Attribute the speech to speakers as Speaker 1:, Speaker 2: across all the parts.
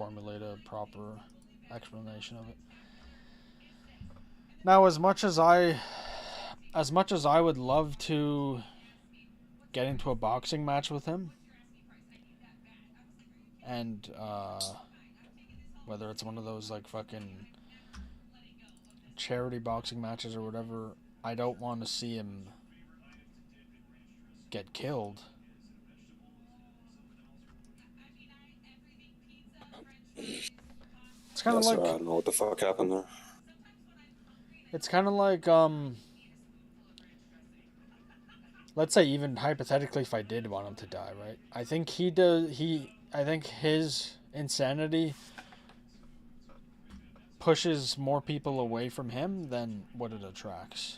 Speaker 1: formulate a proper explanation of it. Now, as much as I would love to get into a boxing match with him, and whether it's one of those like fucking charity boxing matches or whatever, I don't want to see him get killed. It's kind of like,
Speaker 2: I don't know what the fuck happened there.
Speaker 1: it's kind of like let's say even hypothetically if I did want him to die, right? I think I think his insanity pushes more people away from him than what it attracts.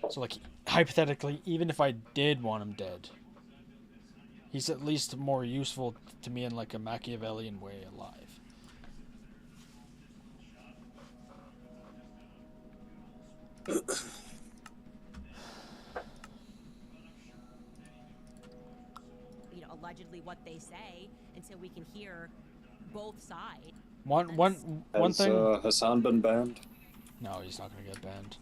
Speaker 1: So like hypothetically, even if I did want him dead, he's at least more useful to me in like a Machiavellian way alive.
Speaker 3: Allegedly what they say until we can hear both sides.
Speaker 1: One
Speaker 2: Has
Speaker 1: thing.
Speaker 2: Hassan been banned?
Speaker 1: No, he's not gonna get banned.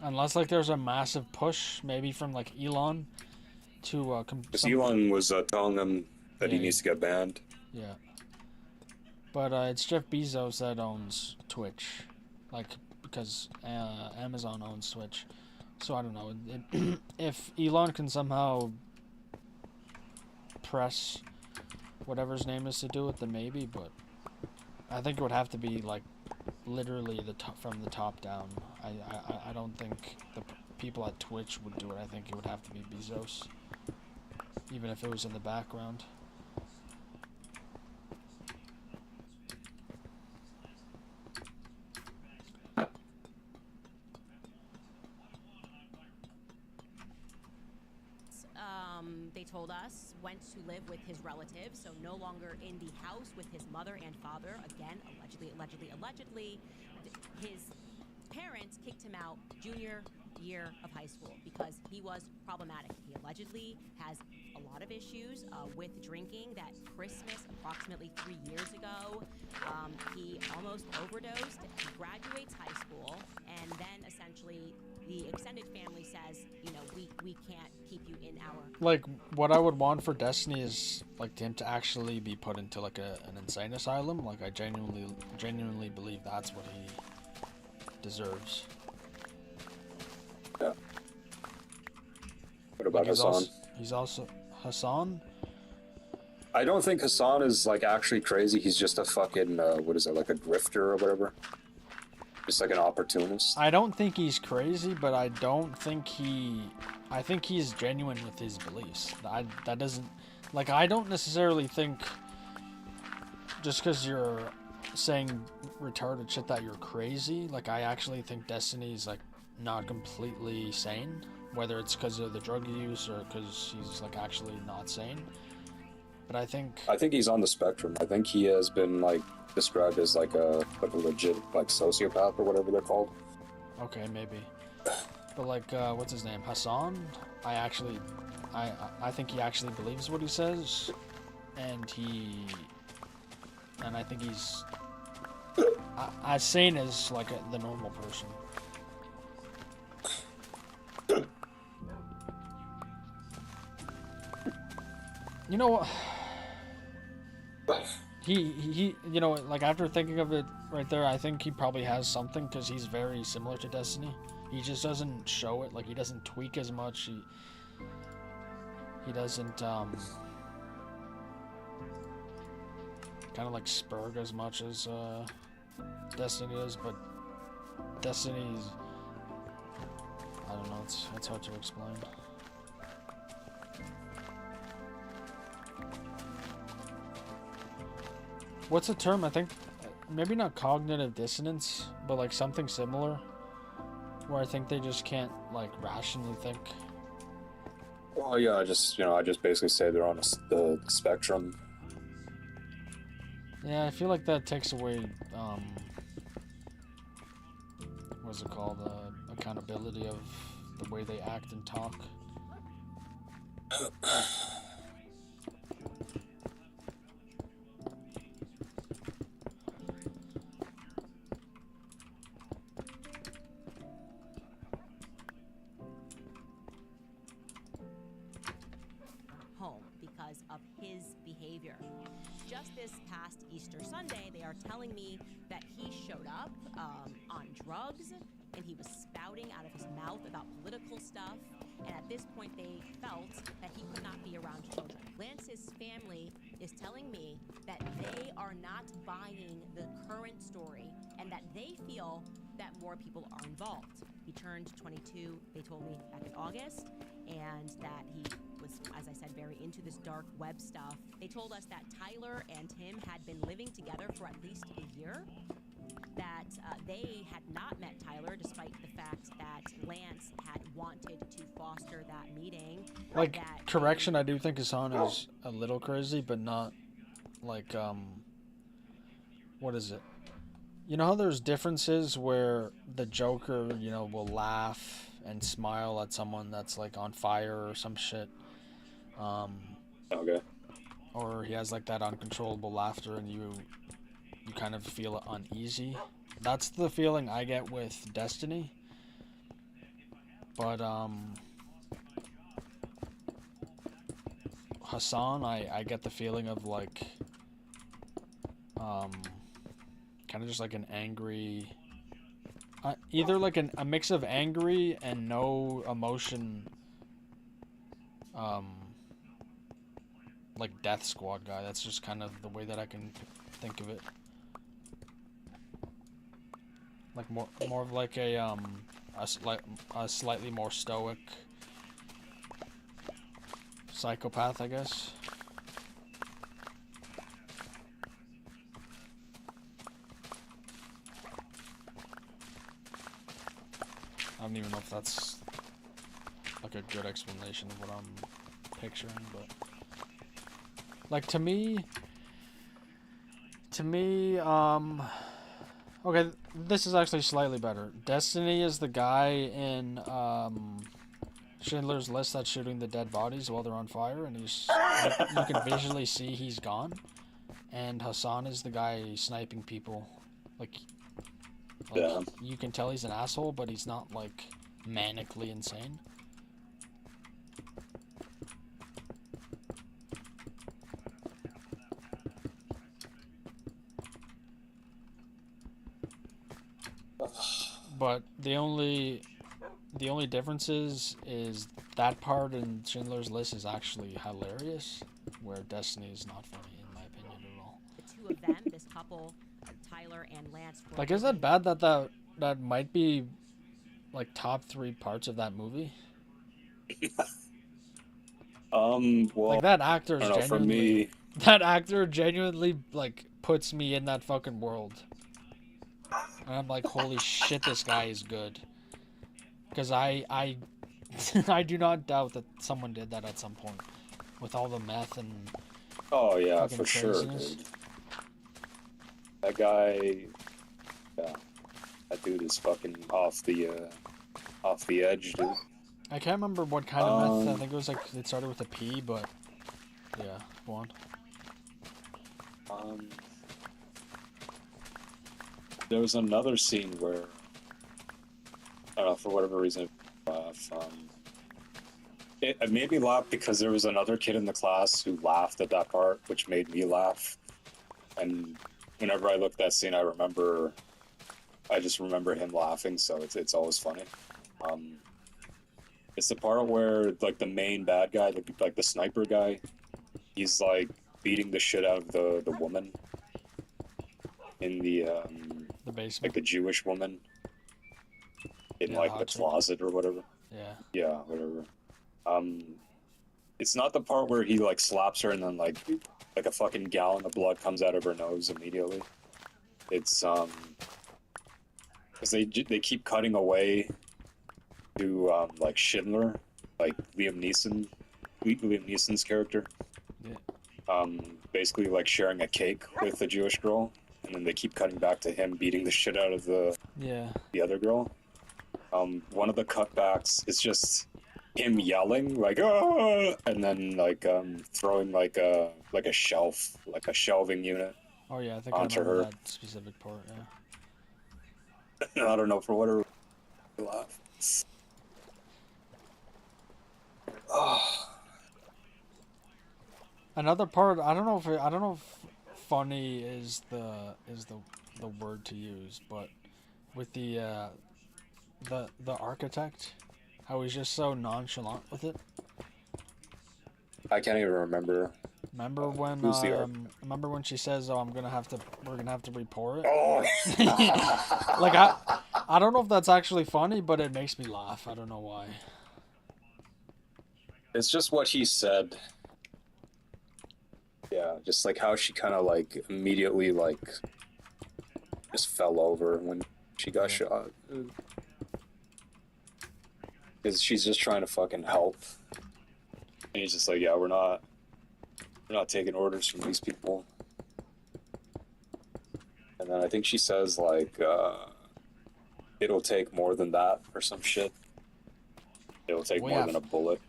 Speaker 1: Unless like there's a massive push, maybe from like Elon to
Speaker 2: Because Elon was telling him that he needs to get banned.
Speaker 1: Yeah. But it's Jeff Bezos that owns Twitch, like because Amazon owns Twitch. So I don't know if Elon can somehow press whatever his name is to do it, then maybe. But I think it would have to be like literally from the top down. I don't think the people at Twitch would do it. I think it would have to be Bezos, even if it was in the background.
Speaker 3: They told us went to live with his relatives, so no longer in the house with his mother and father. Again, allegedly. His parents kicked him out junior year of high school because he was problematic. He allegedly has a lot of issues with drinking. That Christmas, approximately 3 years ago, he almost overdosed. He graduates high school, and then essentially the extended family says, we can't keep you in our...
Speaker 1: Like, what I would want for Destiny is, like, him to actually be put into, like, an insane asylum. Like, I genuinely believe that's what he deserves.
Speaker 2: Yeah. What about Hassan?
Speaker 1: He's also... Hassan?
Speaker 2: I don't think Hassan is, like, actually crazy. He's just a fucking, like a grifter or whatever. Just like an opportunist.
Speaker 1: I don't think he's crazy, but I don't think I think he's genuine with his beliefs. That doesn't... Like, I don't necessarily think just because you're saying retarded shit that you're crazy. Like, I actually think Destiny's, like, not completely sane. Whether it's because of the drug use or because he's, like, actually not sane. But I think
Speaker 2: he's on the spectrum. I think he has been, like, described as, like a legit, like, sociopath or whatever they're called.
Speaker 1: Okay, maybe. But, like, what's his name? Hassan? I think he actually believes what he says. And I think he's as sane as, like, the normal person. You know what? He like, after thinking of it right there, I think he probably has something, because he's very similar to Destiny. He just doesn't show it. Like, he doesn't tweak as much. He doesn't kind of like spurg as much as Destiny does. But Destiny's, I don't know. It's hard to explain. What's the term? I think maybe not cognitive dissonance, but like something similar, where I think they just can't, like, rationally think.
Speaker 2: Well, yeah, I just basically say they're on the spectrum.
Speaker 1: Yeah, I feel like that takes away, what's it called? Accountability of the way they act and talk.
Speaker 3: just this past Easter Sunday, they are telling me that he showed up on drugs and he was spouting out of his mouth about political stuff. And at this point, they felt that he could not be around children. Lance's family is telling me that they are not buying the current story and that they feel that more people are involved. He turned 22, they told me, back in August, and that he was, as I said, very into this dark web stuff. They told us that Tyler and Tim had been living together for at least a year, that they had not met Tyler despite the fact that Lance had wanted to foster that meeting.
Speaker 1: Like,
Speaker 3: that
Speaker 1: correction, I do think Hassan is a little crazy, but not like, what is it? You know how there's differences where the Joker, you know, will laugh and smile at someone that's like on fire or some shit.
Speaker 2: Okay.
Speaker 1: Or he has like that uncontrollable laughter and you kind of feel uneasy. That's the feeling I get with Destiny. But Hassan, I get the feeling of like kind of just like an angry, either like a mix of angry and no emotion, like Death Squad guy. That's just kind of the way that I can think of it. Like more of like a slightly more stoic psychopath, I guess. I don't even know if that's like a good explanation of what I'm picturing, but like to me, okay, this is actually slightly better. Destiny is the guy in Schindler's List that's shooting the dead bodies while they're on fire, and he's you can visually see he's gone. And Hassan is the guy sniping people, like
Speaker 2: Yeah.
Speaker 1: you can tell he's an asshole, but he's not like manically insane. But the only difference is that part in Schindler's List is actually hilarious, where Destiny is not funny in my opinion at all.
Speaker 3: the two of them, this couple, Tyler and Lance. Were
Speaker 1: Like, is that bad that might be like top 3 parts of that movie?
Speaker 2: Well,
Speaker 1: Like that actor
Speaker 2: I don't know, for
Speaker 1: genuinely,
Speaker 2: me,
Speaker 1: that actor genuinely like puts me in that fucking world. And I'm like, holy shit, this guy is good. Because I I do not doubt that someone did that at some point with all the meth and
Speaker 2: oh yeah,
Speaker 1: fucking
Speaker 2: for sure,
Speaker 1: craziness.
Speaker 2: dude. That guy, yeah, that dude is fucking off the edge, dude.
Speaker 1: I can't remember what kind of meth. I think it was like it started with a P, but yeah, go on.
Speaker 2: There was another scene where, I don't know, for whatever reason, it made me laugh because there was another kid in the class who laughed at that part, which made me laugh. And whenever I look at that scene, I just remember him laughing, so it's always funny. It's the part where, like, the main bad guy, like the sniper guy, he's, like, beating the shit out of the woman in the
Speaker 1: basement.
Speaker 2: like the Jewish woman in,
Speaker 1: Yeah,
Speaker 2: like,
Speaker 1: the
Speaker 2: the
Speaker 1: hot chick.
Speaker 2: closet or whatever.
Speaker 1: Yeah.
Speaker 2: Yeah, whatever. It's not the part where he, like, slaps her and then, like a fucking gallon of blood comes out of her nose immediately. It's, because they keep cutting away to, like, Schindler, like, Liam Neeson's character.
Speaker 1: Yeah.
Speaker 2: Basically, like, sharing a cake with a Jewish girl, and then they keep cutting back to him beating the shit out of the other girl. One of the cutbacks is just him yelling, like, "Ah!" and then, like, throwing, like a shelf, like a shelving unit.
Speaker 1: Oh yeah, I think I
Speaker 2: Onto
Speaker 1: remember
Speaker 2: her.
Speaker 1: that specific part. Yeah.
Speaker 2: I don't know, for whatever laugh.
Speaker 1: Another part, I don't know if funny is the word to use, but with the architect, how he's just so nonchalant with it.
Speaker 2: I can't even remember.
Speaker 1: Remember when remember when she says, "Oh, we're gonna have to report it."
Speaker 2: Oh.
Speaker 1: Like I don't know if that's actually funny, but it makes me laugh. I don't know why.
Speaker 2: It's just what he said. Yeah, just like how she kind of like immediately like just fell over when she got shot. Because she's just trying to fucking help. And he's just like, yeah, we're not taking orders from these people. And then I think she says like, it'll take more than that or some shit. It'll take more than a bullet.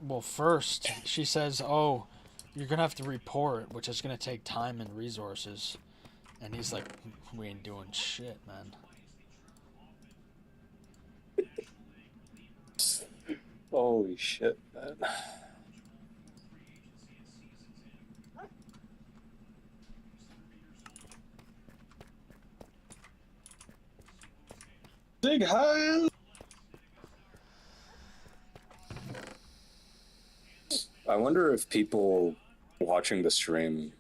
Speaker 1: Well, first she says, "Oh, you're gonna have to report, which is gonna take time and resources," and he's like, "We ain't doing shit, man."
Speaker 2: Holy shit, man. Big hand. I wonder if people watching the stream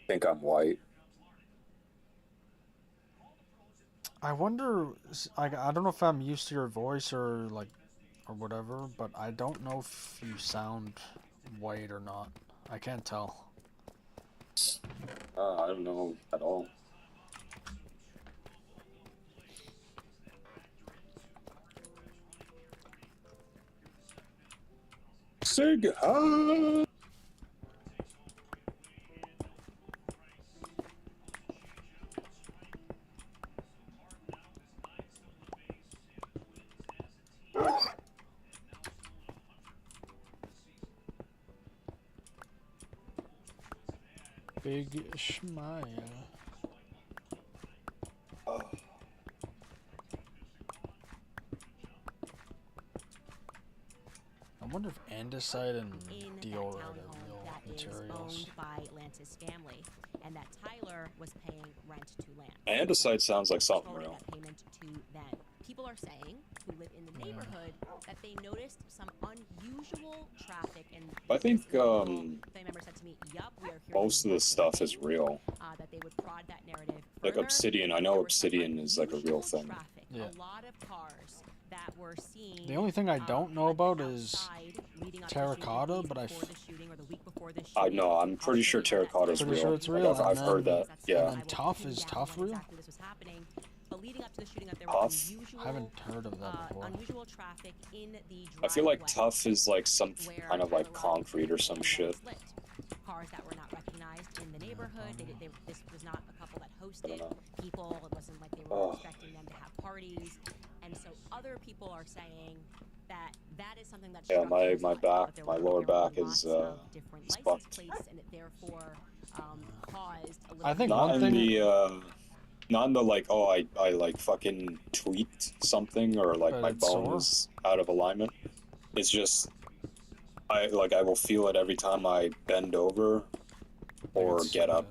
Speaker 2: think I'm white.
Speaker 1: I wonder. I don't know if I'm used to your voice or whatever, but I don't know if you sound white or not. I can't tell.
Speaker 2: I don't know at all. Sig ha!
Speaker 1: Big smile. I wonder if andesite and diorite are real materials.
Speaker 3: Is owned by Lance's family, and that Tyler was paying rent to Lance.
Speaker 2: Andesite sounds like something real.
Speaker 3: That payment to them. People are saying, who live in the neighborhood, that they noticed some unusual traffic. And
Speaker 2: I think
Speaker 3: family member said to me, "Yup, we are
Speaker 2: most of the stuff is real.
Speaker 3: That they would prod that narrative.
Speaker 2: Like obsidian, I know obsidian is like a real thing.
Speaker 1: Yeah.
Speaker 3: A lot of cars that were seen.
Speaker 1: The only thing I don't know about is terracotta, but
Speaker 2: I know. I'm pretty sure terracotta is real.
Speaker 1: Sure it's real.
Speaker 2: Like, I've heard that. Yeah.
Speaker 1: And tough is tough real?
Speaker 2: Tough?
Speaker 1: I haven't heard of that before.
Speaker 3: Unusual traffic in the
Speaker 2: I feel like tough is like some kind of like concrete or some shit.
Speaker 3: Cars that were not recognized in the neighborhood. This was not a couple that hosted people. It wasn't like they were expecting them to have parties. And so other people are saying that is something that
Speaker 2: my back, my lower back is fucked.
Speaker 3: And it therefore caused a little
Speaker 1: I think
Speaker 2: not
Speaker 1: one
Speaker 2: in
Speaker 1: thing
Speaker 2: the not in the like, oh, I like fucking tweaked something or like my bone is out of alignment. It's just I will feel it every time I bend over or get up.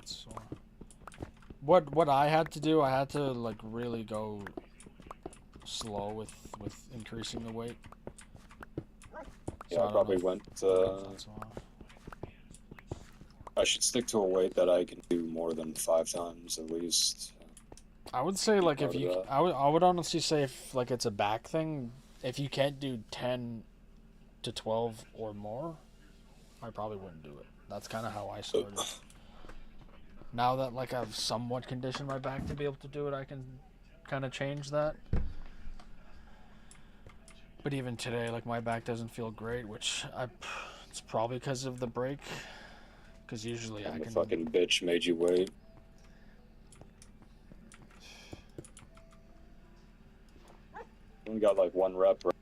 Speaker 1: What I had to do, I had to like really go slow with increasing the weight.
Speaker 2: Yeah, so I probably went. I should stick to a weight that I can do more than 5 times at least.
Speaker 1: I would say like if you, I would honestly say if like it's a back thing, if you can't do 10 to 12 or more, I probably wouldn't do it. That's kind of how I started. Now that like I've somewhat conditioned my back to be able to do it, I can kind of change that. But even today, like my back doesn't feel great, which it's probably because of the break. Because usually I can.
Speaker 2: The fucking bitch made you wait. We got like 1 rep. Right?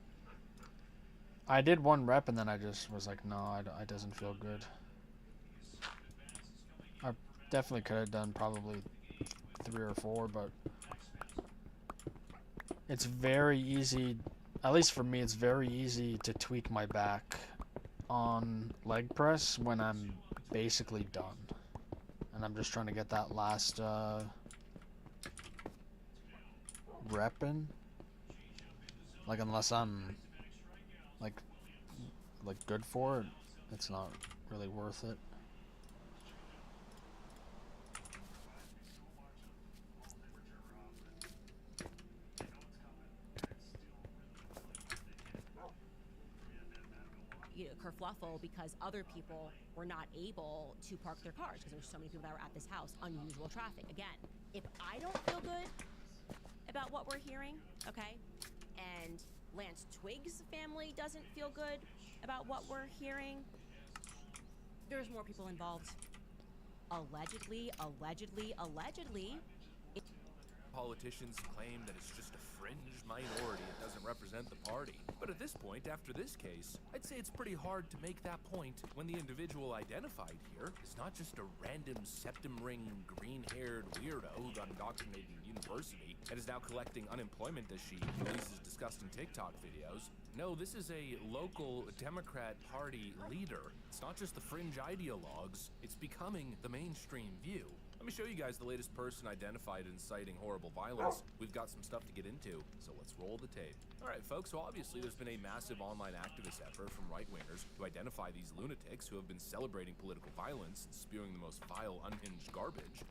Speaker 1: I did 1 rep and then I just was like, no, it doesn't feel good. I definitely could have done probably 3 or 4, but it's very easy. At least for me, it's very easy to tweak my back on leg press when I'm basically done. And And I'm just trying to get that last rep in. Like, unless I'm like good for it, it's not really worth it.
Speaker 3: Kerfluffle because other people were not able to park their cars because there were so many people that were at this house. Unusual traffic. Again, if I don't feel good about what we're hearing, okay, and Lance Twig's family doesn't feel good about what we're hearing, there's more people involved. Allegedly.
Speaker 4: Politicians claim that it's just a fringe minority. It doesn't represent the party. But at this point, after this case, I'd say it's pretty hard to make that point when the individual identified here is not just a random septum ring, green-haired weirdo who got indoctrinated in university and is now collecting unemployment as she releases disgusting TikTok videos. No, this is a local Democrat Party leader. It's not just the fringe ideologues, it's becoming the mainstream view. Let me show you guys the latest person identified inciting horrible violence. We've got some stuff to get into, so let's roll the tape. Alright folks, so obviously there's been a massive online activist effort from right-wingers to identify these lunatics who have been celebrating political violence and spewing the most vile, unhinged garbage.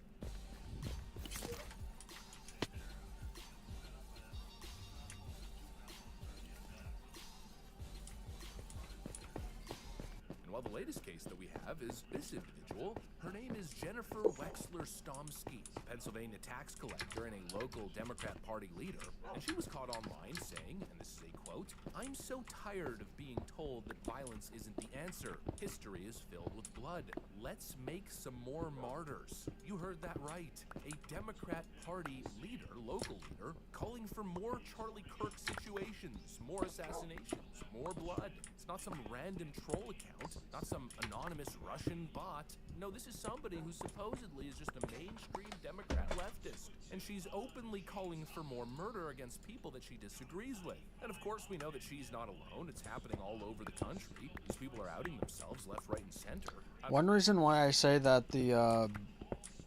Speaker 4: Well, the latest case that we have is this individual. Her name is Jennifer Wexler Stomsky, a Pennsylvania tax collector and a local Democrat Party leader. And she was caught online saying, and this is a quote, "I'm so tired of being told that violence isn't the answer. History is filled with blood. Let's make some more martyrs." You heard that right. A Democrat Party leader, local leader, calling for more Charlie Kirk situations, more assassinations, more blood. It's not some random troll account, not some anonymous Russian bot. No, this is somebody who supposedly is just a mainstream Democrat leftist. And she's openly calling for more murder against people that she disagrees with. And of course we know that she's not alone. It's happening all over the country. These people are outing themselves left, right, and center.
Speaker 1: One reason why I say that the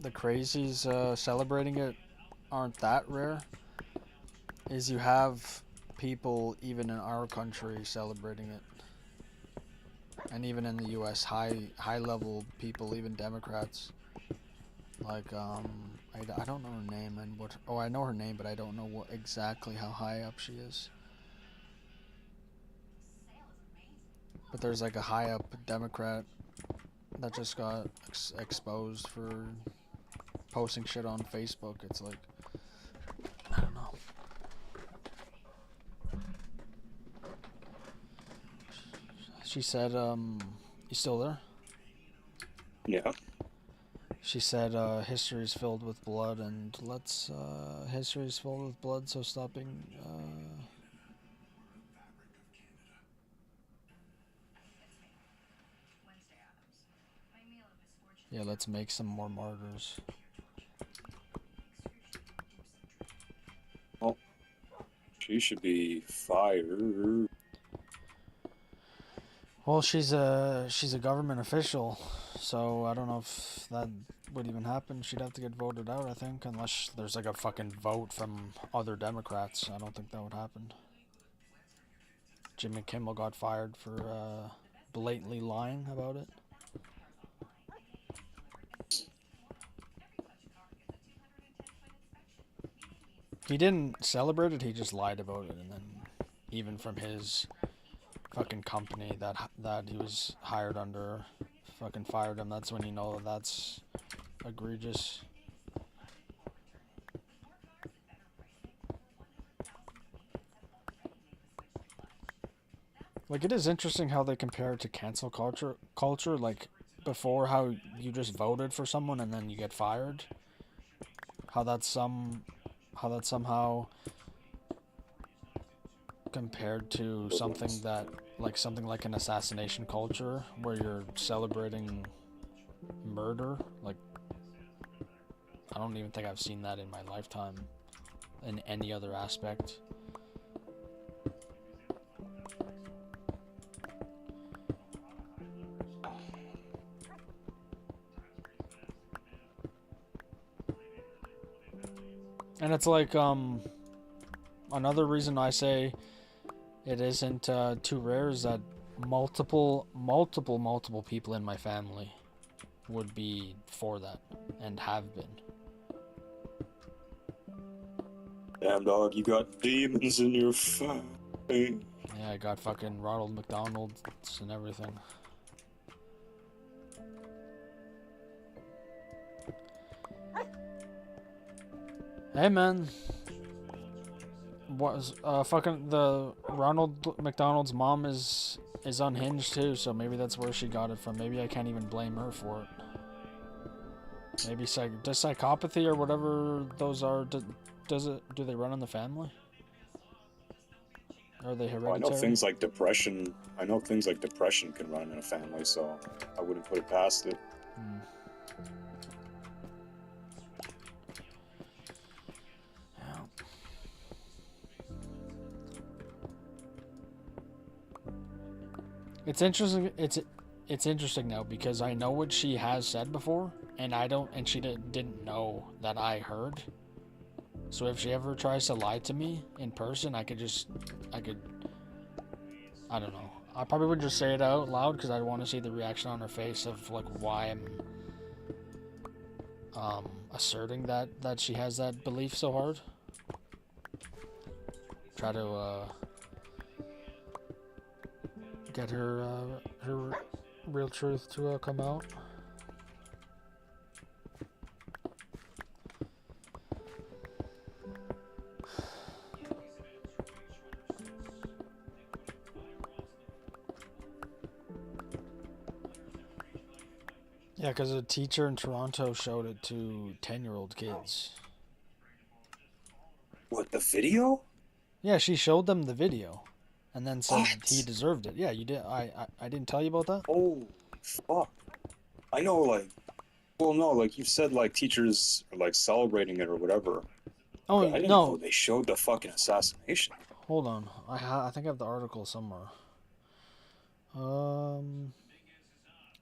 Speaker 1: crazies celebrating it aren't that rare is you have people even in our country celebrating it. And even in the U.S., high level people, even Democrats, like I don't know her name and what. Oh, I know her name, but I don't know what exactly how high up she is. But there's like a high up Democrat that just got exposed for posting shit on Facebook. It's like, I don't know. She said, you still there?
Speaker 2: Yeah.
Speaker 1: She said, history is filled with blood, and history is filled with blood, so stopping, yeah, let's make some more martyrs.
Speaker 2: Well, she should be fired.
Speaker 1: Well, she's a government official, so I don't know if that would even happen. She'd have to get voted out, I think, unless there's like a fucking vote from other Democrats. I don't think that would happen. Jimmy Kimmel got fired for blatantly lying about it. He didn't celebrate it, he just lied about it, and then even from his fucking company that he was hired under fucking fired him. That's when you know that's egregious. Like, it is interesting how they compare it to cancel culture, like before, how you just voted for someone and then you get fired. How that's somehow compared to something like an assassination culture where you're celebrating murder. Like, I don't even think I've seen that in my lifetime in any other aspect. And it's like, another reason I say it isn't too rare is that multiple people in my family would be for that and have been.
Speaker 2: Damn, dog, you got demons in your face.
Speaker 1: Yeah, I got fucking Ronald McDonald's and everything. Hey, man. Was fucking the Ronald McDonald's mom is unhinged too, so maybe that's where she got it from. Maybe I can't even blame her for it. Maybe does psychopathy or whatever those are, do they run in the family? Or are they hereditary?
Speaker 2: Well, I know things like depression. I know things like depression can run in a family, so I wouldn't put it past it. It's interesting. It's interesting now because I know what she has said before, and she didn't know that I heard. So if she ever tries to lie to me in person, I don't know. I probably would just say it out loud because I want to see the reaction on her face of like why I'm asserting that she has that belief so hard. Try to get her real truth to come out. Yeah, because a teacher in Toronto showed it to 10-year-old kids. What, the video?
Speaker 1: Yeah, she showed them the video. And then said
Speaker 2: What?
Speaker 1: he deserved it. Yeah, you did. I didn't tell you about that?
Speaker 2: Oh, fuck. I know, like... Well, no, like, you said, like, teachers are, like, celebrating it or whatever.
Speaker 1: Oh,
Speaker 2: I didn't know they showed the fucking assassination.
Speaker 1: Hold on. I think I have the article somewhere.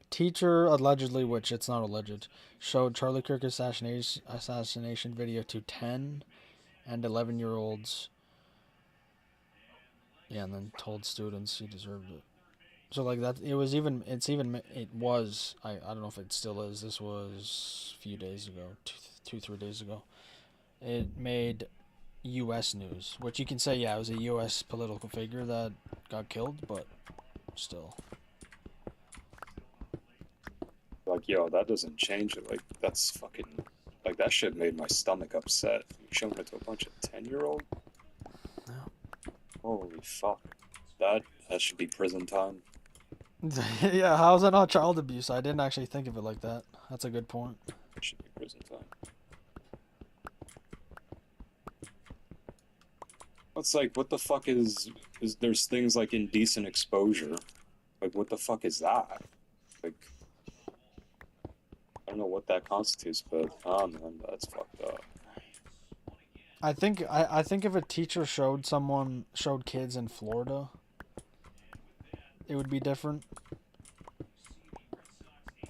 Speaker 1: Teacher allegedly, which it's not alleged, showed Charlie Kirk assassination video to 10 and 11-year-olds. Yeah, and then told students he deserved it. So like that, it was. I don't know if it still is. This was a few days ago, 3 days ago. It made U.S. news, which you can say, yeah, it was a U.S. political figure that got killed, but still.
Speaker 2: Like, yo, that doesn't change it. Like, that's fucking... Like, that shit made my stomach upset. You're showing it to a bunch of 10-year-olds?
Speaker 1: No.
Speaker 2: Holy fuck. That should be prison time.
Speaker 1: Yeah, how is that not child abuse? I didn't actually think of it like that. That's a good point.
Speaker 2: It should be prison time. It's like, what the fuck is there's things like indecent exposure. Like, what the fuck is that? Like, I don't know what that constitutes, but, oh man, that's fucked up.
Speaker 1: I think if a teacher showed kids in Florida, it would be different.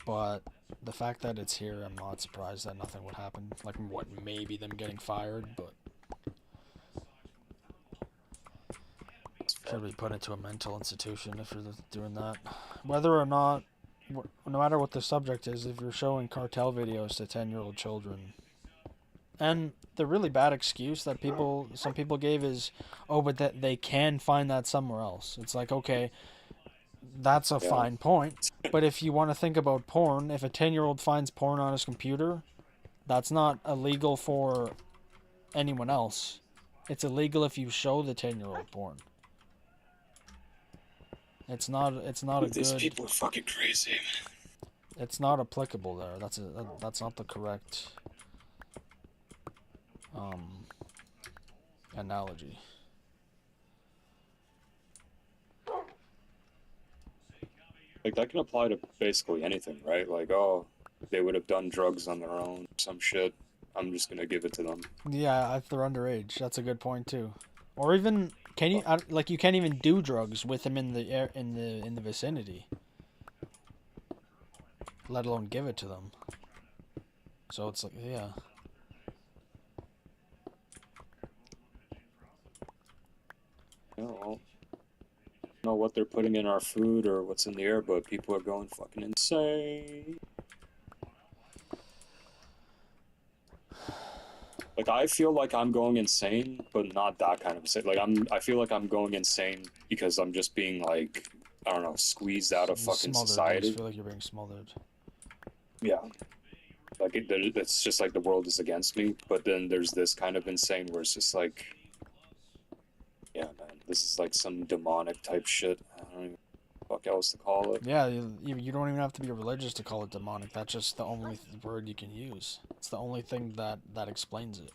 Speaker 1: But the fact that it's here, I'm not surprised that nothing would happen. Like, what, maybe them getting fired, but should be put into a mental institution if you're doing that. Whether or not, no matter what the subject is, if you're showing cartel videos to 10-year-old children, and the really bad excuse that some people gave is, oh, but that they can find that somewhere else. It's like, okay, that's a fine point, but if you want to think about porn, if a 10-year-old finds porn on his computer, that's not illegal for anyone else. It's illegal if you show the 10-year-old porn. It's not a
Speaker 2: These
Speaker 1: good...
Speaker 2: people are fucking crazy.
Speaker 1: It's not applicable there. That's not the correct analogy.
Speaker 2: Like, that can apply to basically anything, right? Like, oh, they would have done drugs on their own, some shit. I'm just gonna give it to them.
Speaker 1: Yeah, if they're underage, that's a good point too. Or even, you can't even do drugs with them in the vicinity, let alone give it to them. So it's like, yeah.
Speaker 2: well, I don't know what they're putting in our food or what's in the air, but people are going fucking insane. Like, I feel like I'm going insane, but not that kind of insane. Like, I feel like I'm going insane because I'm just being, like, I don't know, squeezed out of fucking society.
Speaker 1: I feel like you're being smothered.
Speaker 2: Yeah. Like, it's just like the world is against me, but then there's this kind of insane where it's just like, yeah, man, this is like some demonic type shit. I don't even know what the fuck else to call it.
Speaker 1: Yeah, you don't even have to be religious to call it demonic. That's just the only word you can use. It's the only thing that explains it.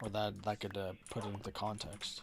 Speaker 1: Or that could put it into context.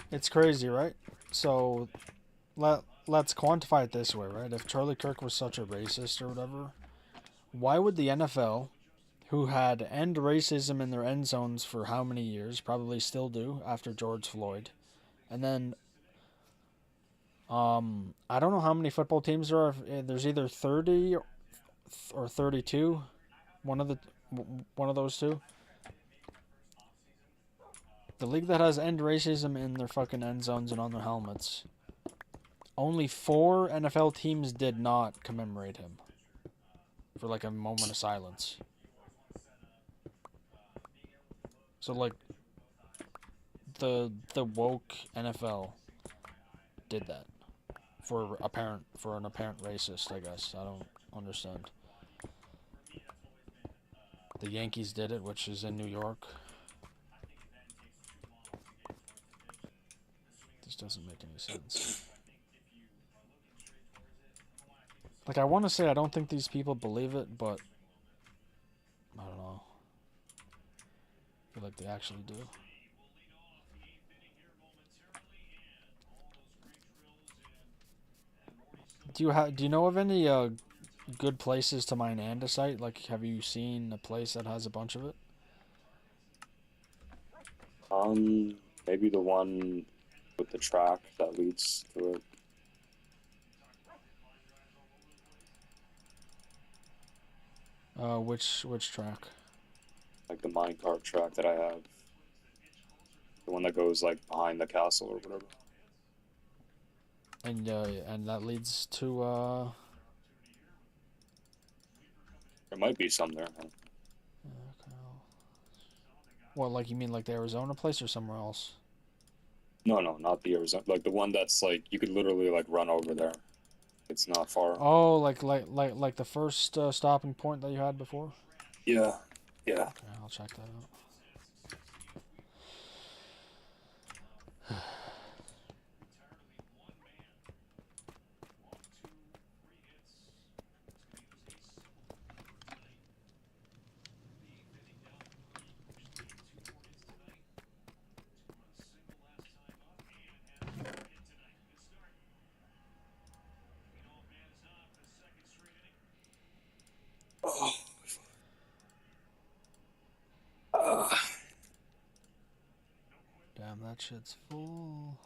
Speaker 1: It's crazy, right? So, let's quantify it this way, right? If Charlie Kirk was such a racist or whatever, why would the NFL, who had end racism in their end zones for how many years, probably still do after George Floyd, and then, I don't know how many football teams there are. There's either 30 or 32, one of those two. The league that has end racism in their fucking end zones and on their helmets. Only 4 NFL teams did not commemorate him for like a moment of silence. So like the woke NFL did that for an apparent racist, I guess. I don't understand. The Yankees did it, which is in New York. This doesn't make any sense. Like, I want to say I don't think these people believe it, but I don't know. I feel like they actually do. Do you know of any good places to mine andesite? Like, have you seen a place that has a bunch of it?
Speaker 2: Maybe the one with the track that leads to it.
Speaker 1: Which track?
Speaker 2: Like the minecart track that I have. The one that goes like behind the castle or whatever.
Speaker 1: And that leads to
Speaker 2: There might be some there. Huh?
Speaker 1: What, like you mean like the Arizona place or somewhere else?
Speaker 2: No, not the Arizona. Like the one that's like you could literally like run over there. It's not far.
Speaker 1: Oh, like the first stopping point that you had before?
Speaker 2: Yeah.
Speaker 1: Okay, I'll check that out. Damn, that shit's full.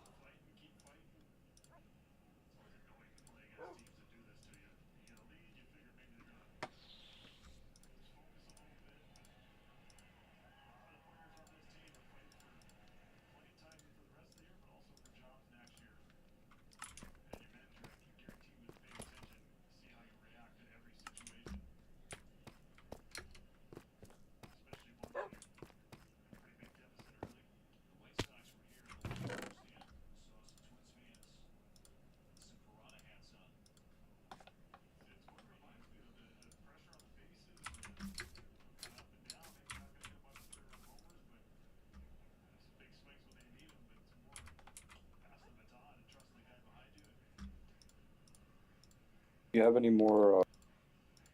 Speaker 2: you have any more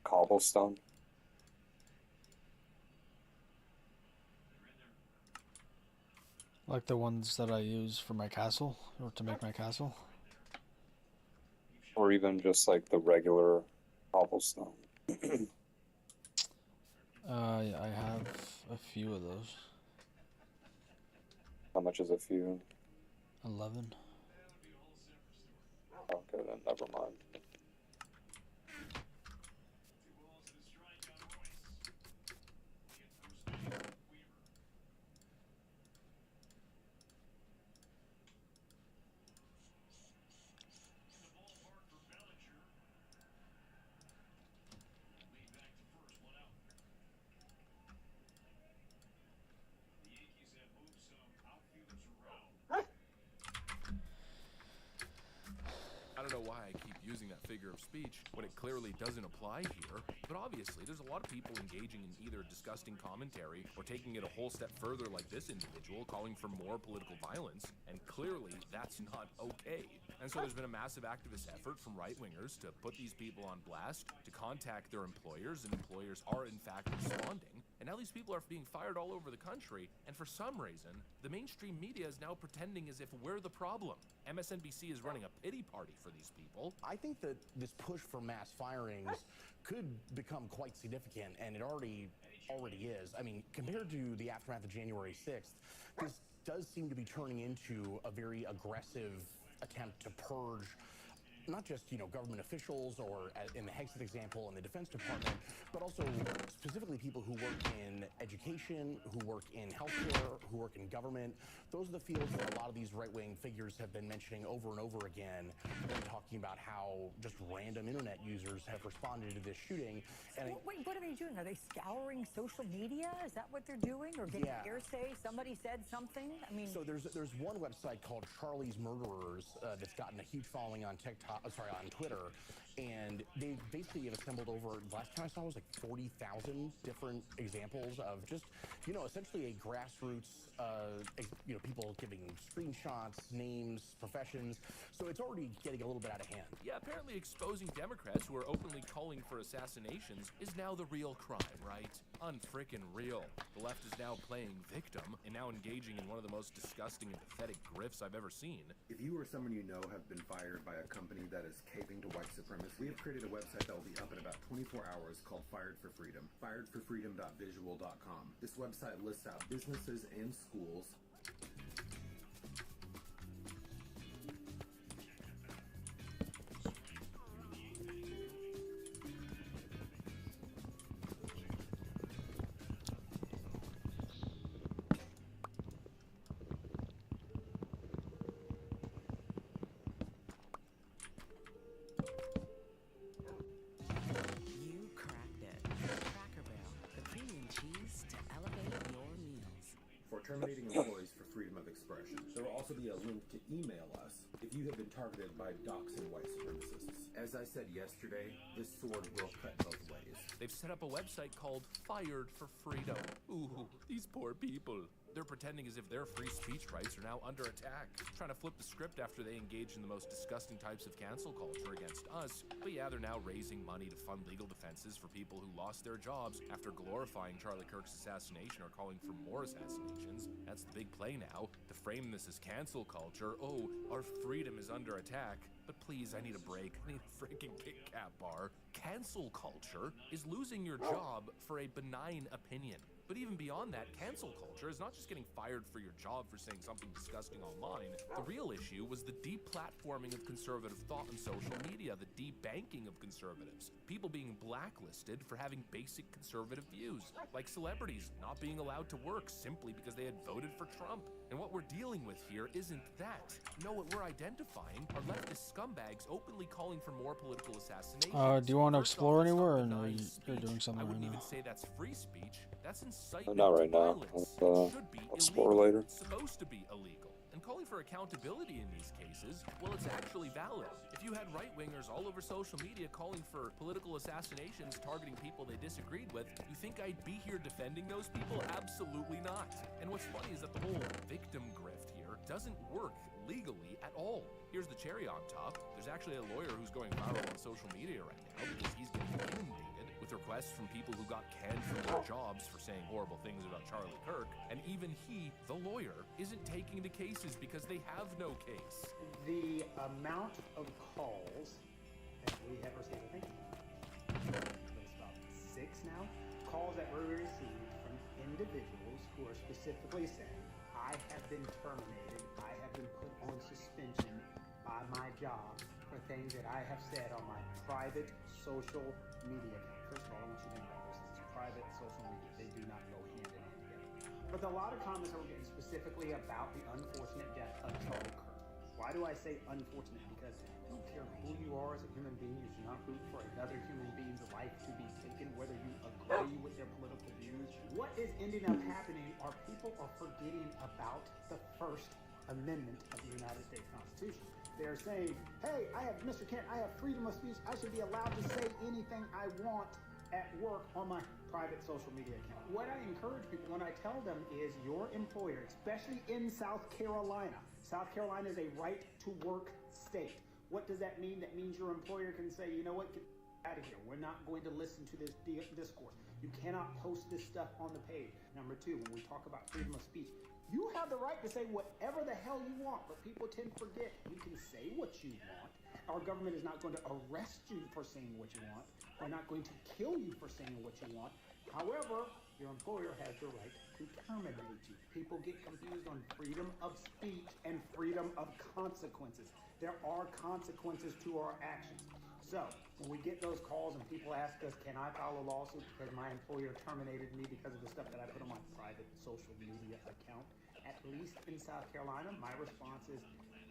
Speaker 2: cobblestone?
Speaker 1: Like the ones that I use for my castle, or to make my castle?
Speaker 2: Or even just like the regular cobblestone?
Speaker 1: I have a few of those.
Speaker 2: How much is a few?
Speaker 1: 11.
Speaker 2: Okay, then never mind.
Speaker 4: I don't know why I keep using that figure of speech when it clearly doesn't apply here, but obviously there's a lot of people engaging in either disgusting commentary or taking it a whole step further like this individual, calling for more political violence, and clearly that's not okay. And so there's been a massive activist effort from right-wingers to put these people on blast, to contact their employers, and employers are in fact responding. And now these people are being fired all over the country, and for some reason, the mainstream media is now pretending as if we're the problem. MSNBC is running a pity party for these people.
Speaker 5: I think that this push for mass firings could become quite significant, and it already is. I mean, compared to the aftermath of January 6th, this does seem to be turning into a very aggressive attempt to purge not just, government officials or in the Hexit example in the Defense Department, but also specifically people who work in education, who work in healthcare, who work in government. Those are the fields that a lot of these right-wing figures have been mentioning over and over again, and talking about how just random internet users have responded to this shooting. And
Speaker 6: Wait, what are they doing? Are they scouring social media? Is that what they're doing? Or getting hearsay? Somebody said something? I mean...
Speaker 5: So there's one website called Charlie's Murderers that's gotten a huge following on on Twitter, and they basically have assembled over, last time I saw it was like 40,000 different examples of just, essentially a grassroots, people giving screenshots, names, professions. So it's already getting a little bit out of hand.
Speaker 4: Yeah, apparently exposing Democrats who are openly calling for assassinations is now the real crime, right? Unfrickin' real. The left is now playing victim and now engaging in one of the most disgusting and pathetic grifts I've ever seen.
Speaker 7: If you or someone you know have been fired by a company that is caving to white supremacy, we have created a website that will be up in about 24 hours called Fired for Freedom. Firedforfreedom.visual.com. This website lists out businesses and schools. Terminating employees for freedom of expression. There will also be a link to email us if you have been targeted by doxing white supremacists. As I said yesterday, this sword will cut both ways.
Speaker 4: They've set up a website called Fired for Freedom. Ooh, these poor people. They're pretending as if their free speech rights are now under attack, trying to flip the script after they engage in the most disgusting types of cancel culture against us. But yeah, they're now raising money to fund legal defenses for people who lost their jobs after glorifying Charlie Kirk's assassination or calling for more assassinations. That's the big play now, to frame this as cancel culture. Oh, our freedom is under attack. But please, I need a break. I need a freaking Kit Kat bar. Cancel culture is losing your job for a benign opinion. But even beyond that, cancel culture is not just getting fired for your job for saying something disgusting online. The real issue was the deplatforming of conservative thought on social media, the debanking of conservatives, people being blacklisted for having basic conservative views, like celebrities not being allowed to work simply because they had voted for Trump. And what we're dealing with here isn't that. No, what we're identifying are leftist scumbags openly calling for more political assassinations.
Speaker 1: Do you want to explore anywhere, or are you're doing something
Speaker 4: I
Speaker 1: right
Speaker 4: wouldn't
Speaker 1: now?
Speaker 4: even say that's free speech. That's incitement
Speaker 2: Not right
Speaker 4: to
Speaker 2: now.
Speaker 4: violence.
Speaker 2: I'll
Speaker 4: It should be
Speaker 2: explore
Speaker 4: illegal.
Speaker 2: later.
Speaker 4: It's supposed to be illegal. And calling for accountability in these cases, well, it's actually valid. If you had right-wingers all over social media calling for political assassinations targeting people they disagreed with, you think I'd be here defending those people? Absolutely not. And what's funny is that the whole victim grift here doesn't work legally at all. Here's the cherry on top. There's actually a lawyer who's going viral on social media right now because he's getting inundated with requests from people who got canned from their jobs for saying horrible things about Charlie Kirk. And even he, the lawyer, isn't taking the cases because they have no case.
Speaker 8: The amount of calls that we have received, I think it's about 6 now, calls that we received from individuals who are specifically saying, I have been terminated, I have been put on suspension by my job for things that I have said on my private social media account. First of all, I want you to think about this. This is private social media. They do not go hand in hand together. But a lot of comments are getting specifically about the unfortunate death of Charlie Kirk. Why do I say unfortunate? Because I don't care who you are as a human being, you should not root for another human being's life to be taken, whether you agree with their political views. What is ending up happening are people are forgetting about the First Amendment of the United States Constitution. They're saying, hey, Mr. Kent, I have freedom of speech. I should be allowed to say anything I want at work on my private social media account. What I encourage people when I tell them is your employer, especially in South Carolina is a right to work state. What does that mean? That means your employer can say, you know what, get out of here. We're not going to listen to this discourse. You cannot post this stuff on the page. Number 2, when we talk about freedom of speech, you have the right to say whatever the hell you want, but people tend to forget you can say what you want. Our government is not going to arrest you for saying what you want. We're not going to kill you for saying what you want. However, your employer has the right to terminate you. People get confused on freedom of speech and freedom of consequences. There are consequences to our actions. So, when we get those calls and people ask us, can I file a lawsuit because my employer terminated me because of the stuff that I put on my private social media account, at least in South Carolina, my response is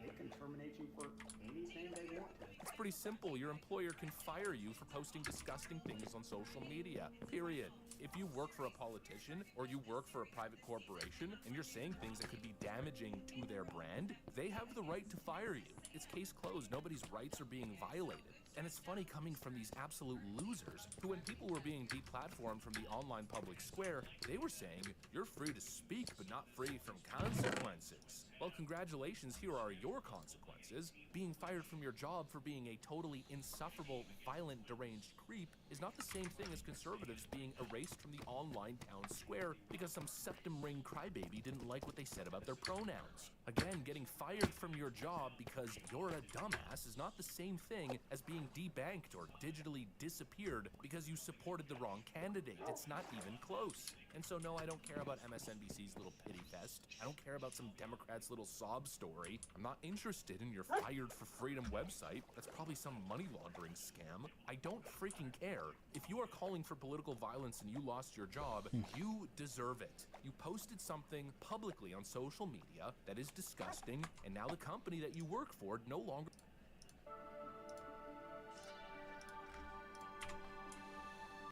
Speaker 8: they can terminate you for anything they want to.
Speaker 4: It's pretty simple. Your employer can fire you for posting disgusting things on social media, period. If you work for a politician or you work for a private corporation and you're saying things that could be damaging to their brand, they have the right to fire you. It's case closed. Nobody's rights are being violated. And it's funny coming from these absolute losers who, when people were being deplatformed from the online public square, they were saying, you're free to speak, but not free from consequences. Well, congratulations, here are your consequences. Being fired from your job for being a totally insufferable, violent, deranged creep is not the same thing as conservatives being erased from the online town square because some septum ring crybaby didn't like what they said about their pronouns. Again, getting fired from your job because you're a dumbass is not the same thing as being debanked or digitally disappeared because you supported the wrong candidate. It's not even close. And so no, I don't care about MSNBC's little pity fest. I don't care about some Democrat's little sob story. I'm not interested in your Fired for Freedom website. That's probably some money laundering scam. I don't freaking care. If you are calling for political violence and you lost your job, you deserve it. You posted something publicly on social media that is disgusting, and now the company that you work for no longer...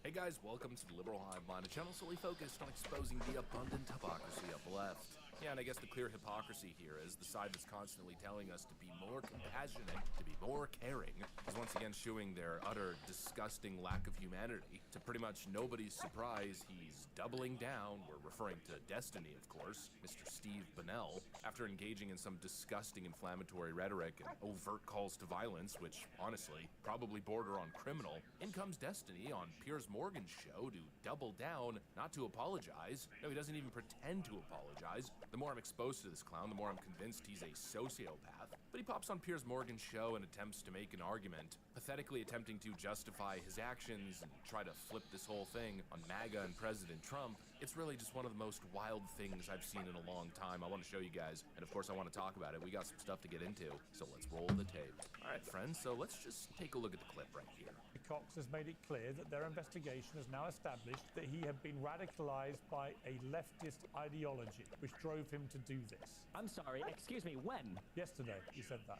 Speaker 4: Hey guys, welcome to the Liberal Hive Mind, a channel solely focused on exposing the abundant hypocrisy of the left. Yeah, and I guess the clear hypocrisy here is the side that's constantly telling us to be more compassionate, to be more caring, is once again showing their utter disgusting lack of humanity. To pretty much nobody's surprise, he's doubling down. We're referring to Destiny, of course, Mr. Steve Bunnell. After engaging in some disgusting inflammatory rhetoric and overt calls to violence, which, honestly, probably border on criminal, in comes Destiny on Piers Morgan's show to double down, not to apologize. No, he doesn't even pretend to apologize. The more I'm exposed to this clown, the more I'm convinced he's a sociopath. But he pops on Piers Morgan's show and attempts to make an argument, pathetically attempting to justify his actions and try to flip this whole thing on MAGA and President Trump. It's really just one of the most wild things I've seen in a long time. I want to show you guys, and of course I want to talk about it. We got some stuff to get into, so let's roll the tape. All right, friends, so let's just take a look at the clip right here.
Speaker 9: Cox has made it clear that their investigation has now established that he had been radicalized by a leftist ideology, which drove him to do this.
Speaker 10: I'm sorry, excuse me, when?
Speaker 9: Yesterday, he said that.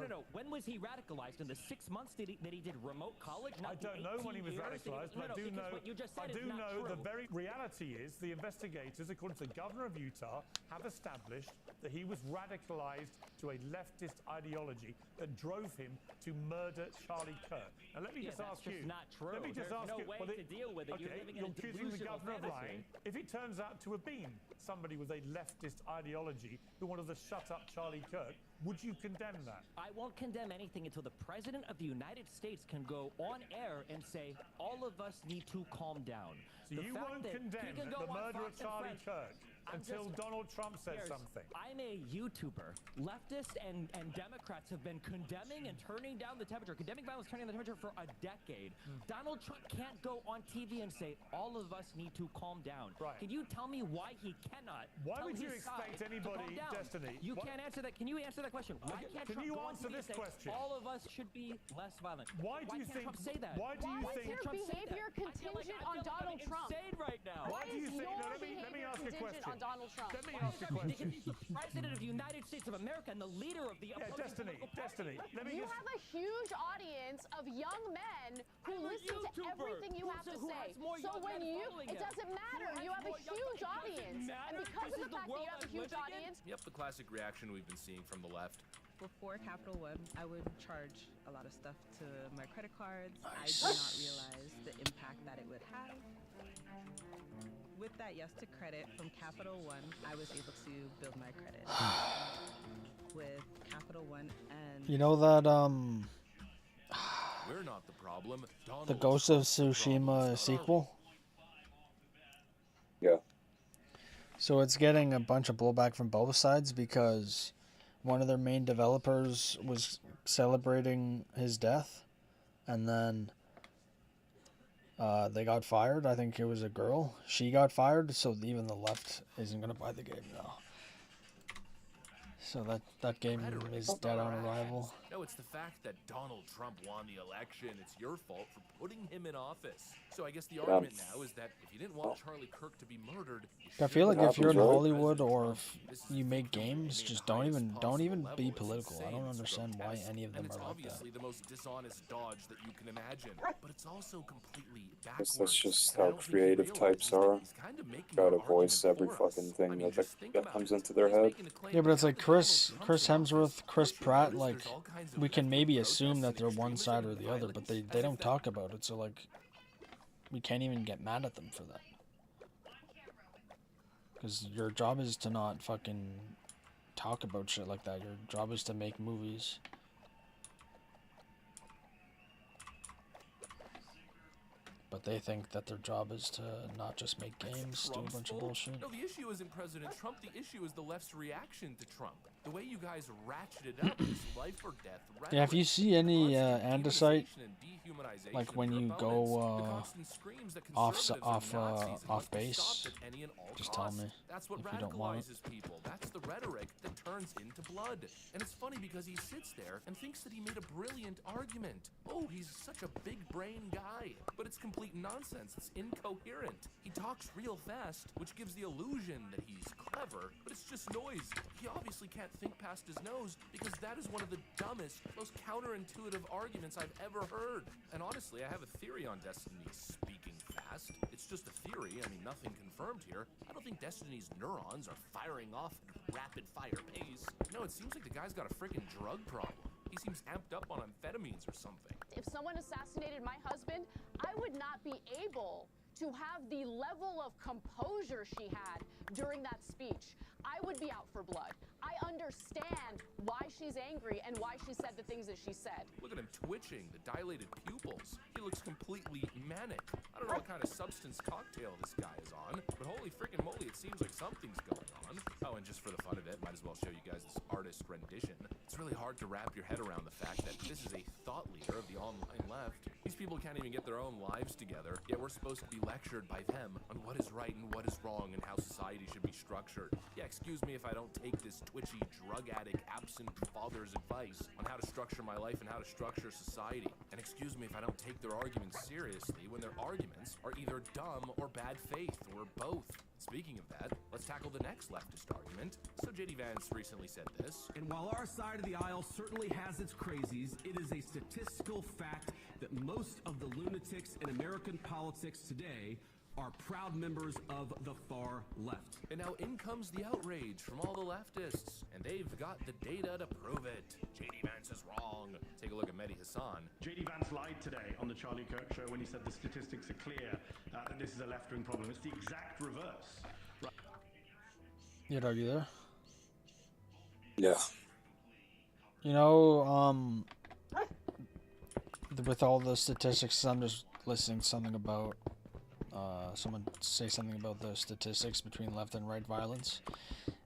Speaker 10: No. When was he radicalized? In the 6 months that he did remote college?
Speaker 9: I don't know when he was radicalized, but I do know.
Speaker 10: What you just said
Speaker 9: I do know
Speaker 10: true.
Speaker 9: the very reality is the investigators, according to the governor of Utah, have established that he was radicalized to a leftist ideology that drove him to murder Charlie Kirk. Now, let me me just ask you.
Speaker 10: Not true.
Speaker 9: Let me just
Speaker 10: There's
Speaker 9: ask
Speaker 10: no
Speaker 9: you.
Speaker 10: way to deal with it.
Speaker 9: Okay,
Speaker 10: You're living
Speaker 9: you're
Speaker 10: in a
Speaker 9: accusing the
Speaker 10: delusional
Speaker 9: governor of
Speaker 10: fantasy.
Speaker 9: lying. If it turns out to have been somebody with a leftist ideology who wanted to shut up Charlie Kirk, would you condemn that?
Speaker 10: I won't condemn anything until the President of the United States can go on air and say, all of us need to calm down.
Speaker 9: So you won't condemn the murder of Charlie Kirk until Donald Trump says something.
Speaker 10: I'm a YouTuber. Leftists and Democrats have been condemning and turning down the temperature, condemning violence, turning down the temperature for a decade. Donald Trump can't go on TV and say, all of us need to calm down.
Speaker 9: Right.
Speaker 10: Can you tell me why he cannot?
Speaker 9: Why
Speaker 10: tell
Speaker 9: would you
Speaker 10: his
Speaker 9: expect
Speaker 10: side to
Speaker 9: anybody,
Speaker 10: calm down?
Speaker 9: Destiny?
Speaker 10: You can't answer that. Can you answer that question? Why can't
Speaker 9: Can
Speaker 10: Trump
Speaker 9: you
Speaker 10: go on
Speaker 9: answer
Speaker 10: TV and
Speaker 9: this
Speaker 10: say,
Speaker 9: question?
Speaker 10: all of us should be less violent?
Speaker 9: Why do you
Speaker 10: can't
Speaker 9: think?
Speaker 10: Trump say that?
Speaker 9: Why do you
Speaker 11: Why
Speaker 9: think?
Speaker 11: is your behavior contingent on Donald Trump?
Speaker 10: Insane right now.
Speaker 9: Why do you
Speaker 11: Is
Speaker 9: think?
Speaker 11: your
Speaker 9: No, let me
Speaker 11: behavior
Speaker 9: ask a
Speaker 11: contingent
Speaker 9: question.
Speaker 11: on Donald Trump?
Speaker 9: Let me
Speaker 10: Why
Speaker 9: ask
Speaker 10: is
Speaker 9: a
Speaker 10: that
Speaker 9: question.
Speaker 10: ridiculous? He's the President of the United States of America and the leader of the opposing
Speaker 9: Destiny. Let me
Speaker 11: You
Speaker 9: just.
Speaker 11: have a huge audience of young men who
Speaker 10: I'm a
Speaker 11: listen to
Speaker 10: YouTuber
Speaker 11: everything you have to
Speaker 10: who
Speaker 11: say.
Speaker 10: has more
Speaker 11: So
Speaker 10: young
Speaker 11: when
Speaker 10: men
Speaker 11: you,
Speaker 10: following
Speaker 11: it
Speaker 10: him.
Speaker 11: doesn't matter.
Speaker 10: Who has
Speaker 11: You have a
Speaker 10: more young-
Speaker 11: huge
Speaker 10: it doesn't
Speaker 11: audience,
Speaker 10: matter?
Speaker 11: and because
Speaker 10: This
Speaker 11: of
Speaker 10: is
Speaker 11: the
Speaker 10: the
Speaker 11: fact that
Speaker 10: world
Speaker 11: you have a
Speaker 10: I'm
Speaker 11: huge
Speaker 10: living in?
Speaker 11: audience,
Speaker 4: Yep, the classic reaction we've been seeing from the left.
Speaker 12: Before Capital One, I would charge a lot of stuff to my credit cards. I did not realize the impact that it would have. With that yes to credit from Capital One, I was able to build my credit. With Capital One and...
Speaker 1: You know that,
Speaker 4: We're not the problem.
Speaker 1: the Ghost of Tsushima sequel?
Speaker 2: Yeah.
Speaker 1: So it's getting a bunch of blowback from both sides because one of their main developers was celebrating his death, and then they got fired. I think it was a girl. She got fired, so even the left isn't going to buy the game now. So that game is dead on arrival.
Speaker 4: No, it's the fact that Donald Trump won the election. It's your fault for putting him in office. So I guess the argument now is that if you didn't want Charlie Kirk to be murdered,
Speaker 1: I feel like if you're in Hollywood or if you make games, just don't even be political. I don't understand why any of them
Speaker 4: it's
Speaker 1: are like
Speaker 4: obviously
Speaker 1: that.
Speaker 4: the most dishonest dodge that you can imagine, but it's also completely backwards.
Speaker 2: That's just how creative types are. Try to voice every fucking thing that comes into their head.
Speaker 1: Yeah, but it's like Chris Hemsworth, Chris Pratt, like, we can maybe assume that they're one side or the other, but they don't talk about it, so like, we can't even get mad at them for that. Because your job is to not fucking talk about shit like that. Your job is to make movies. But they think that their job is to not just make games, do a bunch of bullshit.
Speaker 4: No, the issue isn't President Trump. The issue is the left's reaction to Trump. The way you guys ratcheted up this life or death rhetoric.
Speaker 1: Yeah, if you see any andesite, like when you go off base, just tell me
Speaker 4: That's what
Speaker 1: if you don't want it.
Speaker 4: radicalizes people. That's the rhetoric that turns into blood. And it's funny because he sits there and thinks that he made a brilliant argument. Oh, he's such a big brain guy. But it's complete nonsense. It's incoherent. He talks real fast, which gives the illusion that he's clever, but it's just noise. He obviously can't think past his nose because that is one of the dumbest, most counterintuitive arguments I've ever heard. And honestly, I have a theory on Destiny's speaking fast. It's just a theory. I mean, nothing confirmed here. I don't think Destiny's neurons are firing off at rapid fire pace. No, it seems like the guy's got a freaking drug problem. He seems amped up on amphetamines or something.
Speaker 11: if someone assassinated my husband, I would not be able to have the level of composure she had during that speech. I would be out for blood. I understand why she's angry and why she said the things that she said.
Speaker 4: Look at him twitching, the dilated pupils. He looks completely manic. I don't know what kind of substance cocktail this guy is on, but holy freaking moly, it seems like something's going on. Oh, and just for the fun of it, might as well show you guys this artist rendition. It's really hard to wrap your head around the fact that this is a thought leader of the online left. These people can't even get their own lives together, yet we're supposed to be lectured by them on what is right and what is wrong and how society should be structured. Yeah, excuse me if I don't take this twitchy, drug addict, absent father's advice on how to structure my life and how to structure society. And excuse me if I don't take their arguments seriously when their arguments are either dumb or bad faith or both. Speaking of that, let's tackle the next leftist argument. So JD Vance recently said this.
Speaker 13: And while our side of the aisle certainly has its crazies, it is a statistical fact that most of the lunatics in American politics today are proud members of the far left.
Speaker 4: And now in comes the outrage from all the leftists, and they've got the data to prove it. JD Vance is wrong. Take a look at Mehdi Hassan.
Speaker 14: JD Vance lied today on the Charlie Kirk show when he said the statistics are clear, that this is a left-wing problem. It's the exact reverse. Right.
Speaker 1: You'd argue there?
Speaker 2: Yeah.
Speaker 1: You know, with all the statistics, I'm just listening to something about, someone say something about the statistics between left and right violence.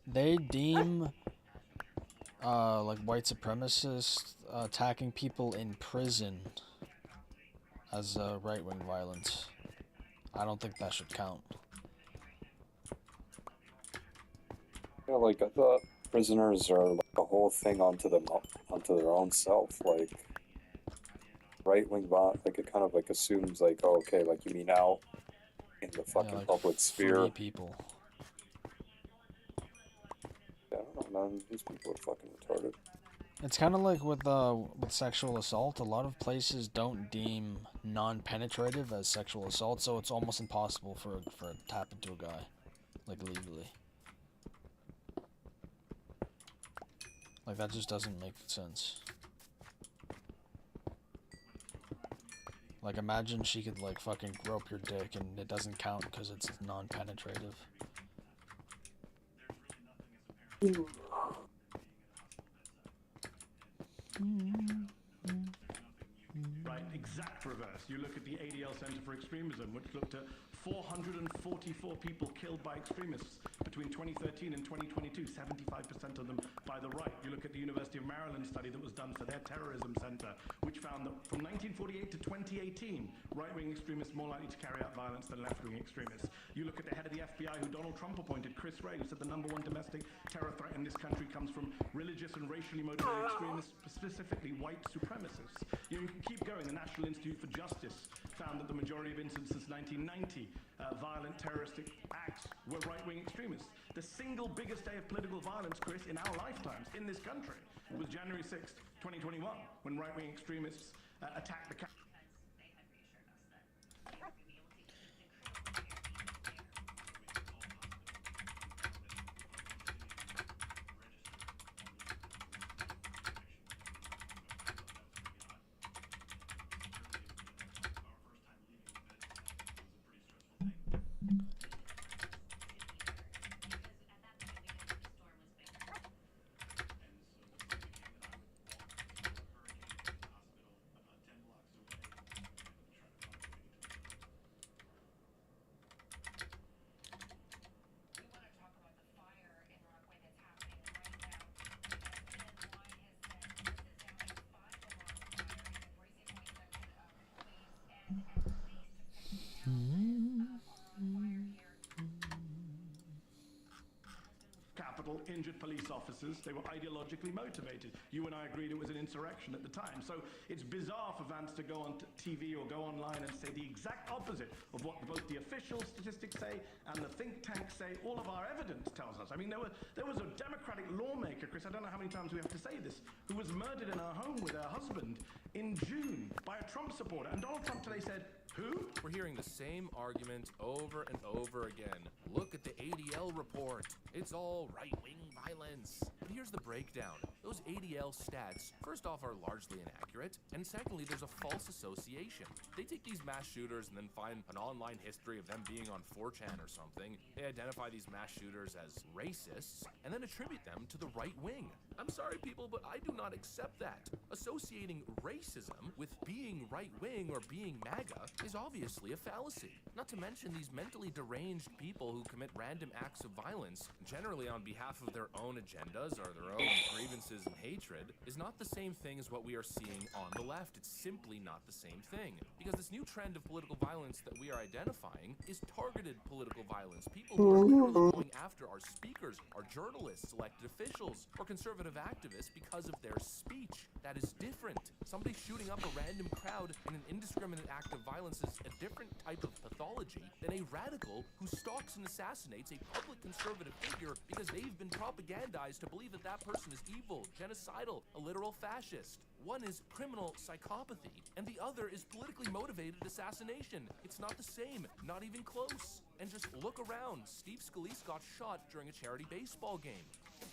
Speaker 1: They deem, like, white supremacists attacking people in prison as right-wing violence. I don't think that should count.
Speaker 2: Yeah, like, I thought prisoners are like a whole thing onto their own self. Like, right-wing violence, like, it kind of like assumes, like, oh, okay, like, you mean out in the fucking
Speaker 1: like
Speaker 2: public sphere.
Speaker 1: free people.
Speaker 2: Yeah, I don't know, man. These people are fucking retarded.
Speaker 1: It's kind of like with sexual assault. A lot of places don't deem non-penetrative as sexual assault, so it's almost impossible for it to happen to a guy, like, legally. Like, that just doesn't make sense. Like, imagine she could, like, fucking grope your dick and it doesn't count because it's non-penetrative.
Speaker 14: Right, exact reverse. You look at the ADL Center for Extremism, which looked at 444 people killed by extremists between 2013 and 2022, 75% of them by the right. You look at the University of Maryland study that was done for their terrorism center, which found that from 1948 to 2018, right-wing extremists more likely to carry out violence than left-wing extremists. You look at the head of the FBI, who Donald Trump appointed, Chris Wray, who said the #1 domestic terror threat in this country comes from religious and racially motivated extremists, specifically white supremacists. You can keep going. The National Institute for Justice found that the majority of incidents since 1990, violent terroristic acts, were right-wing extremists. The single biggest day of political violence, Chris, in our lifetimes in this country was January 6th, 2021, when right-wing extremists attacked the capital. Injured police officers. They were ideologically motivated. You and I agreed it was an insurrection at the time. So it's bizarre for Vance to go on TV or go online and say the exact opposite of what both the official statistics say and the think tanks say. All of our evidence tells us. I mean, there was a Democratic lawmaker, Chris, I don't know how many times we have to say this, who was murdered in her home with her husband in June by a Trump supporter. And Donald Trump today said, who?
Speaker 4: We're hearing the same argument over and over again. Look at the ADL report. It's all right-wing violence. But here's the breakdown. Those ADL stats, first off, are largely inaccurate, and secondly, there's a false association. They take these mass shooters and then find an online history of them being on 4chan or something. They identify these mass shooters as racists, and then attribute them to the right wing. I'm sorry, people, but I do not accept that. Associating racism with being right-wing or being MAGA is obviously a fallacy. Not to mention these mentally deranged people who commit random acts of violence, generally on behalf of their own agendas or their own grievances and hatred, is not the same thing as what we are seeing on the left. It's simply not the same thing. Because this new trend of political violence that we are identifying is targeted political violence. People who are literally going after our speakers, our journalists, elected officials, or conservative activists because of their speech. That is different. Somebody shooting up a random crowd in an indiscriminate act of violence is a different type of pathology than a radical who stalks and assassinates a public conservative figure because they've been propagandized to believe that that person is evil, genocidal, a literal fascist. One is criminal psychopathy, and the other is politically motivated assassination. It's not the same, not even close. And just look around. Steve Scalise got shot during a charity baseball game.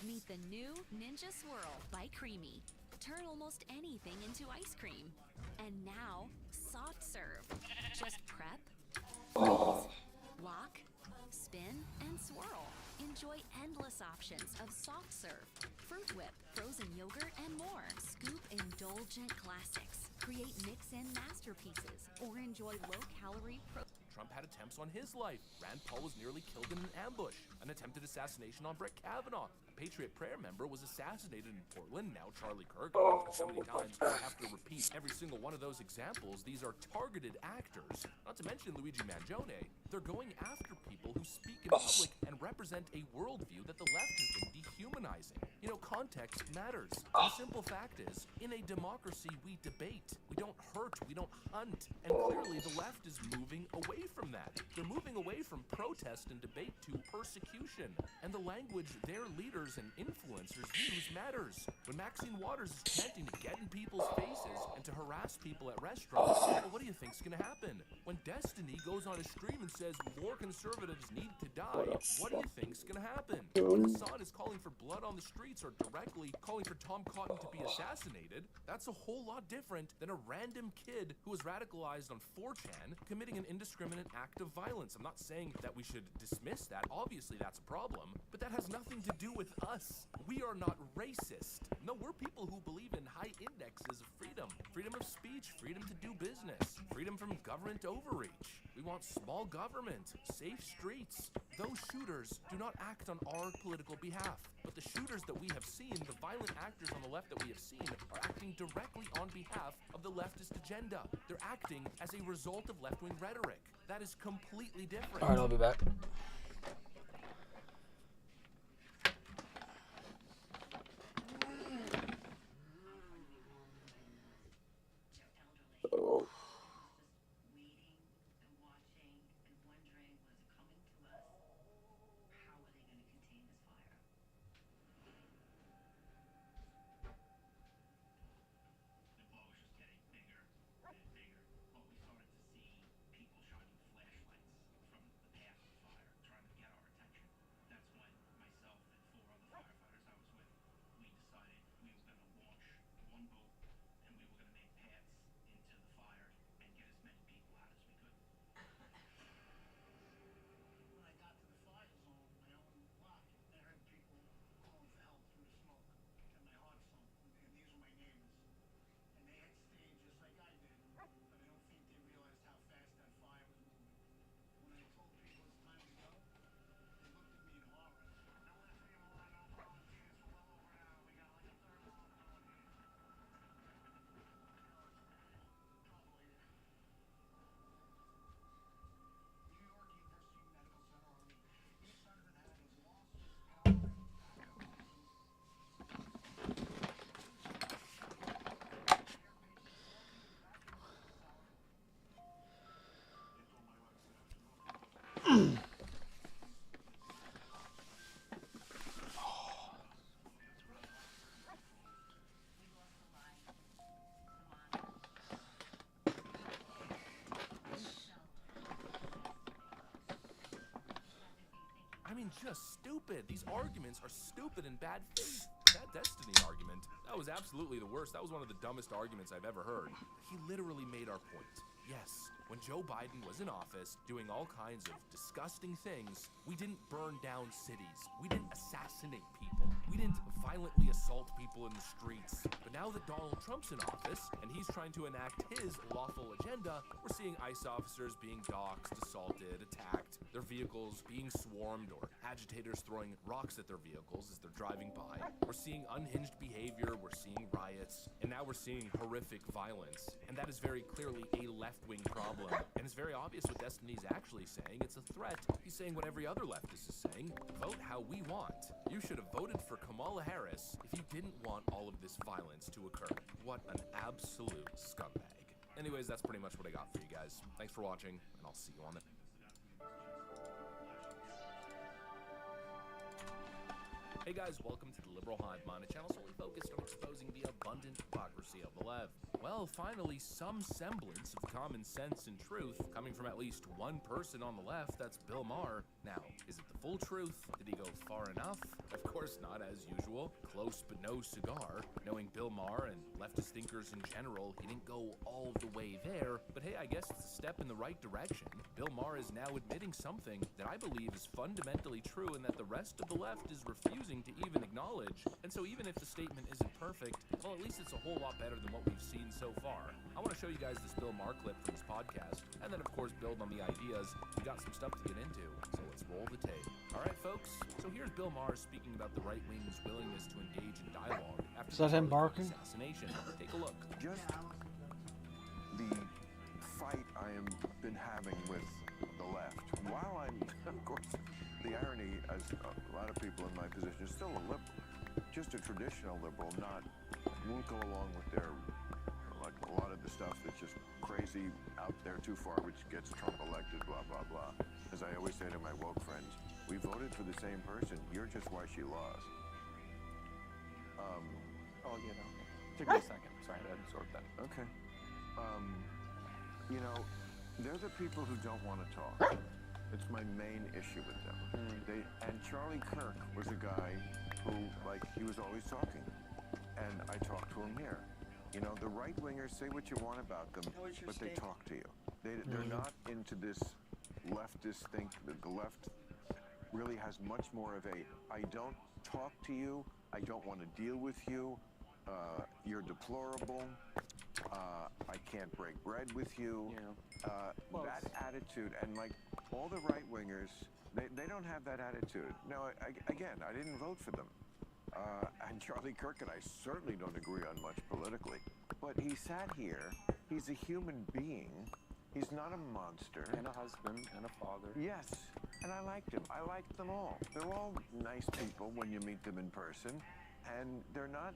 Speaker 15: Meet the new Ninja Swirl by Creamy. Turn almost anything into ice cream. And now, soft serve. Just prep, freeze, lock, spin, and swirl. Enjoy endless options of soft serve, fruit whip, frozen yogurt, and more. Scoop indulgent classics. Create mix-in masterpieces, or enjoy low-calorie
Speaker 4: Trump had attempts on his life. Rand Paul was nearly killed in an ambush. An attempted assassination on Brett Kavanaugh. A Patriot Prayer member was assassinated in Portland. Now Charlie Kirk. So many times I have to repeat every single one of those examples. These are targeted actors. Not to mention Luigi Mangione. They're going after people who speak in public and represent a worldview that the left has been dehumanizing. You know, context matters. The simple fact is, in a democracy, we debate. We don't hurt. We don't hunt. And clearly, the left is moving away from that. They're moving away from protest and debate to persecution. And the language their leaders and influencers use matters. When Maxine Waters is chanting to get in people's faces and to harass people at restaurants, well, what do you think's gonna happen? When Destiny goes on a stream and says more conservatives need to die, what do you think's gonna happen? When Hassan is calling for blood on the streets or directly calling for Tom Cotton to be assassinated, that's a whole lot different than a random kid who was radicalized on 4chan committing an indiscriminate act of violence. I'm not saying that we should dismiss that. Obviously, that's a problem. But that has nothing to do with us. We are not racist. No, we're people who believe in high indexes of freedom. Freedom of speech, freedom to do business, freedom from government overreach. We want small government, safe streets. Those shooters do not act on our political behalf. But the shooters that we have seen, the violent actors on the left that we have seen, are acting directly on behalf of the leftist agenda. They're acting as a result of left-wing rhetoric. That is completely different.
Speaker 1: Alright, I'll be back.
Speaker 2: Oh.
Speaker 4: I mean, just stupid. These arguments are stupid and bad faith. That Destiny argument, that was absolutely the worst. That was one of the dumbest arguments I've ever heard. He literally made our point. Yes, when Joe Biden was in office doing all kinds of disgusting things, we didn't burn down cities. We didn't assassinate people. We didn't violently assault people in the streets. But now that Donald Trump's in office and he's trying to enact his lawful agenda, we're seeing ICE officers being doxxed, assaulted, attacked, their vehicles being swarmed, or agitators throwing rocks at their vehicles as they're driving by. We're seeing unhinged behavior, we're seeing riots, and now we're seeing horrific violence. And that is very clearly a left-wing problem. And it's very obvious what Destiny's actually saying. It's a threat. He's saying what every other leftist is saying. Vote how we want. You should have voted for Kamala Harris if you didn't want all of this violence to occur. What an absolute scumbag. Anyways, that's pretty much what I got for you guys. Thanks for watching, and I'll see you on the Hey guys, welcome to the Liberal Hive Mind, a channel solely focused on exposing the abundant hypocrisy of the left. Well, finally, some semblance of common sense and truth coming from at least one person on the left, that's Bill Maher. Now, is it the full truth? Did he go far enough? Of course not, as usual. Close but no cigar. Knowing Bill Maher and leftist thinkers in general, he didn't go all the way there, but hey, I guess it's a step in the right direction. Bill Maher is now admitting something that I believe is fundamentally true and that the rest of the left is refusing to even acknowledge. And so even if the statement isn't perfect, well, at least it's a whole lot better than what we've seen so far. I want to show you guys this Bill Maher clip from his podcast, and then of course build on the ideas. We got some stuff to get into, so let's roll the tape. Alright folks, so here's Bill Maher speaking about the right wing's willingness to engage in dialogue after
Speaker 1: Is that him barking?
Speaker 4: assassination. Take a look.
Speaker 16: Just the fight I have been having with the left, while I'm, of course, the irony, as a lot of people in my position, is still a liberal, just a traditional liberal, won't go along with their, like a lot of the stuff that's just crazy out there too far, which gets Trump elected, blah, blah, blah. As I always say to my woke friends, we voted for the same person, you're just why she lost.
Speaker 17: Oh, you know, took me a second. Sorry, I absorbed that.
Speaker 16: Okay. You know, they're the people who don't want to talk. It's my main issue with them. And Charlie Kirk was a guy who, like, he was always talking. And I talked to him here. You know, the right-wingers say what you want about them, but they talk to you. They're not into this leftist thing. The left really has much more of a, I don't talk to you, I don't want to deal with you, you're deplorable, I can't break bread with you. That attitude, and like all the right-wingers, they don't have that attitude. Now, again, I didn't vote for them. And Charlie Kirk and I certainly don't agree on much politically. But he sat here, he's a human being, he's not a monster.
Speaker 17: And a husband and a father.
Speaker 16: Yes, and I liked him. I liked them all. They're all nice people when you meet them in person, and they're not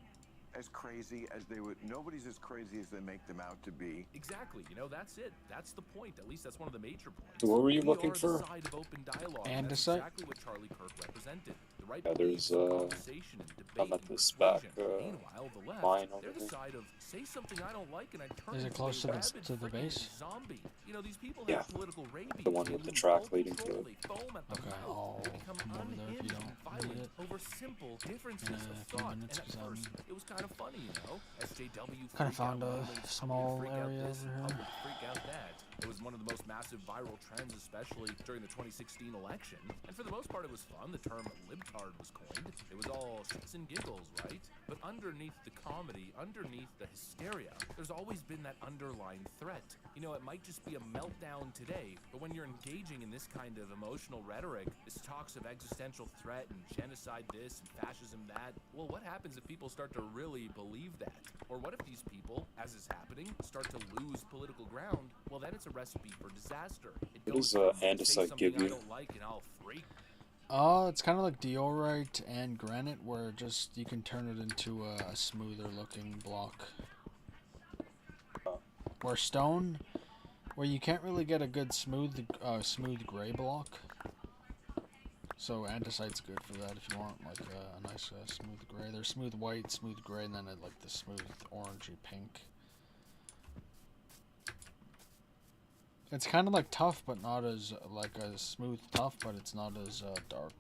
Speaker 16: as crazy as they would. Nobody's as crazy as they make them out to be.
Speaker 4: Exactly, you know, that's it. That's the point. At least that's one of the major points.
Speaker 2: So what were you looking for?
Speaker 4: The side of open dialogue.
Speaker 1: And
Speaker 4: that's exactly what Charlie Kirk represented. The right
Speaker 2: there's
Speaker 4: conversation and debate.
Speaker 2: I'm at this back
Speaker 4: Meanwhile, the left,
Speaker 2: line over
Speaker 4: they're the
Speaker 2: here.
Speaker 4: side of say something I don't like and I turn
Speaker 1: Is it
Speaker 4: into
Speaker 1: close
Speaker 4: a
Speaker 1: to
Speaker 4: rabid
Speaker 1: the base?
Speaker 4: zombie. You know, these people
Speaker 2: Yeah.
Speaker 4: have political rabies.
Speaker 2: The one with the track leading to it.
Speaker 4: They foam at the
Speaker 1: Okay,
Speaker 4: mouth.
Speaker 1: I'll
Speaker 4: They become
Speaker 1: come over there if you
Speaker 4: unhinged and
Speaker 1: don't
Speaker 4: violent
Speaker 1: need it.
Speaker 4: over simple differences
Speaker 1: In
Speaker 4: of
Speaker 1: a few
Speaker 4: thought. And
Speaker 1: minutes,
Speaker 4: at
Speaker 1: 'cause
Speaker 4: first, it was kind of funny, you know. SJW
Speaker 1: Kind of
Speaker 4: freak out
Speaker 1: found a
Speaker 4: Romans,
Speaker 1: small
Speaker 4: freak out
Speaker 1: area
Speaker 4: this,
Speaker 1: over here.
Speaker 4: public freak out that. It was one of the most massive viral trends, especially during the 2016 election. And for the most part, it was fun. The term libtard was coined. It was all shits and giggles, right? But underneath the comedy, underneath the hysteria, there's always been that underlying threat. You know, it might just be a meltdown today, but when you're engaging in this kind of emotional rhetoric, this talks of existential threat and genocide this and fascism that, well, what happens if people start to really believe that? Or what if these people, as is happening, start to lose political ground? Well, then it's a recipe for disaster. It
Speaker 2: What does
Speaker 4: goes from, say
Speaker 2: andesite
Speaker 4: something
Speaker 2: give
Speaker 4: I
Speaker 2: you?
Speaker 4: don't like and I'll freak.
Speaker 1: It's kind of like diorite and granite, where just you can turn it into a smoother looking block. Or stone, where you can't really get a good smooth gray block. So andesite's good for that if you want like a nice smooth gray. There's smooth white, smooth gray, and then like the smooth orangey pink. It's kind of like tough, but not as like a smooth tough, but it's not as dark.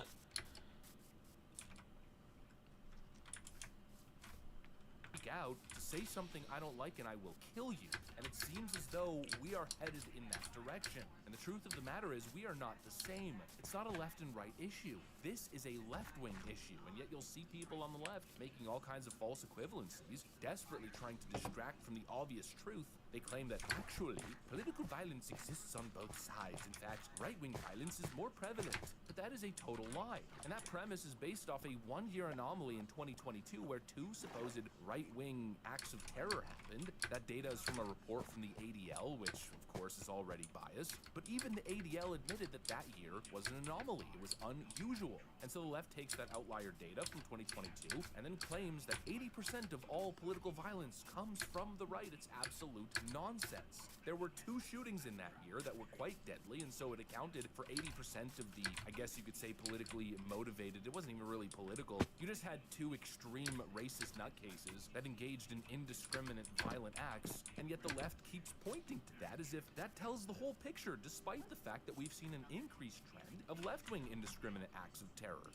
Speaker 4: Out to say something I don't like and I will kill you. And it seems as though we are headed in that direction. And the truth of the matter is we are not the same. It's not a left and right issue. This is a left-wing issue. And yet you'll see people on the left making all kinds of false equivalencies, desperately trying to distract from the obvious truth. They claim that actually political violence exists on both sides. In fact, right-wing violence is more prevalent. But that is a total lie. And that premise is based off a one-year anomaly in 2022 where two supposed right-wing acts of terror happened. That data is from a report from the ADL, which of course is already biased. But even the ADL admitted that that year was an anomaly. It was unusual. And so the left takes that outlier data from 2022 and then claims that 80% of all political violence comes from the right. It's absolute nonsense. There were two shootings in that year that were quite deadly, and so it accounted for 80% of the, I guess guess you could say politically motivated. It wasn't even really political. You just had two extreme racist nutcases that engaged in indiscriminate violent acts, and yet the left keeps pointing to that as if that tells the whole picture, despite the fact that we've seen an increased trend of left-wing indiscriminate acts of terror.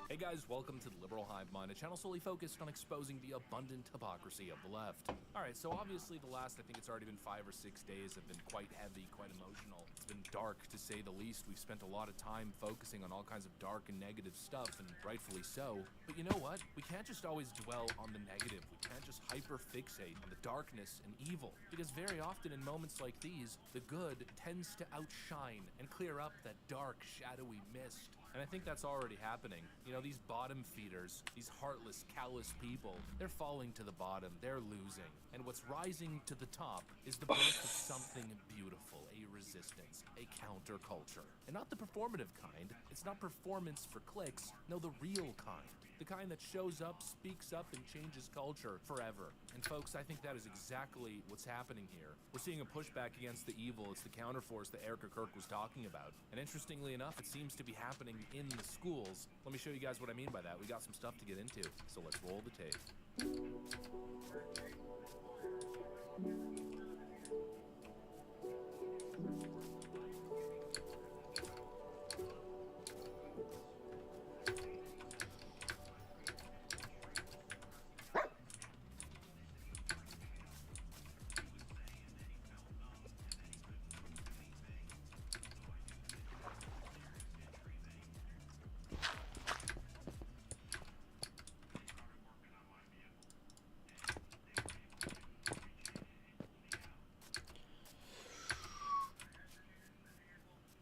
Speaker 4: Hey guys, welcome to the Liberal Hive Mind, a channel solely focused on exposing the abundant hypocrisy of the left. Alright, so obviously the last, I think it's already been 5 or 6 days, have been quite heavy, quite emotional. It's been dark, to say the least. We've spent a lot of time focusing on all kinds of dark and negative stuff, and rightfully so. But you know what? We can't just always dwell on the negative. We can't just hyper-fixate on the darkness and evil. Because very often in moments like these, the good tends to outshine and clear up that dark, shadowy mist. And I think that's already happening. You know, these bottom feeders, these heartless, callous people, they're falling to the bottom, they're losing. And what's rising to the top is the birth of something beautiful, a resistance, a counterculture. And not the performative kind. It's not performance for clicks, no, the real kind. The kind that shows up, speaks up, and changes culture forever. And folks, I think that is exactly what's happening here. We're seeing a pushback against the evil. It's the counterforce that Erica Kirk was talking about. And interestingly enough, it seems to be happening in the schools. Let me show you guys what I mean by that. We got some stuff to get into, so let's roll the tape.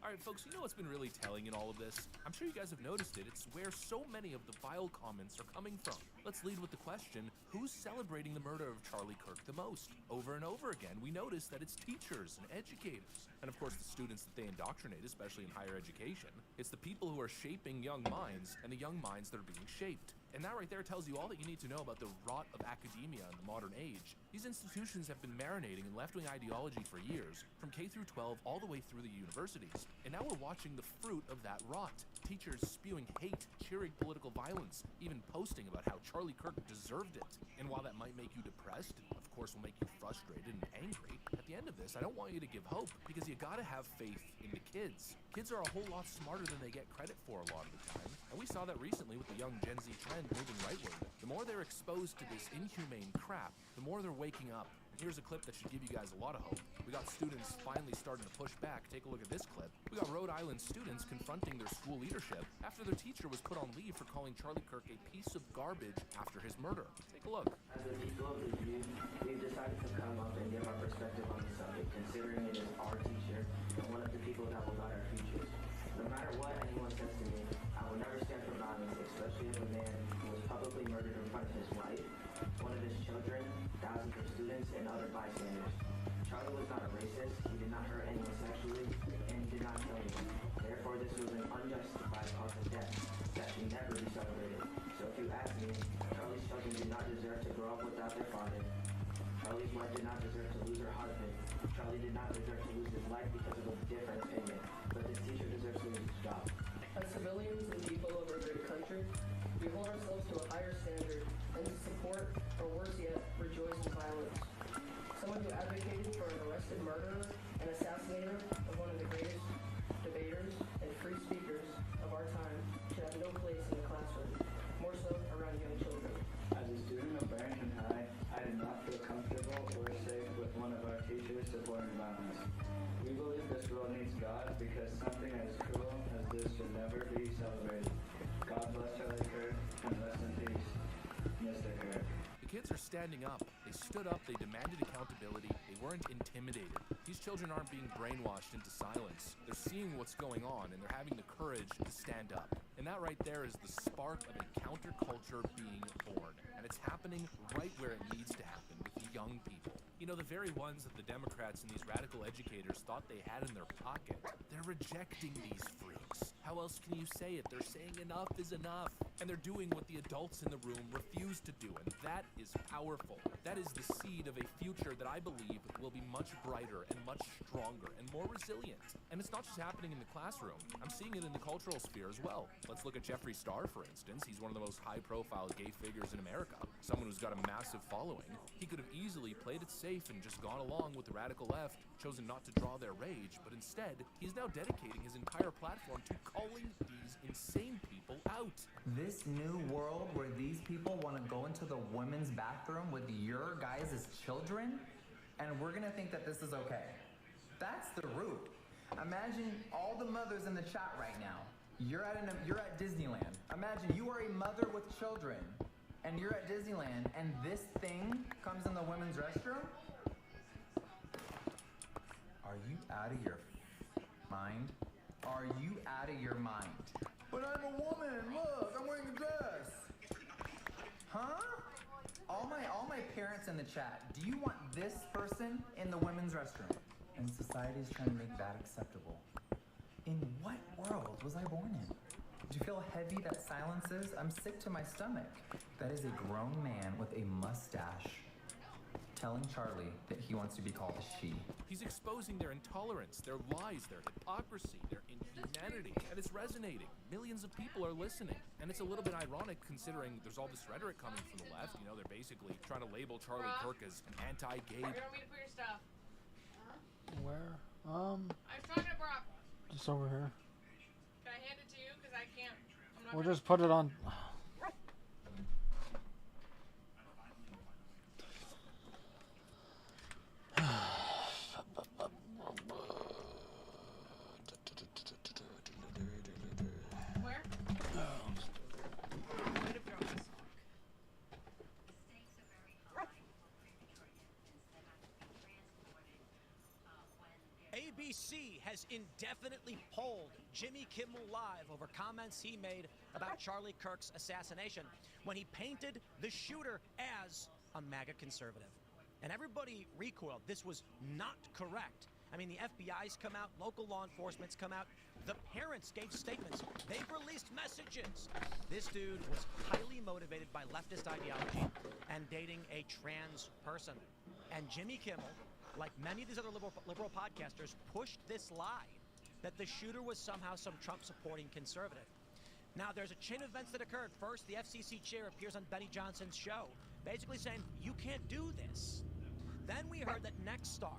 Speaker 4: Alright folks, you know what's been really telling in all of this? I'm sure you guys have noticed it. It's where so many of the vile comments are coming from. Let's lead with the question, who's celebrating the murder of Charlie Kirk the most? Over and over again, we notice that it's teachers and educators. And of course the students that they indoctrinate, especially in higher education. It's the people who are shaping young minds and the young minds that are being shaped. And that right there tells you all that you need to know about the rot of academia in the modern age. These institutions have been marinating in left-wing ideology for years, from K through 12 all the way through the universities. And now we're watching the fruit of that rot. Teachers spewing hate, cheering political violence, even posting about how Charlie Kirk deserved it. And while that might make you depressed, and of course will make you frustrated and angry, at the end of this, I don't want you to give hope, because you gotta have faith in the kids. Kids are a whole lot smarter than they get credit for a lot of the time. And we saw that recently with the young Gen Z trend moving rightward. The more they're exposed to this inhumane crap, the more they're waking up. And here's a clip that should give you guys a lot of hope. We got students finally starting to push back. Take a look at this clip. We got Rhode Island students confronting their school leadership after their teacher was put on leave for calling Charlie Kirk a piece of garbage after his murder. Take a look.
Speaker 18: As a people of the youth, we've decided to come up and give our perspective on the subject, considering it is our teacher and one of the people that will guide our futures. No matter what anyone says to me, I will never stand for violence, especially of a man who was publicly murdered in front of his wife, one of his children, thousands of students, and other bystanders. Charlie was not a racist, he did not hurt anyone sexually, and he did not kill anyone. Therefore, this was an unjustified cause of death that should never be celebrated. So if you ask me, Charlie's children did not deserve to grow up without their father. Charlie's wife did not deserve to lose her husband. Charlie did not deserve to lose his life because of a different opinion. But this teacher deserves to lose his job.
Speaker 19: As civilians and people of our great country, we hold ourselves to a higher standard and to support, or worse yet, rejoice in violence. Someone who advocated for an arrested murderer and assassinator of one of the greatest debaters and free speakers of our time should have no place in the classroom, more so around young children.
Speaker 18: As a student of Barrington High, I did not feel comfortable or safe with one of our teachers supporting violence. We believe this world needs God because something as cruel as this should never be celebrated. God bless Charlie Kirk and rest in peace, Mr. Kirk.
Speaker 4: The kids are standing up. They stood up, they demanded accountability, they weren't intimidated. These children aren't being brainwashed into silence. They're seeing what's going on and they're having the courage to stand up. And that right there is the spark of a counterculture being born. And it's happening right where it needs to happen, with the young people. You know, the very ones that the Democrats and these radical educators thought they had in their pocket, they're rejecting these freaks. How else can you say it? They're saying enough is enough. And they're doing what the adults in the room refuse to do, and that is powerful. That is the seed of a future that I believe will be much brighter and much stronger and more resilient. And it's not just happening in the classroom. I'm seeing it in the cultural sphere as well. Let's look at Jeffree Star, for instance. He's one of the most high-profile gay figures in America, someone who's got a massive following. He could have easily played it safe and just gone along with the radical left, chosen not to draw their rage, but instead, he's now dedicating his entire platform to calling these insane people out.
Speaker 20: This new world where these people want to go into the women's bathroom with your guys' children, and we're gonna think that this is okay. That's the root. Imagine all the mothers in the chat right now. You're at Disneyland. Imagine you are a mother with children, and you're at Disneyland, and this thing comes in the women's restroom? Are you out of your mind? Are you out of your mind? But I'm a woman, look, I'm wearing a dress. Huh? All my parents in the chat, do you want this person in the women's restroom? And society's trying to make that acceptable. In what world was I born in? Do you feel heavy that silences? I'm sick to my stomach. That is a grown man with a mustache telling Charlie that he wants to be called a she.
Speaker 4: He's exposing their intolerance, their lies, their hypocrisy, their inhumanity, and it's resonating. Millions of people are listening. And it's a little bit ironic considering there's all this rhetoric coming from the left. You know, they're basically trying to label Charlie Kirk as anti-gay.
Speaker 21: Where do you want me to put your stuff?
Speaker 1: Where?
Speaker 21: I was talking to Brock.
Speaker 1: Just over here.
Speaker 21: Can I hand it to you? Because I can't. I'm not
Speaker 1: We'll
Speaker 21: gonna...
Speaker 1: just put it on.
Speaker 21: Where?
Speaker 22: ABC has indefinitely polled Jimmy Kimmel Live over comments he made about Charlie Kirk's assassination when he painted the shooter as a MAGA conservative. And everybody recoiled. This was not correct. I mean, the FBI's come out, local law enforcement's come out, the parents gave statements, they've released messages. This dude was highly motivated by leftist ideology and dating a trans person. And Jimmy Kimmel, like many of these other liberal podcasters, pushed this lie that the shooter was somehow some Trump-supporting conservative. Now, there's a chain of events that occurred. First, the FCC chair appears on Benny Johnson's show, basically saying, you can't do this. Then we heard that Nexstar,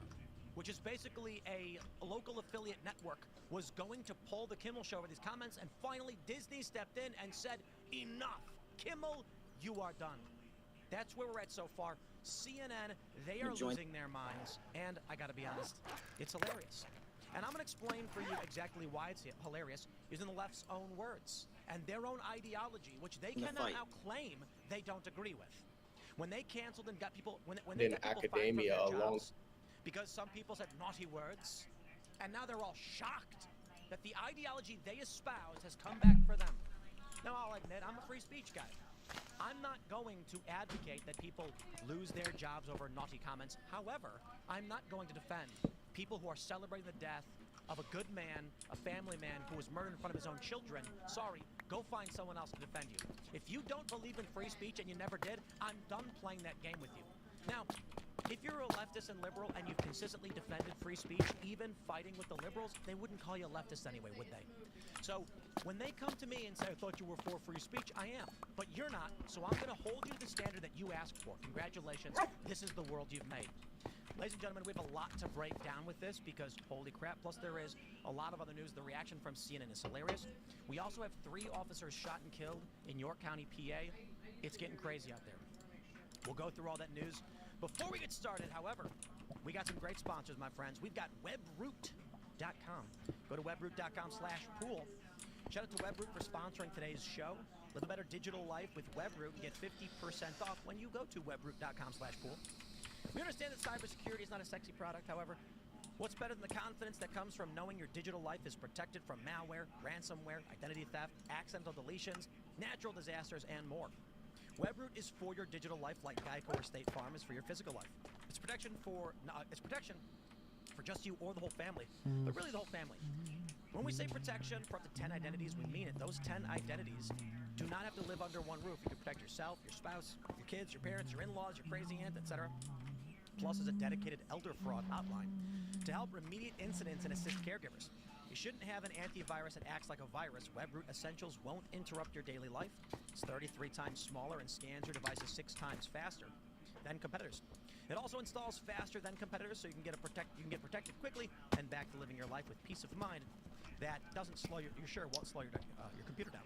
Speaker 22: which is basically a local affiliate network, was going to pull the Kimmel show over these comments, and finally Disney stepped in and said, enough. Kimmel, you are done. That's where we're at so far. CNN, they are losing their minds, and I gotta be honest, it's hilarious. And I'm gonna explain for you exactly why it's hilarious, using the left's own words and their own ideology, which they cannot now claim they don't agree with. When they canceled and got people, when they got people fired from their jobs, because some people said naughty words, and now they're all shocked that the ideology they espouse has come back for them. Now, I'll admit, I'm a free speech guy. I'm not going to advocate that people lose their jobs over naughty comments. However, I'm not going to defend people who are celebrating the death of a good man, a family man who was murdered in front of his own children. Sorry, go find someone else to defend you. If you don't believe in free speech, and you never did, I'm done playing that game with you. Now, if you're a leftist and liberal and you've consistently defended free speech, even fighting with the liberals, they wouldn't call you a leftist anyway, would they? So when they come to me and say, I thought you were for free speech, I am. But you're not, so I'm going to hold you to the standard that you asked for. Congratulations, this is the world you've made. Ladies and gentlemen, we have a lot to break down with this because, holy crap, plus there is a lot of other news. The reaction from CNN is hilarious. We also have 3 officers shot and killed in York County, PA. It's getting crazy out there. We'll go through all that news. Before we get started, however, we got some great sponsors, my friends. We've got webroot.com. Go to webroot.com/pool. Shout out to Webroot for sponsoring today's show. Live a better digital life with Webroot. Get 50% off when you go to webroot.com/pool. We understand that cybersecurity is not a sexy product, however. What's better than the confidence that comes from knowing your digital life is protected from malware, ransomware, identity theft, accidental deletions, natural disasters, and more? Webroot is for your digital life like Geico or State Farm is for your physical life. It's protection for just you or the whole family, but really the whole family. When we say protection for up to 10 identities, we mean it. Those 10 identities do not have to live under one roof. You can protect yourself, your spouse, your kids, your parents, your in-laws, your crazy aunt, etc. Plus is a dedicated elder fraud hotline to help remediate incidents and assist caregivers. You shouldn't have an antivirus that acts like a virus. WebRoot Essentials won't interrupt your daily life. It's 33 times smaller and scans your devices 6 times faster than competitors. It also installs faster than competitors, so you can get protected quickly and back to living your life with peace of mind. That doesn't slow you sure won't slow your computer down.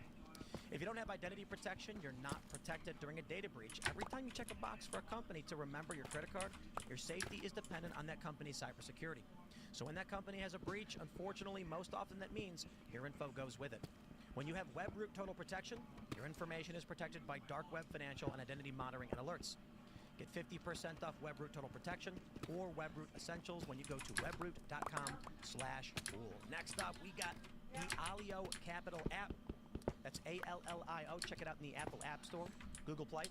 Speaker 22: If you don't have identity protection, you're not protected during a data breach. Every time you check a box for a company to remember your credit card, your safety is dependent on that company's cybersecurity. So when that company has a breach, unfortunately, most often that means your info goes with it. When you have WebRoot Total Protection, your information is protected by dark web financial and identity monitoring and alerts. Get 50% off WebRoot Total Protection or WebRoot Essentials when you go to webroot.com/cool. Next up, we got the Alio Capital app. That's ALLIO. Check it out in the Apple App Store, Google Play.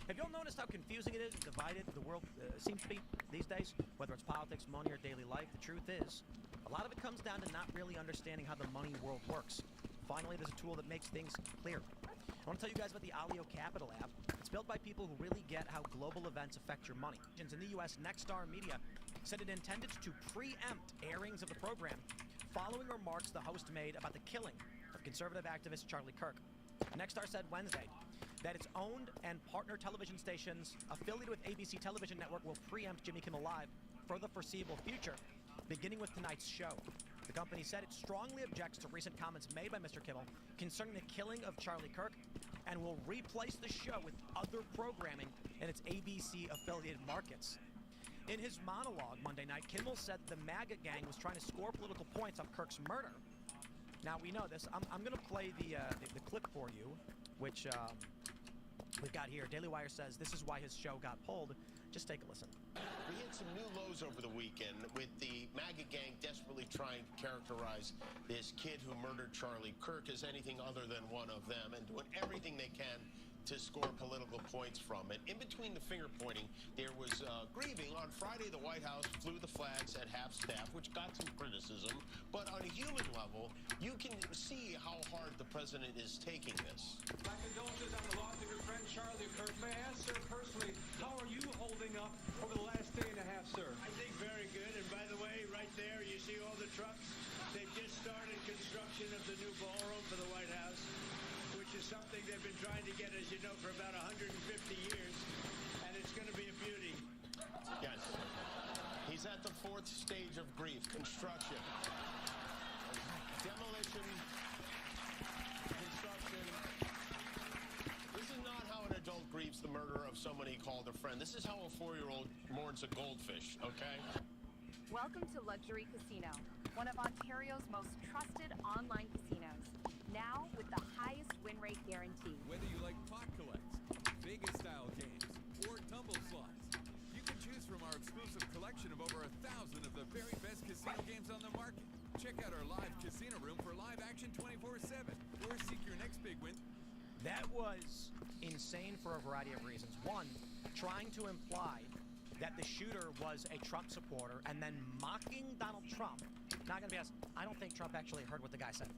Speaker 22: Have you all noticed how confusing it is and divided the world seems to be these days? Whether it's politics, money, or daily life, the truth is, a lot of it comes down to not really understanding how the money world works. Finally, there's a tool that makes things clear. I want to tell you guys about the Alio Capital app. It's built by people who really get how global events affect your money. In the U.S., Nexstar Media said it intended to preempt airings of the program following remarks the host made about the killing of conservative activist Charlie Kirk. Nexstar said Wednesday that its owned and partner television stations affiliated with ABC Television Network will preempt Jimmy Kimmel Live for the foreseeable future, beginning with tonight's show. The company said it strongly objects to recent comments made by Mr. Kimmel concerning the killing of Charlie Kirk and will replace the show with other programming in its ABC-affiliated markets. In his monologue Monday night, Kimmel said the MAGA gang was trying to score political points off Kirk's murder. Now, we know this. I'm going to play the clip for you, which we've got here. Daily Wire says this is why his show got pulled. Just take a listen.
Speaker 3: We hit some new lows over the weekend with the MAGA gang desperately trying to characterize this kid who murdered Charlie Kirk as anything other than one of them and doing everything they can to score political points from it. In between the finger pointing, there was grieving. On Friday, the White House flew the flags at half-staff, which got some criticism. But on a human level, you can see how hard the president is taking this.
Speaker 6: My condolences on the loss of your friend Charlie Kirk. May I ask, sir, personally, how are you holding up over the last day and a half, sir?
Speaker 23: I think very good. And by the way, right there, you see all the trucks? They've just started construction of the new ballroom for the White House, which is something they've been trying to get, as you know, for about 150 years. And it's going to be a beauty.
Speaker 3: Yes. He's at the 4th stage of grief, construction. Demolition, construction. This is not how an adult grieves the murder of someone he called a friend. This is how a 4-year-old mourns a goldfish, okay?
Speaker 24: Welcome to Luxury Casino, one of Ontario's most trusted online casinos. Now with the highest win rate guarantee.
Speaker 25: Whether you like pot collects, Vegas-style games, or tumble slots, you can choose from our exclusive collection of over 1,000 of the very best casino games on the market. Check out our live casino room for live action 24/7, or seek your next big win.
Speaker 22: That was insane for a variety of reasons. One, trying to imply that the shooter was a Trump supporter and then mocking Donald Trump. Not gonna be honest, I don't think Trump actually heard what the guy said.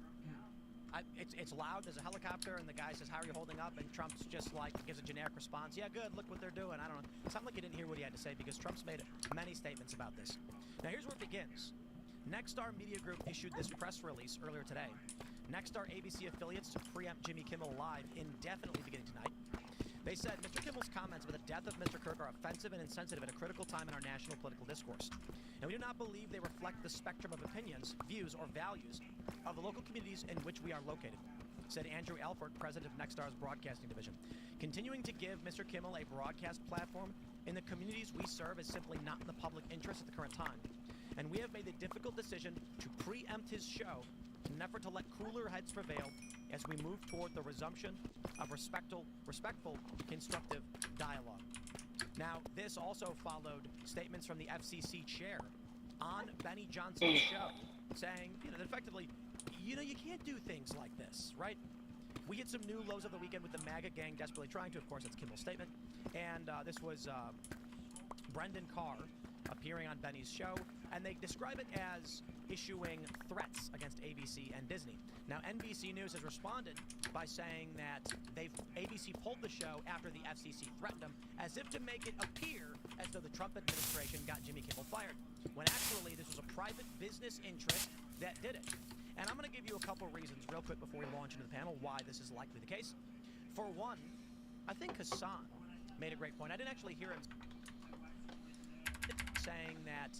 Speaker 22: It's loud, there's a helicopter, and the guy says, how are you holding up? And Trump's just like, gives a generic response. Yeah, good, look what they're doing. I don't know. It sounded like he didn't hear what he had to say because Trump's made many statements about this. Now, here's where it begins. Nexstar Media Group issued this press release earlier today. Nexstar ABC affiliates to preempt Jimmy Kimmel Live indefinitely beginning tonight. They said Mr. Kimmel's comments about the death of Mr. Kirk are offensive and insensitive at a critical time in our national political discourse. And we do not believe they reflect the spectrum of opinions, views, or values of the local communities in which we are located, said Andrew Alford, president of Nexstar's broadcasting division. Continuing to give Mr. Kimmel a broadcast platform in the communities we serve is simply not in the public interest at the current time. And we have made the difficult decision to preempt his show in an effort to let cooler heads prevail as we move toward the resumption of respectful, constructive dialogue. Now, this also followed statements from the FCC chair on Benny Johnson's show saying, that effectively, you can't do things like this, right? We hit some new lows of the weekend with the MAGA gang desperately trying to, of course, that's Kimmel's statement. And this was Brendan Carr appearing on Benny's show, and they describe it as issuing threats against ABC and Disney. Now, NBC News has responded by saying that ABC pulled the show after the FCC threatened them, as if to make it appear as though the Trump administration got Jimmy Kimmel fired, when actually this was a private business interest that did it. And I'm going to give you a couple reasons real quick before we launch into the panel why this is likely the case. For one, I think Hassan made a great point. I didn't actually hear him saying that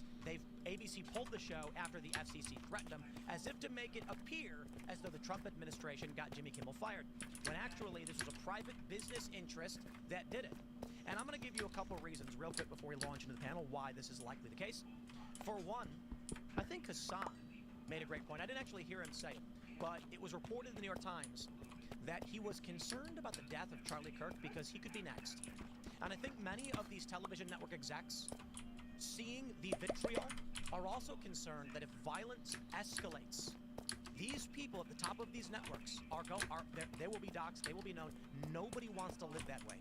Speaker 22: ABC pulled the show after the FCC threatened them, as if to make it appear as though the Trump administration got Jimmy Kimmel fired, when actually this was a private business interest that did it. And I'm going to give you a couple reasons real quick before we launch into the panel why this is likely the case. For one, I think Hassan made a great point. I didn't actually hear him say it, but it was reported in the New York Times that he was concerned about the death of Charlie Kirk because he could be next. And I think many of these television network execs, seeing the vitriol, are also concerned that if violence escalates, these people at the top of these networks they will be doxxed, they will be known. Nobody wants to live that way.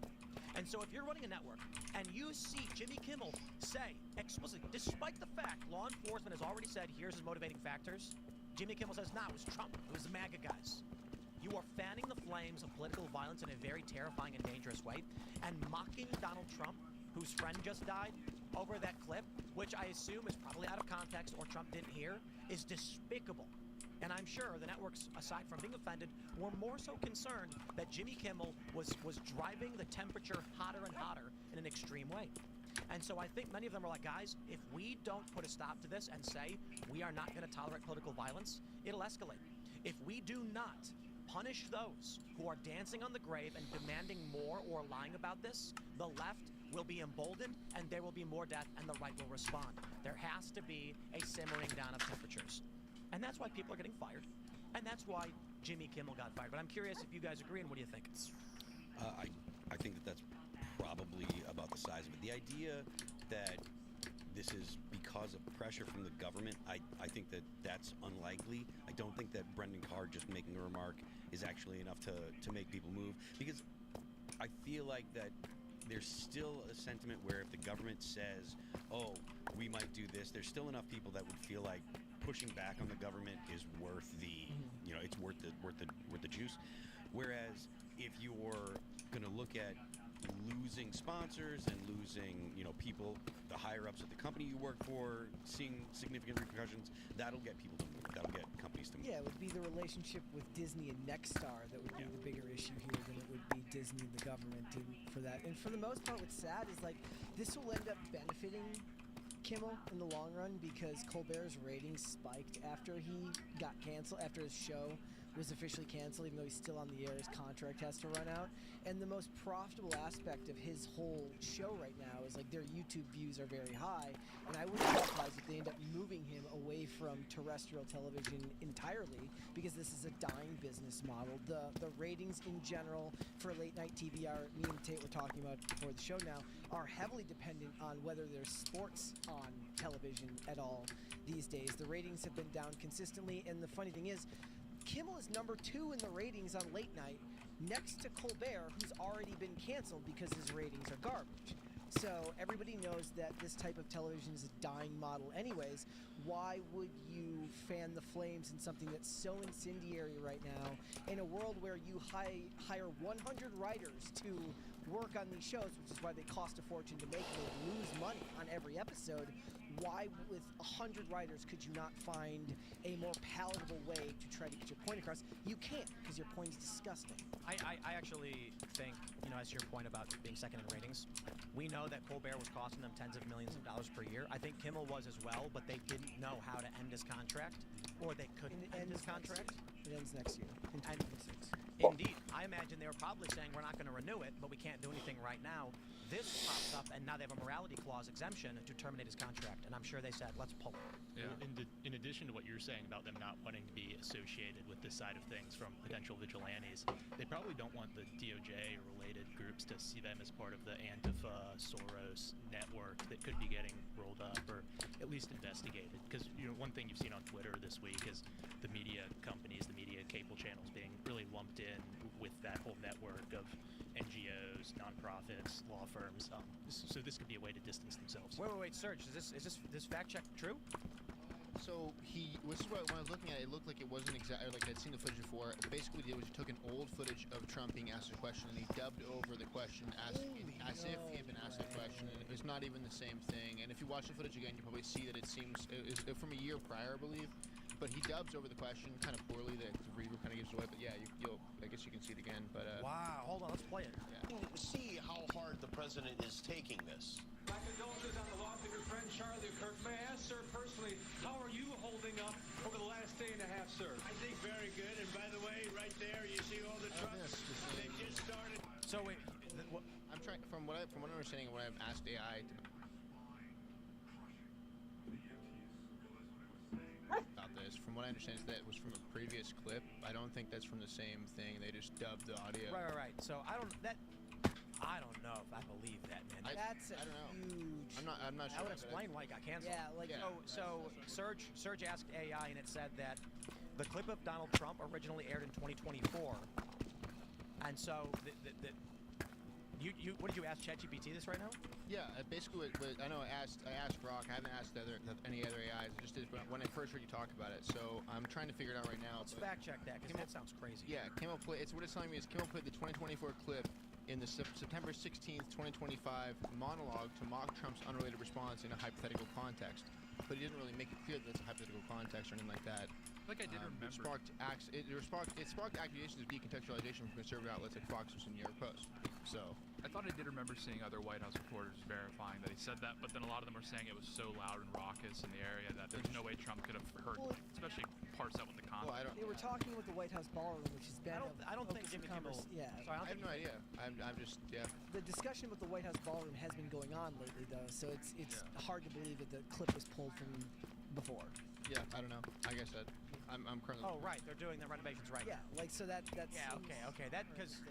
Speaker 22: And so if you're running a network and you see Jimmy Kimmel say explicitly, despite the fact law enforcement has already said here's his motivating factors, Jimmy Kimmel says, no, it was Trump, it was the MAGA guys. You are fanning the flames of political violence in a very terrifying and dangerous way, and mocking Donald Trump, whose friend just died, over that clip, which I assume is probably out of context or Trump didn't hear, is despicable. And I'm sure the networks, aside from being offended, were more so concerned that Jimmy Kimmel was driving the temperature hotter and hotter in an extreme way. And so I think many of them are like, guys, if we don't put a stop to this and say we are not going to tolerate political violence, it'll escalate. If we do not punish those who are dancing on the grave and demanding more or lying about this, the left will be emboldened and there will be more death and the right will respond. There has to be a simmering down of temperatures. And that's why people are getting fired. And that's why Jimmy Kimmel got fired. But I'm curious if you guys agree, and what do you think?
Speaker 5: I think that's probably about the size of it. The idea that this is because of pressure from the government, I think that's unlikely. I don't think that Brendan Carr just making a remark is actually enough to make people move, because I feel like that there's still a sentiment where if the government says, oh, we might do this, there's still enough people that would feel like pushing back on the government is worth the, it's worth the juice. Whereas if you're going to look at losing sponsors and losing, people, the higher ups at the company you work for, seeing significant repercussions, that'll get people to move. That'll get companies to move.
Speaker 7: Yeah, it would be the relationship with Disney and Nexstar that would be the bigger issue here than it would be Disney and the government for that. And for the most part, what's sad is this will end up benefiting Kimmel in the long run, because Colbert's ratings spiked after he got canceled, after his show was officially canceled, even though he's still on the air, his contract has to run out. And the most profitable aspect of his whole show right now is their YouTube views are very high, and I wouldn't be surprised if they end up moving him away from terrestrial television entirely, because this is a dying business model. The ratings in general for late night TV me and Tate were talking about before the show now, are heavily dependent on whether there's sports on television at all these days. The ratings have been down consistently, and the funny thing is, Kimmel is number 2 in the ratings on late night, next to Colbert, who's already been canceled because his ratings are garbage. So everybody knows that this type of television is a dying model anyways. Why would you fan the flames in something that's so incendiary right now, in a world where you hire 100 writers to work on these shows, which is why they cost a fortune to make, they lose money on every episode? Why, with 100 writers, could you not find a more palatable way to try to get your point across? You can't, because your point is disgusting.
Speaker 22: I actually think, as your point about being second in ratings, we know that Colbert was costing them tens of millions of dollars per year. I think Kimmel was as well, but they didn't know how to end his contract, or they couldn't end his contract.
Speaker 7: It ends next year, in 2026.
Speaker 22: Indeed. I imagine they were probably saying, we're not going to renew it, but we can't do anything right now. This pops up, and now they have a morality clause exemption to terminate his contract, and I'm sure they said, let's pull it.
Speaker 8: Yeah. In addition to what you're saying about them not wanting to be associated with this side of things from potential vigilantes, they probably don't want the DOJ or related groups to see them as part of the Antifa, Soros network that could be getting rolled up or at least investigated. Because one thing you've seen on Twitter this week is the media companies, the media cable channels being really lumped in with that whole network of NGOs, nonprofits, law firms. So this could be a way to distance themselves.
Speaker 22: Wait, Serge, is this fact check true?
Speaker 9: So this is what when I was looking at it, it looked like it wasn't exactly like I'd seen the footage before. Basically, what he did was he took an old footage of Trump being asked a question and he dubbed over the question as if he had been asked that question. And it's not even the same thing. And if you watch the footage again, you probably see that it seems it was from a year prior, I believe. But he dubs over the question kind of poorly. The reverb kind of gives it away. But yeah, I guess you can see it again. But
Speaker 22: wow, hold on, let's play it.
Speaker 9: Yeah.
Speaker 3: See how hard the president is taking this.
Speaker 6: My condolences on the loss of your friend Charlie Kirk. May I ask, sir, personally, how are you holding up over the last day and a half, sir?
Speaker 23: I think very good. And by the way, right there, you see all the trucks. They just started.
Speaker 22: So wait,
Speaker 9: I'm trying from what I'm understanding and what I've asked AI to about this. From what I understand, is that it was from a previous clip. I don't think that's from the same thing. They just dubbed the audio.
Speaker 22: Right. So I don't know if I believe that, man.
Speaker 9: I don't know.
Speaker 7: Huge.
Speaker 9: I'm not sure.
Speaker 22: That would explain why it got canceled.
Speaker 7: Yeah, like
Speaker 22: So Serge asked AI, and it said that the clip of Donald Trump originally aired in 2024, and so what did you ask ChatGPT this right now?
Speaker 9: Yeah, basically, I know I asked Grok. I haven't asked any other AIs. I just did when I first heard you talk about it. So I'm trying to figure it out right now.
Speaker 22: Let's fact check that because that sounds crazy.
Speaker 9: Yeah, Kimmel played. It's what it's telling me is Kimmel played the 2024 clip in the September 16th, 2025 monologue to mock Trump's unrelated response in a hypothetical context. But he didn't really make it clear that it's a hypothetical context or anything like that.
Speaker 17: Like I did remember.
Speaker 9: It sparked accusations of decontextualization from conservative outlets like Fox News and New York Post. So
Speaker 17: I thought I did remember seeing other White House reporters verifying that he said that, but then a lot of them were saying it was so loud and raucous in the area that there's no way Trump could have heard, especially parse out with the context.
Speaker 7: They were talking with the White House ballroom, which has been.
Speaker 22: I don't think Jimmy Kimmel.
Speaker 7: Yeah.
Speaker 22: Sorry,
Speaker 9: I have no idea. I'm just
Speaker 7: The discussion with the White House ballroom has been going on lately, though, so it's hard to believe that the clip was pulled from before.
Speaker 9: Yeah, I don't know. Like I said, I'm currently.
Speaker 22: Oh right, they're doing the renovations right.
Speaker 7: Yeah, like so that's.
Speaker 22: Yeah. Okay. That because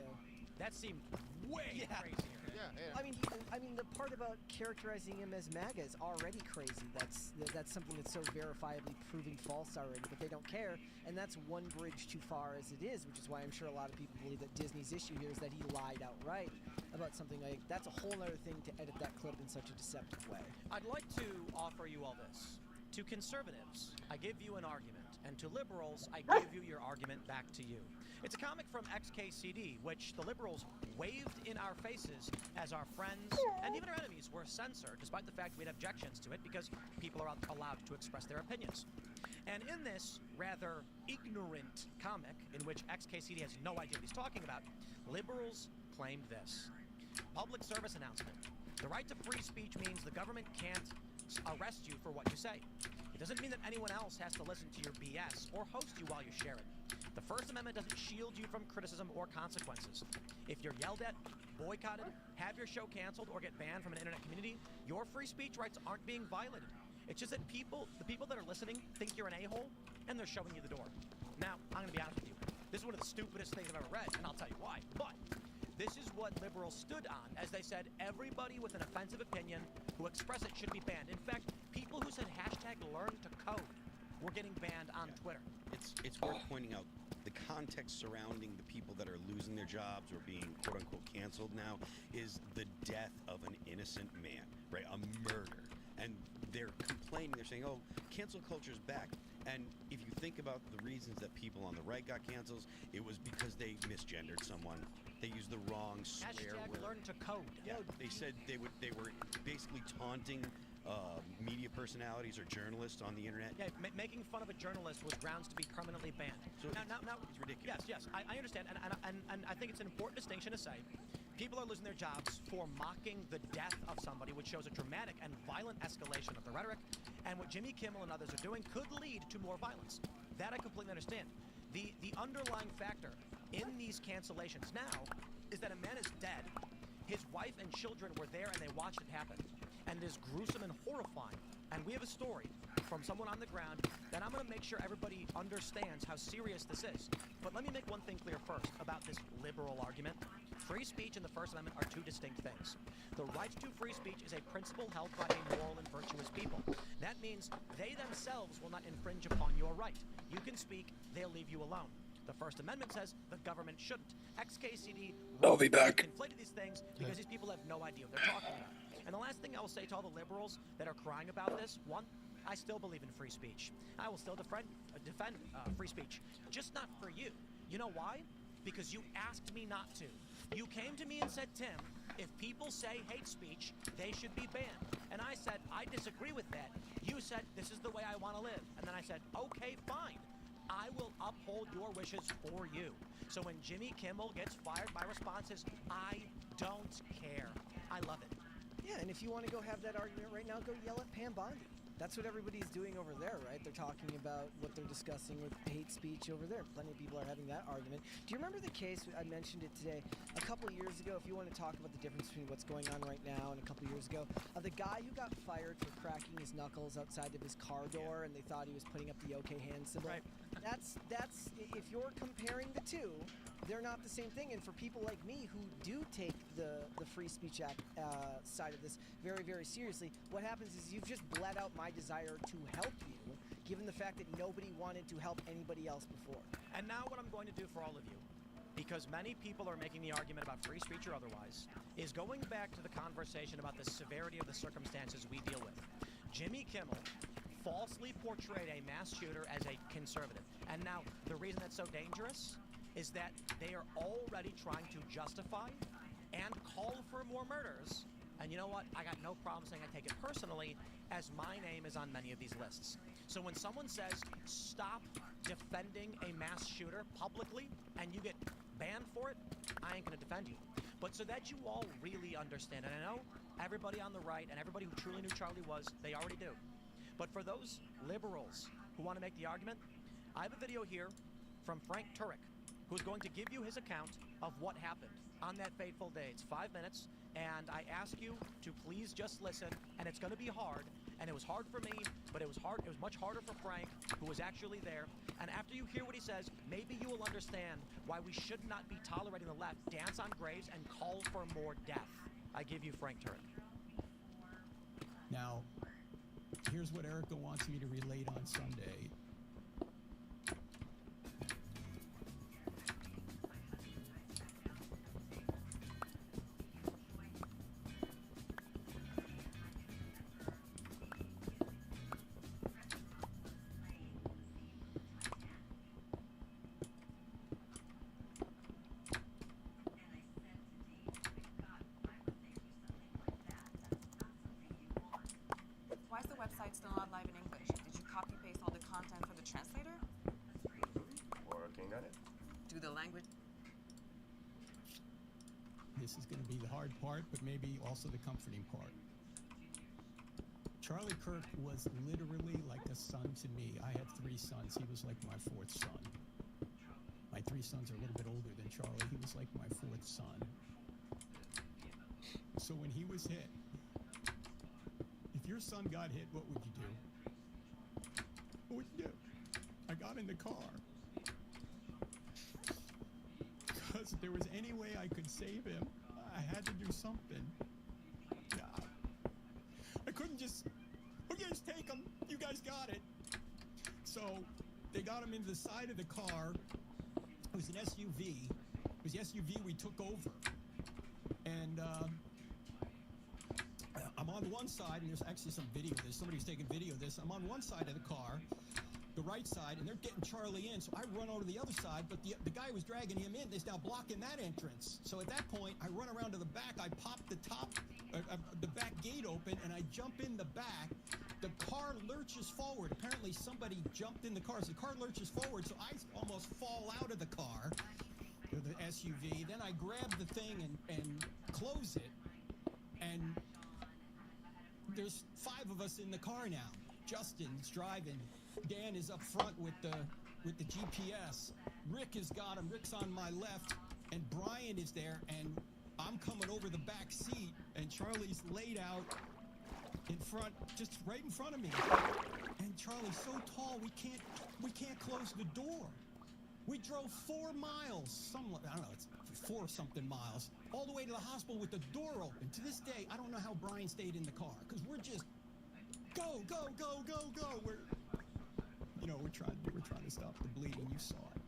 Speaker 22: that seemed way crazier.
Speaker 9: Yeah.
Speaker 7: I mean, the part about characterizing him as MAGA is already crazy. That's something that's so verifiably proven false already, but they don't care, and that's one bridge too far as it is, which is why I'm sure a lot of people believe that Disney's issue here is that he lied outright about something like that's a whole other thing to edit that clip in such a deceptive way.
Speaker 22: I'd like to offer you all this. To conservatives, I give you an argument, and to liberals, I give you your argument back to you. It's a comic from XKCD, which the liberals waved in our faces as our friends and even our enemies were censored, despite the fact we had objections to it because people are allowed to express their opinions. And in this rather ignorant comic, in which XKCD has no idea what he's talking about, liberals claimed this. Public service announcement. The right to free speech means the government can't arrest you for what you say. It doesn't mean that anyone else has to listen to your BS or host you while you share it. The First Amendment doesn't shield you from criticism or consequences. If you're yelled at, boycotted, have your show canceled, or get banned from an internet community, your free speech rights aren't being violated. It's just that the people that are listening think you're an a-hole, and they're showing you the door. Now, I'm going to be honest with you. This is one of the stupidest things I've ever read, and I'll tell you why. But this is what liberals stood on, as they said everybody with an offensive opinion who express it should be banned. In fact, people who said #LearnToCode were getting banned on Twitter.
Speaker 5: It's worth pointing out the context surrounding the people that are losing their jobs or being quote-unquote canceled now is the death of an innocent man, right? A murder. And they're complaining, they're saying, oh, cancel culture's back. And if you think about the reasons that people on the right got cancels, it was because they misgendered someone. They used the wrong swear word.
Speaker 22: #LearnToCode.
Speaker 5: Yeah, they said they were basically taunting media personalities or journalists on the internet.
Speaker 22: Yeah, making fun of a journalist was grounds to be permanently banned.
Speaker 5: So
Speaker 22: now,
Speaker 5: it's ridiculous.
Speaker 22: Yes, I understand, and I think it's an important distinction to say. People are losing their jobs for mocking the death of somebody, which shows a dramatic and violent escalation of the rhetoric, and what Jimmy Kimmel and others are doing could lead to more violence. That I completely understand. The underlying factor in these cancellations now is that a man is dead, his wife and children were there and they watched it happen. And it is gruesome and horrifying. And we have a story from someone on the ground that I'm going to make sure everybody understands how serious this is. But let me make one thing clear first about this liberal argument. Free speech and the First Amendment are two distinct things. The right to free speech is a principle held by a moral and virtuous people. That means they themselves will not infringe upon your right. You can speak, they'll leave you alone. The First Amendment says the government shouldn't. XKCD
Speaker 2: I'll be back.
Speaker 22: conflated these things because these people have no idea what they're talking about. And the last thing I will say to all the liberals that are crying about this, one, I still believe in free speech. I will still defend free speech, just not for you. You know why? Because you asked me not to. You came to me and said, Tim, if people say hate speech, they should be banned. And I said, I disagree with that. You said, this is the way I want to live. And then I said, okay, fine. I will uphold your wishes for you. So when Jimmy Kimmel gets fired, my response is, I don't care. I love it.
Speaker 7: Yeah, and if you want to go have that argument right now, go yell at Pam Bondi. That's what everybody's doing over there, right? They're talking about what they're discussing with hate speech over there. Plenty of people are having that argument. Do you remember the case, I mentioned it today, a couple of years ago, if you want to talk about the difference between what's going on right now and a couple of years ago, the guy who got fired for cracking his knuckles outside of his car door and they thought he was putting up the OK hand symbol?
Speaker 22: Right.
Speaker 7: That's if you're comparing the two, they're not the same thing. And for people like me who do take the Free Speech Act side of this very, very seriously, what happens is you've just bled out my desire to help you, given the fact that nobody wanted to help anybody else before.
Speaker 22: And now what I'm going to do for all of you, because many people are making the argument about free speech or otherwise, is going back to the conversation about the severity of the circumstances we deal with. Jimmy Kimmel falsely portrayed a mass shooter as a conservative. And now, the reason that's so dangerous is that they are already trying to justify and call for more murders. And you know what? I got no problem saying I take it personally, as my name is on many of these lists. So when someone says, stop defending a mass shooter publicly, and you get banned for it, I ain't gonna defend you. But so that you all really understand, and I know everybody on the right and everybody who truly knew Charlie was, they already do. But for those liberals who want to make the argument, I have a video here from Frank Turek, who's going to give you his account of what happened on that fateful day. It's 5 minutes, and I ask you to please just listen, and it's going to be hard, and it was hard for me, but it was much harder for Frank, who was actually there. And after you hear what he says, maybe you will understand why we should not be tolerating the left dance on graves and call for more death. I give you Frank Turek.
Speaker 10: Now, here's what Erica wants me to relate on Sunday.
Speaker 11: Why is the website still not live in English? Did you copy-paste all the content for the translator?
Speaker 12: Working on it.
Speaker 11: Do the language...
Speaker 10: This is going to be the hard part, but maybe also the comforting part. Charlie Kirk was literally like a son to me. I had 3 sons. He was like my 4th son. My 3 sons are a little bit older than Charlie. He was like my 4th son. So when he was hit, if your son got hit, what would you do? What would you do? I got in the car. Because if there was any way I could save him, I had to do something. I couldn't just take him. You guys got it. So they got him into the side of the car. It was an SUV. It was the SUV we took over. And I'm on one side, and there's actually some video of this. Somebody's taking video of this. I'm on one side of the car, the right side, and they're getting Charlie in. So I run over to the other side, but the guy who was dragging him in is now blocking that entrance. So at that point, I run around to the back. I pop the back gate open, and I jump in the back. The car lurches forward. Apparently somebody jumped in the car. So the car lurches forward, so I almost fall out of the car, the SUV. Then I grab the thing and close it, and there's 5 of us in the car now. Justin's driving. Dan is up front with the GPS. Rick has got him. Rick's on my left, and Brian is there, and I'm coming over the back seat, and Charlie's laid out in front, just right in front of me. And Charlie's so tall, we can't close the door. We drove 4 miles, I don't know, it's 4 something miles, all the way to the hospital with the door open. To this day, I don't know how Brian stayed in the car, because we're just go, go, go, go, go. We're trying to stop the bleeding. You saw it.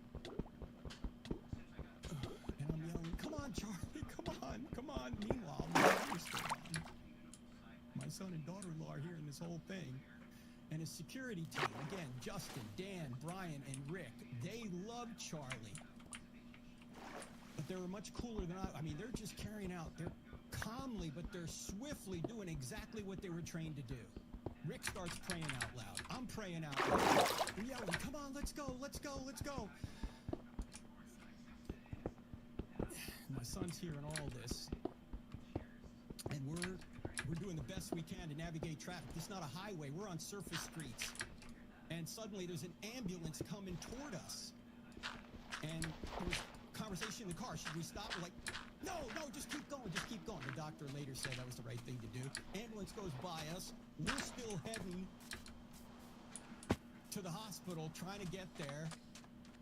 Speaker 10: on, Charlie, come on. Meanwhile, my daughter's still on. My son and daughter-in-law are hearing this whole thing. And his security team, again, Justin, Dan, Brian, and Rick, they love Charlie. But they were much cooler than I mean, they're just carrying out, they're calmly, but they're swiftly doing exactly what they were trained to do. Rick starts praying out loud. I'm praying out loud. We're yelling, come on, let's go. My son's hearing all this. And we're doing the best we can to navigate traffic. It's not a highway. We're on surface streets. And suddenly there's an ambulance coming toward us. And there was conversation in the car. Should we stop? We're like, no, just keep going. The doctor later said that was the right thing to do. Ambulance goes by us. We're still heading to the hospital, trying to get there.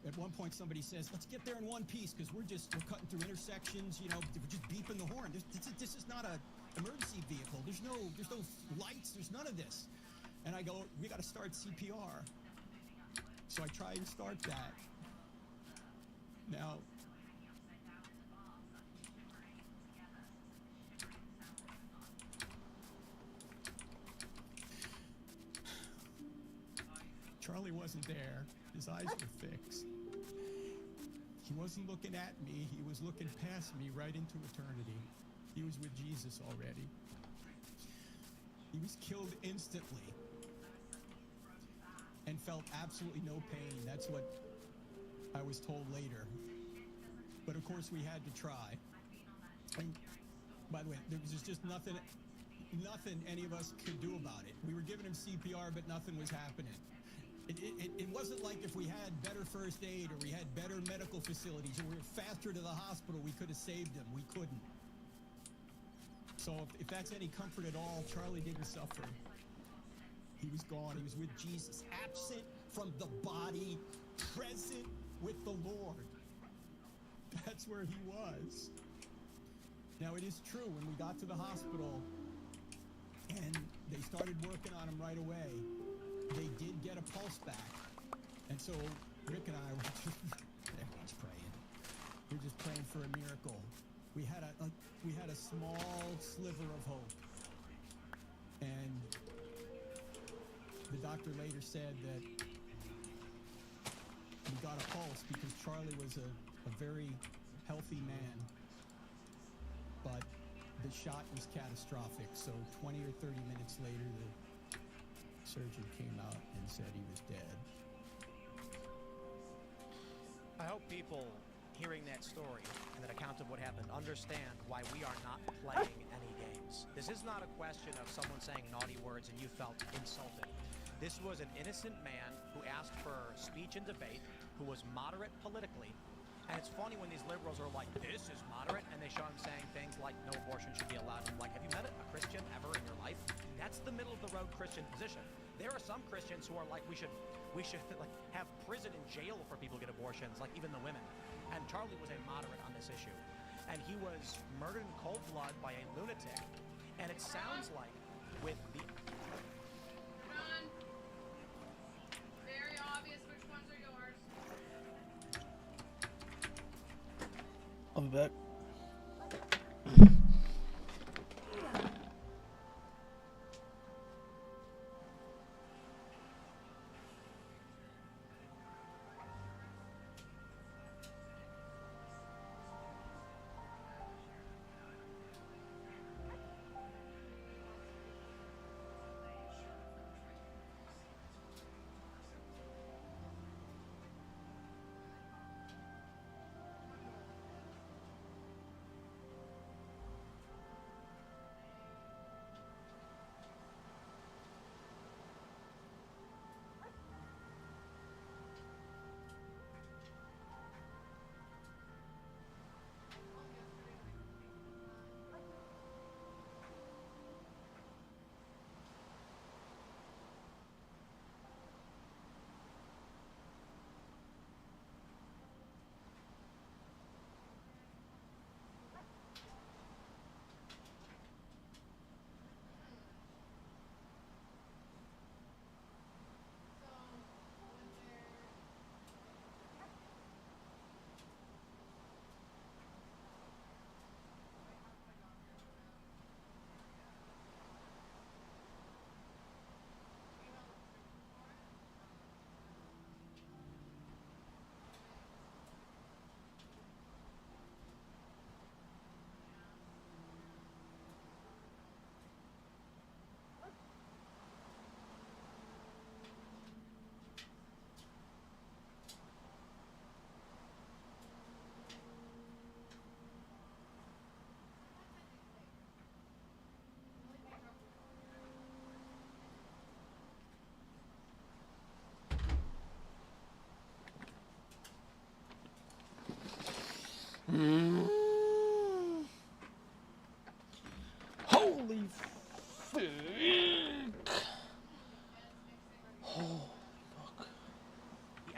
Speaker 10: At one point, somebody says, let's get there in one piece, because we're cutting through intersections, we're just beeping the horn. This is not an emergency vehicle. There's no lights. There's none of this. And I go, we got to start CPR. So I try and start that. Now, Charlie wasn't there. His eyes were fixed. He wasn't looking at me. He was looking past me right into eternity. He was with Jesus already. He was killed instantly and felt absolutely no pain. That's what I was told later. But of course we had to try. And by the way, there was just nothing any of us could do about it. We were giving him CPR, but nothing was happening. It wasn't like if we had better first aid or we had better medical facilities or we were faster to the hospital, we could have saved him. We couldn't. So if that's any comfort at all, Charlie didn't suffer. He was gone. He was with Jesus, absent from the body, present with the Lord. That's where he was. Now, it is true, when we got to the hospital and they started working on him right away, they did get a pulse back. And so Rick and I were just, everyone's praying. We're just praying for a miracle. We had a small sliver of hope. And the doctor later said that we got a pulse because Charlie was a very healthy man. But the shot was catastrophic. So 20 or 30 minutes later, the surgeon came out and said he was dead.
Speaker 22: I hope people hearing that story and that account of what happened understand why we are not playing any games. This is not a question of someone saying naughty words and you felt insulted. This was an innocent man who asked for speech and debate, who was moderate politically. And it's funny when these liberals are like, this is moderate, and they show him saying things like no abortion should be allowed. I'm like, have you met a Christian ever in your life? That's the middle of the road Christian position. There are some Christians who are like, we should like have prison and jail for people who get abortions, like even the women. And Charlie was a moderate on this issue. And he was murdered in cold blood by a lunatic. And it sounds like with the...
Speaker 21: John, very obvious which ones are yours.
Speaker 1: I'll be back.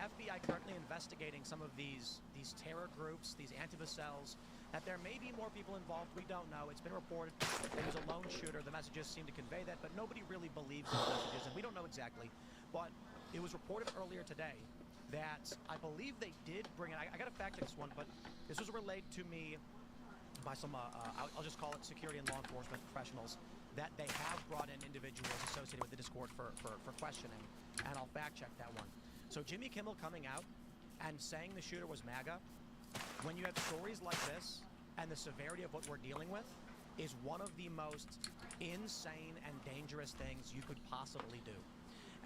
Speaker 22: FBI currently investigating some of these terror groups, these Antifa cells, that there may be more people involved. We don't know. It's been reported it was a lone shooter. The messages seem to convey that, but nobody really believes those messages, and we don't know exactly. But it was reported earlier today that I believe they did bring in, I got to fact check this one, but this was relayed to me by some, I'll just call it security and law enforcement professionals, that they have brought in individuals associated with the Discord for questioning, and I'll fact check that one. So Jimmy Kimmel coming out and saying the shooter was MAGA, when you have stories like this and the severity of what we're dealing with, is one of the most insane and dangerous things you could possibly do.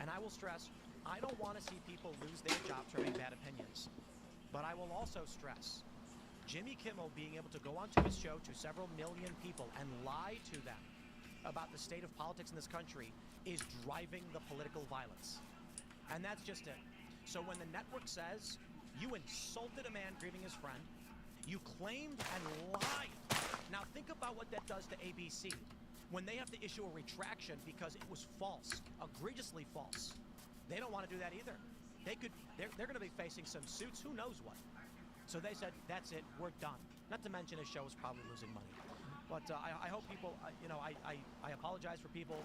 Speaker 22: And I will stress, I don't want to see people lose their jobs for having bad opinions. But I will also stress, Jimmy Kimmel being able to go onto his show to several million people and lie to them about the state of politics in this country is driving the political violence. And that's just it. So when the network says you insulted a man grieving his friend, you claimed and lied. Now think about what that does to ABC when they have to issue a retraction because it was false, egregiously false. They don't want to do that either. They're going to be facing some suits, who knows what. So they said, that's it, we're done. Not to mention his show is probably losing money. But I hope people, I apologize for people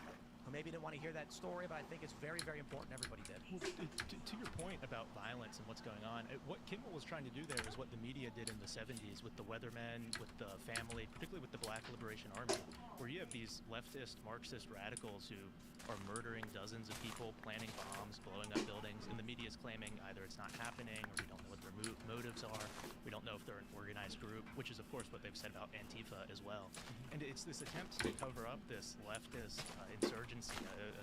Speaker 22: who maybe didn't want to hear that story, but I think it's very, very important everybody did.
Speaker 8: Well, to your point about violence and what's going on, what Kimmel was trying to do there is what the media did in the 70s with the Weathermen, with the family, particularly with the Black Liberation Army, where you have these leftist, Marxist radicals who are murdering dozens of people, planting bombs, blowing up buildings, and the media is claiming either it's not happening or we don't know what their motives are. We don't know if they're an organized group, which is, of course, what they've said about Antifa as well. And it's this attempt to cover up this leftist insurgency, a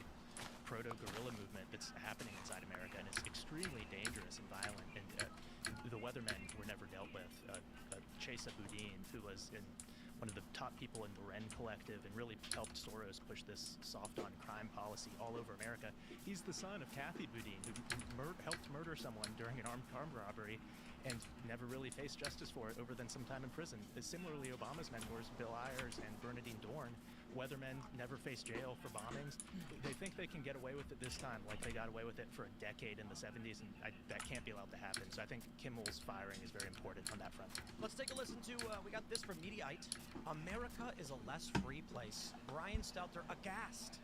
Speaker 8: proto-guerrilla movement that's happening inside America, and it's extremely dangerous and violent. And the Weathermen were never dealt with. Chesa Boudin, who was one of the top people in the Wren Collective and really helped Soros push this soft-on-crime policy all over America. He's the son of Kathy Boudin, who helped murder someone during an armed car robbery and never really faced justice for it over than some time in prison. Similarly, Obama's mentors, Bill Ayers and Bernadine Dorn, Weathermen never faced jail for bombings. They think they can get away with it this time, like they got away with it for a decade in the 70s, and that can't be allowed to happen. So I think Kimmel's firing is very important on that front.
Speaker 22: Let's take a listen to, we got this from Mediaite. America is a less free place. Brian Stelter aghast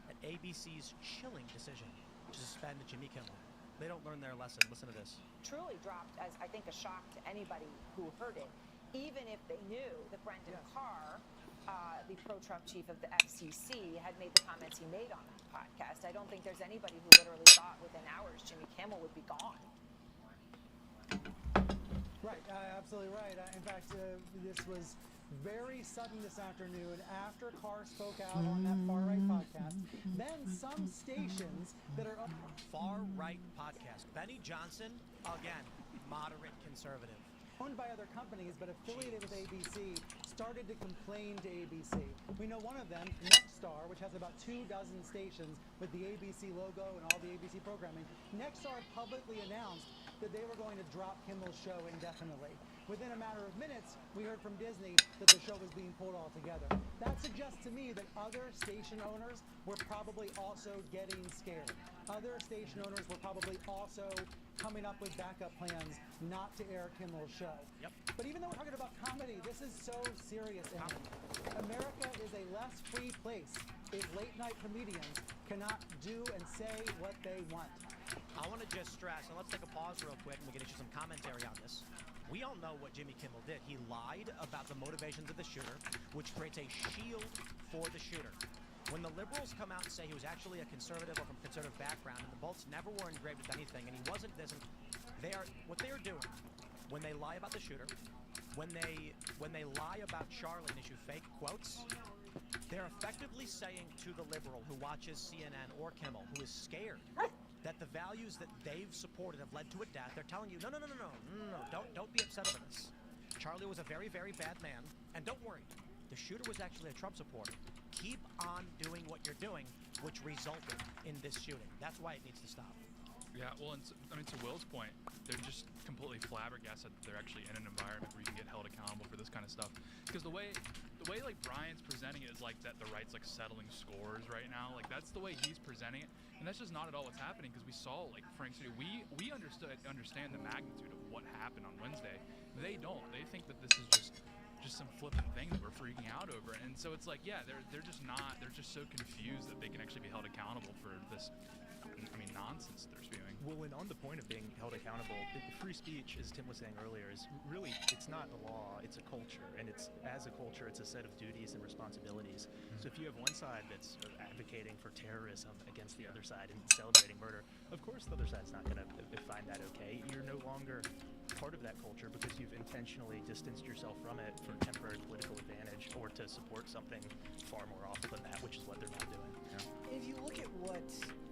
Speaker 22: at ABC's chilling decision to suspend Jimmy Kimmel. They don't learn their lesson. Listen to this.
Speaker 11: Truly dropped as, I think, a shock to anybody who heard it, even if they knew that Brendan Carr, the pro-Trump chief of the FCC, had made the comments he made on that podcast. I don't think there's anybody who literally thought within hours Jimmy Kimmel would be gone.
Speaker 13: Right, absolutely right. In fact, this was very sudden this afternoon after Carr spoke out on that far-right podcast. Then some stations that are...
Speaker 22: Far-right podcast. Benny Johnson, again, moderate conservative.
Speaker 13: Owned by other companies, but affiliated with ABC, started to complain to ABC. We know one of them, Nexstar, which has about 24 stations with the ABC logo and all the ABC programming. Nexstar publicly announced that they were going to drop Kimmel's show indefinitely. Within a matter of minutes, we heard from Disney that the show was being pulled altogether. That suggests to me that other station owners were probably also getting scared. Other station owners were probably also coming up with backup plans not to air Kimmel's show.
Speaker 22: Yep.
Speaker 13: But even though we're talking about comedy, this is so serious. America is a less free place if late-night comedians cannot do and say what they want.
Speaker 22: I want to just stress, and let's take a pause real quick and we can issue some commentary on this. We all know what Jimmy Kimmel did. He lied about the motivations of the shooter, which creates a shield for the shooter. When the liberals come out and say he was actually a conservative or from a conservative background, and the bolts never were engraved with anything, and he wasn't this, and what they are doing when they lie about the shooter, when they lie about Charlie and issue fake quotes, they're effectively saying to the liberal who watches CNN or Kimmel, who is scared that the values that they've supported have led to a death, they're telling you, no, don't be upset over this. Charlie was a very, very bad man, and don't worry, the shooter was actually a Trump supporter. Keep on doing what you're doing, which resulted in this shooting. That's why it needs to stop.
Speaker 17: Yeah, well, and to Will's point, they're just completely flabbergasted that they're actually in an environment where you can get held accountable for this kind of stuff. Because the way like Brian's presenting it is like that the right's like settling scores right now. Like that's the way he's presenting it. And And that's just not at all what's happening, because we saw, like Frank said, we understand the magnitude of what happened on Wednesday. They don't. They think that this is just some flippant thing that we're freaking out over. And so it's like, yeah, they're just so confused that they can actually be held accountable for this, nonsense they're spewing.
Speaker 8: Well, and on the point of being held accountable, free speech, as Tim was saying earlier, is really, it's not a law, it's a culture. And as a culture, it's a set of duties and responsibilities. So if you have one side that's advocating for terrorism against the other side and celebrating murder, of course the other side's not going to find that okay. You're no longer part of that culture because you've intentionally distanced yourself from it for temporary political advantage or to support something far more awful than that, which is what they're now doing.
Speaker 7: If you look at what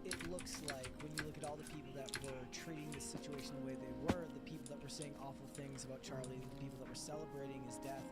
Speaker 7: it looks like when you look at all the people that were treating the situation the way they were, the people that were saying awful things about Charlie, the people that were celebrating his death,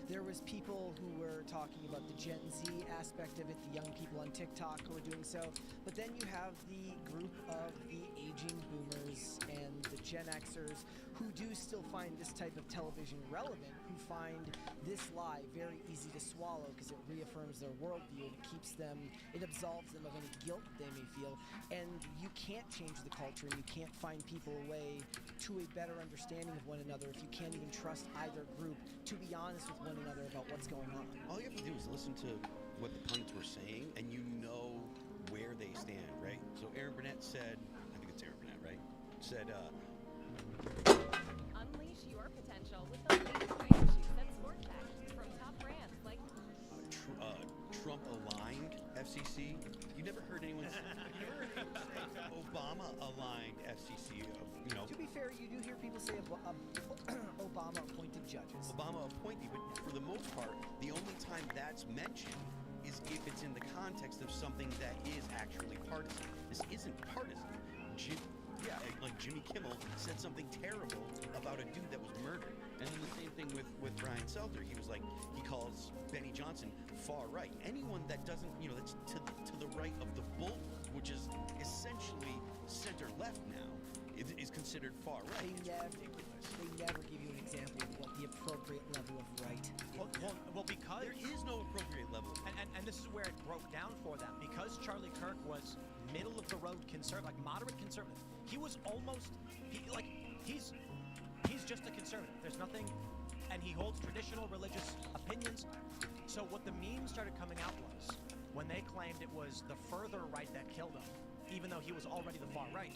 Speaker 7: there was people who were talking about the Gen Z aspect of it, the young people on TikTok who were doing so, but then you have the group of the aging boomers and the Gen Xers who do still find this type of television relevant, who find this lie very easy to swallow because it reaffirms their worldview and it absolves them of any guilt they may feel. And you can't change the culture, and you can't find people a way to a better understanding of one another if you can't even trust either group to be honest with one another about what's going on.
Speaker 5: All you have to do is listen to what the pundits were saying, and you know where they stand, right? So Aaron Burnett said, I think it's Aaron Burnett, right? Said,
Speaker 24: Unleash your potential with the latest training shoes and sport tech from top brands like
Speaker 5: Trump-aligned FCC. You never heard anyone say Obama-aligned FCC,
Speaker 7: To be fair, you do hear people say Obama-appointed judges.
Speaker 5: Obama appointee, but for the most part, the only time that's mentioned is if it's in the context of something that is actually partisan. This isn't partisan. Like Jimmy Kimmel said something terrible about a dude that was murdered. And then the same thing with Brian Seltzer. He was like, he calls Benny Johnson far right. Anyone that doesn't, that's to the right of the bull, which is essentially center left now, is considered far right.
Speaker 7: They never give you an example of what the appropriate level of right is.
Speaker 22: Well, because
Speaker 5: there is no appropriate level.
Speaker 22: And this is where it broke down for them. Because Charlie Kirk was middle of the road conservative, like moderate conservative. He was almost he's just a conservative. There's nothing, and he holds traditional religious opinions. So what the memes started coming out was when they claimed it was the further right that killed him, even though he was already the far right.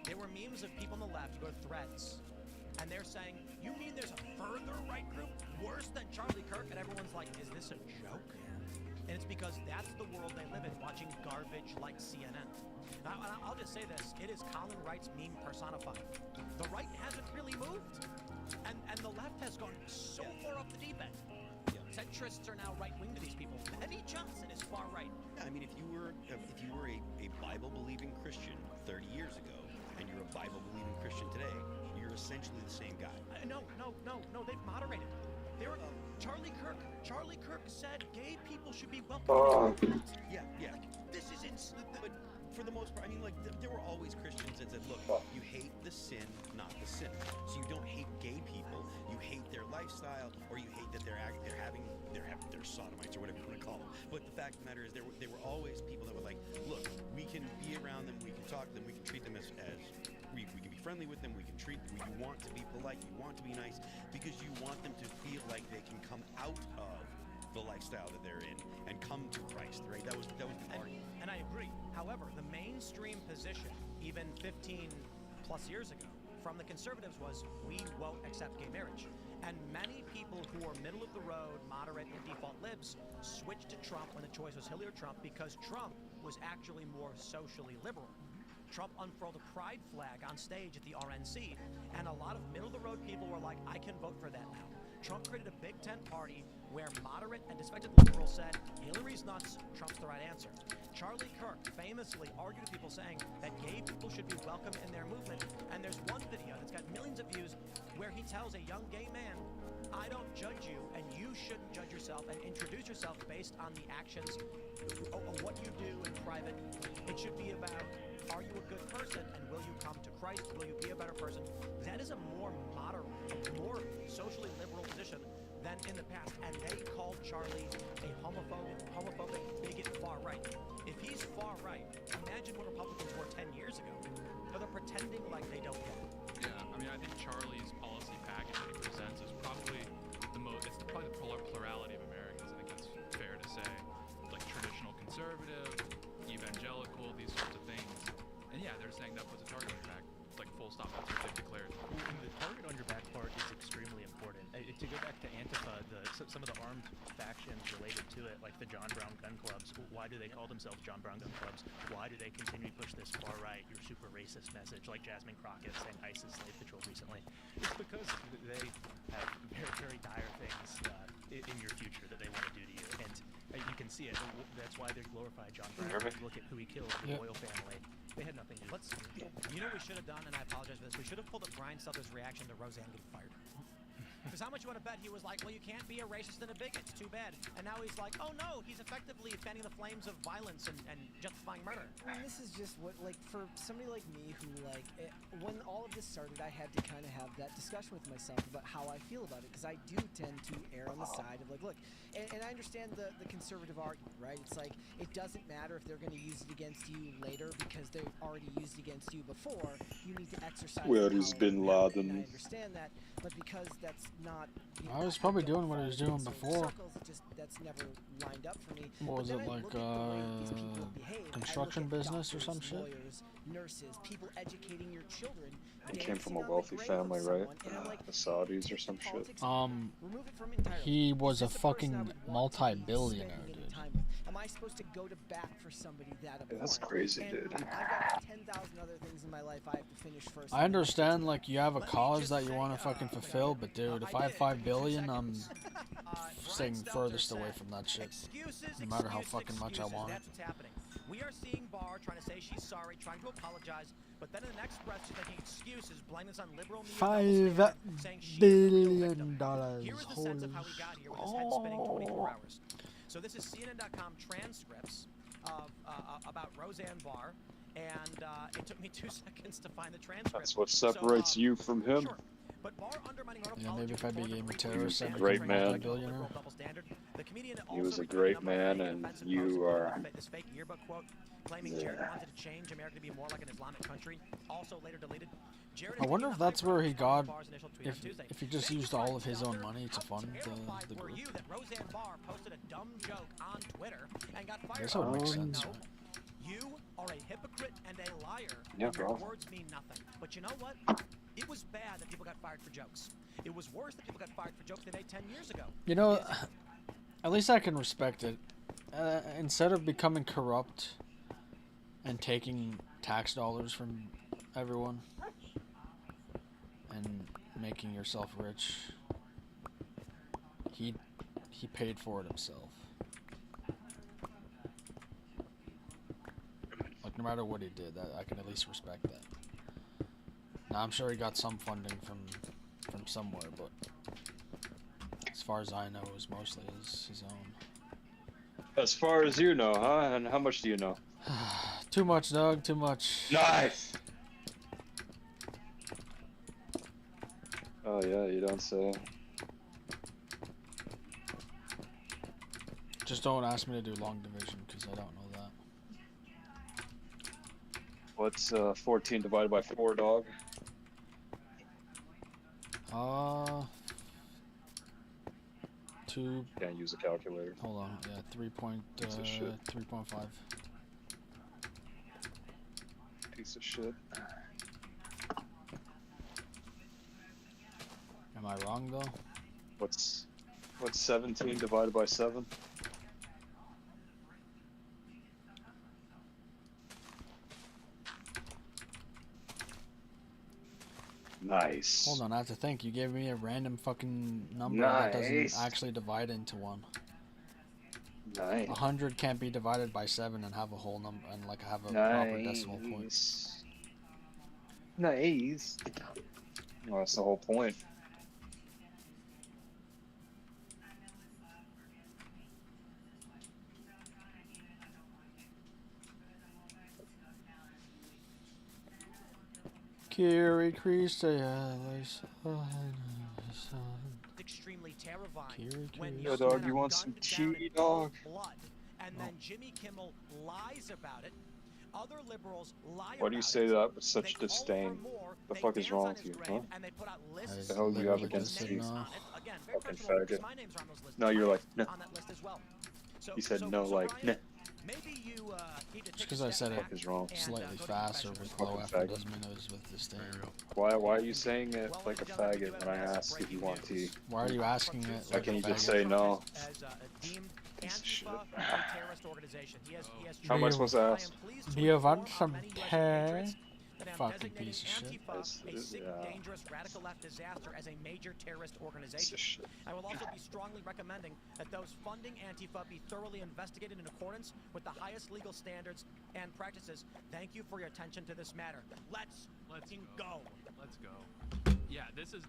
Speaker 22: There were memes of people on the left, you go to Threads, and they're saying, you mean there's a further right group worse than Charlie Kirk? And everyone's like, is this a joke? And it's because that's the world they live in, watching garbage like CNN. Now, I'll just say this, it is Colin Wright's meme personified. The right hasn't really moved, and the left has gone so far off the deep end. Centrists are now right-wing to these people. Eddie Johnson is far right.
Speaker 5: Yeah, I mean, if you were a Bible-believing Christian 30 years ago, and you're a Bible-believing Christian today, you're essentially the same guy.
Speaker 22: No, they've moderated. Charlie Kirk said gay people should be welcome.
Speaker 5: Yeah.
Speaker 22: Like, this is insane.
Speaker 5: But for the most part, I mean, like, there were always Christians that said, look, you hate the sin, not the sinner. So you don't hate gay people, you hate their lifestyle, or you hate that they're sodomites, or whatever you want to call them. But the fact of the matter is, there were always people that were like, look, we can be around them, we can talk to them, we can treat them as we can be friendly with them, you want to be polite, you want to be nice, because you want them to feel like they can come out of the lifestyle that they're in and come to Christ, right? That was the argument.
Speaker 22: And I agree. However, the mainstream position, even 15 plus years ago, from the conservatives was, we won't accept gay marriage. And many people who are middle of the road, moderate, and default libs switched to Trump when the choice was Hillary or Trump, because Trump was actually more socially liberal. Trump unfurled a pride flag on stage at the RNC, and a lot of middle-of-the-road people were like, I can vote for that now. Trump created a big tent party where moderate and disaffected liberals said, Hillary's nuts, Trump's the right answer. Charlie Kirk famously argued with people saying that gay people should be welcome in their movement, and there's one video that's got millions of views where he tells a young gay man, I don't judge you, and you shouldn't judge yourself, and introduce yourself based on the actions of what you do in private. It should be about, are you a good person, and will you come to Christ? Will you be a better person? That is a more moderate, more socially liberal position, than in the past, and they called Charlie a homophobic bigot far right. If he's far right, imagine what Republicans were 10 years ago. So they're pretending like they don't get it.
Speaker 17: Yeah, I mean, I think Charlie's policy package that he presents is probably probably the plurality of Americans. I think that's fair to say. Like traditional conservative, evangelical, these sorts of things. And yeah, they're saying that puts a target on your back. Like full stop, that's what they've declared.
Speaker 8: And the target on your back part is extremely important. To go back to Antifa, some of the armed factions related to it, like the John Brown gun clubs, why do they call themselves John Brown gun clubs? Why do they continue to push this far right, your super racist message, like Jasmine Crockett saying ISIS slave patrol recently? It's because they have very, very dire things in your future that they want to do to you. And you can see it. That's why they glorify John Brown. Look at who he killed, the royal family. They had nothing to do with it.
Speaker 22: You know what we should have done, and I apologize for this, we should have pulled up Brian Souther's reaction to Roseanne getting fired. Because how much you want to bet he was like, well, you can't be a racist and a bigot, it's too bad. And now he's like, oh no, he's effectively fanning the flames of violence and justifying murder.
Speaker 7: I mean, this is just what, like, for somebody like me who, like, when all of this started, I had to kind of have that discussion with myself about how I feel about it. Because I do tend to err on the side of, like, look, and I understand the conservative argument, right? It's like, it doesn't matter if they're going to use it against you later because they already used it against you before. You need to exercise
Speaker 2: Where is Bin Laden?
Speaker 7: I understand that, but because that's not...
Speaker 1: I was probably doing what I was doing before.
Speaker 7: That's never lined up for me.
Speaker 1: What was it, like, construction business or some shit?
Speaker 7: Lawyers, nurses, people educating your children.
Speaker 2: He came from a wealthy family, right? The Saudis or some shit.
Speaker 1: He was a fucking multi-billionaire, dude.
Speaker 7: Am I supposed to go to bat for somebody that abhorrent?
Speaker 2: That's crazy, dude.
Speaker 7: I've got 10,000 other things in my life I have to finish first.
Speaker 1: I understand, like, you have a cause that you want to fucking fulfill, but dude, if I have $5 billion, I'm staying furthest away from that shit. No matter how fucking much I want it.
Speaker 22: That's what's happening. We are seeing Barr trying to say she's sorry, trying to apologize, but then in the next breath she's making excuses, blaming this on liberal media,
Speaker 1: $5 billion.
Speaker 22: Here is the sense of how we got here with his head spinning 24 hours. So this is CNN.com transcripts of about Roseanne Barr, and it took me 2 seconds to find the transcript.
Speaker 2: That's what separates you from him.
Speaker 22: Sure. But Barr undermining
Speaker 1: yeah, maybe if I became a terrorist,
Speaker 2: he was a great man.
Speaker 22: He
Speaker 2: was a great man, and you are.
Speaker 22: This fake yearbook quote claiming Jared wanted to change America to be more like an Islamic country. Also later deleted.
Speaker 1: I wonder if that's where he got, if he just used all of his own money to fund the group.
Speaker 22: You that Roseanne Barr posted a dumb joke on Twitter and got fired.
Speaker 1: That's how it makes sense.
Speaker 22: No, you are a hypocrite and a liar.
Speaker 2: Yeah,
Speaker 22: and your
Speaker 2: bro.
Speaker 22: words mean nothing. But you know what? It was bad that people got fired for jokes. It was worse that people got fired for jokes they made 10 years ago.
Speaker 1: You know, at least I can respect it. Instead of becoming corrupt and taking tax dollars from everyone and making yourself rich, he paid for it himself. Like, no matter what he did, I can at least respect that. Now, I'm sure he got some funding from somewhere, but as far as I know, it was mostly his own.
Speaker 2: As far as you know, huh? And how much do you know?
Speaker 1: Too much, Doug. Too much.
Speaker 2: Nice! Oh yeah, you don't say.
Speaker 1: Just don't ask me to do long division, because I don't know that.
Speaker 2: What's 14 divided by 4, dog?
Speaker 1: 2.
Speaker 2: Can't use a calculator.
Speaker 1: Hold on, yeah, 3.5.
Speaker 2: Piece of shit.
Speaker 1: Am I wrong though?
Speaker 2: What's 17 divided by 7? Nice.
Speaker 1: Hold on, I have to think. You gave me a random fucking number that doesn't actually divide into 1.
Speaker 2: Nice.
Speaker 1: 100 can't be divided by 7 and have a whole number and like have a proper decimal point.
Speaker 2: Nice. Well, that's the whole point.
Speaker 1: Carry Christ,
Speaker 22: extremely terrifying
Speaker 1: Kiri,
Speaker 22: when
Speaker 1: Kiri.
Speaker 22: young
Speaker 2: Yo, dog,
Speaker 22: men
Speaker 2: you
Speaker 22: are
Speaker 2: want some
Speaker 22: gunned down in
Speaker 2: tea,
Speaker 22: cold
Speaker 2: dog?
Speaker 22: blood, and then Jimmy Kimmel lies about it. Other liberals lie
Speaker 2: Why do you
Speaker 22: about
Speaker 2: say
Speaker 22: it.
Speaker 2: that with
Speaker 22: They
Speaker 2: such
Speaker 22: call for
Speaker 2: disdain?
Speaker 22: more.
Speaker 2: The
Speaker 22: They
Speaker 2: fuck is
Speaker 22: dance
Speaker 2: wrong
Speaker 22: on
Speaker 2: with
Speaker 22: his
Speaker 2: you,
Speaker 22: grave,
Speaker 2: huh?
Speaker 22: and they put out lists
Speaker 2: The hell you have
Speaker 1: literally
Speaker 22: with
Speaker 2: against
Speaker 1: just said
Speaker 2: tea?
Speaker 22: names
Speaker 1: no.
Speaker 22: on it. Again, very
Speaker 2: Fucking
Speaker 22: personal because
Speaker 2: faggot.
Speaker 22: my names are on those lists.
Speaker 2: No,
Speaker 22: My
Speaker 2: you're like,
Speaker 22: name's
Speaker 2: nah.
Speaker 22: on that list as well. So,
Speaker 2: He said
Speaker 22: so,
Speaker 2: no,
Speaker 22: so
Speaker 2: like,
Speaker 22: Brian,
Speaker 2: nah.
Speaker 22: maybe you need to
Speaker 1: Just
Speaker 22: take
Speaker 1: because
Speaker 22: a
Speaker 1: I
Speaker 22: step
Speaker 1: said it
Speaker 22: back
Speaker 2: Fuck is wrong?
Speaker 22: and,
Speaker 1: slightly
Speaker 22: go to
Speaker 1: fast or
Speaker 22: confessional.
Speaker 1: with low
Speaker 2: Fucking
Speaker 1: effort
Speaker 2: faggot.
Speaker 1: doesn't mean it was with disdain.
Speaker 2: Why are you saying it
Speaker 22: Well,
Speaker 2: like a
Speaker 22: ladies and gentlemen, we do
Speaker 2: faggot
Speaker 22: have
Speaker 2: when I
Speaker 22: massive
Speaker 2: ask if you
Speaker 22: breaking
Speaker 2: want tea?
Speaker 22: news.
Speaker 1: Why are you asking
Speaker 22: From
Speaker 1: it
Speaker 22: Tuesday,
Speaker 2: Why
Speaker 1: like a
Speaker 2: can't you just
Speaker 1: faggot?
Speaker 2: say
Speaker 22: Donald Trump
Speaker 2: no?
Speaker 22: has deemed
Speaker 2: Piece of shit.
Speaker 22: Antifa a terrorist organization. He has
Speaker 2: How am I supposed to
Speaker 22: I
Speaker 2: ask?
Speaker 22: am pleased to
Speaker 1: Do you
Speaker 22: inform
Speaker 1: want
Speaker 22: our
Speaker 1: some
Speaker 22: many US
Speaker 1: tea?
Speaker 22: patriots that I'm
Speaker 1: Fucking
Speaker 22: designating
Speaker 1: piece of shit.
Speaker 22: Antifa a sick,
Speaker 2: Yeah.
Speaker 22: dangerous, radical left disaster as a major terrorist
Speaker 2: Piece
Speaker 22: organization.
Speaker 2: of shit.
Speaker 22: I will also be strongly recommending that those funding Antifa be thoroughly investigated in accordance with the highest legal standards and practices. Thank you for your attention to this matter. Let's go.
Speaker 17: Let's go. Yeah, this is.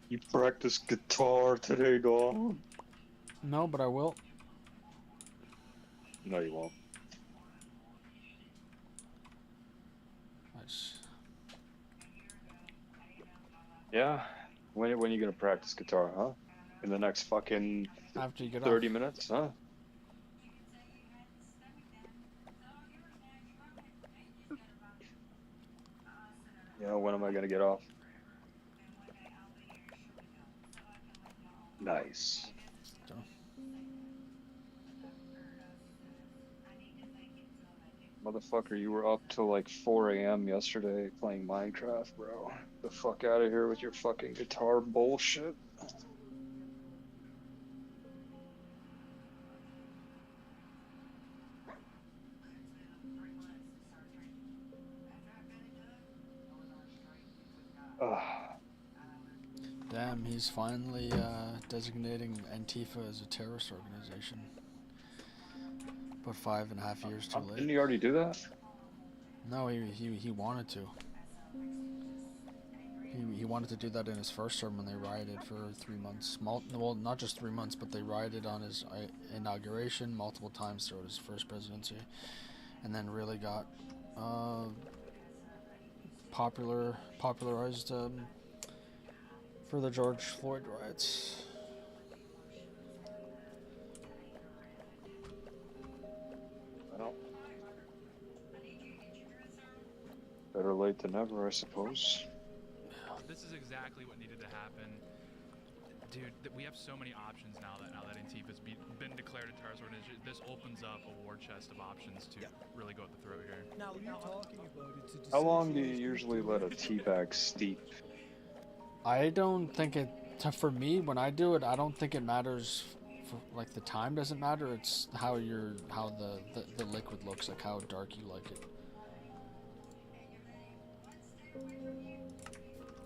Speaker 2: You practice guitar today, dog?
Speaker 1: No, but I will.
Speaker 2: No, you won't.
Speaker 1: Nice.
Speaker 2: Yeah? When are you gonna practice guitar, huh? In the next fucking
Speaker 1: After you get
Speaker 2: 30
Speaker 1: off.
Speaker 2: minutes, huh? Yeah, when am I gonna get off? Nice. Motherfucker, you were up till like 4 a.m. yesterday playing Minecraft, bro. The fuck out of here with your fucking guitar bullshit. Ugh.
Speaker 1: Damn, he's finally designating Antifa as a terrorist organization. But 5.5 years too late.
Speaker 2: Didn't he already do that?
Speaker 1: No, he wanted to. He wanted to do that in his first term when they rioted for 3 months. Well, not just 3 months, but they rioted on his inauguration multiple times throughout his first presidency, and then really got popularized for the George Floyd riots.
Speaker 2: Well, better late than never, I suppose.
Speaker 17: This is exactly what needed to happen. Dude, we have so many options now that Antifa's been declared a terrorist organization. This opens up a war chest of options to really go at the throat here.
Speaker 7: Now you're talking about it.
Speaker 2: How long do you usually let a teabag steep?
Speaker 1: I don't think it. For me, when I do it, I don't think it matters. Like the time doesn't matter. It's how the liquid looks, like how dark you like it.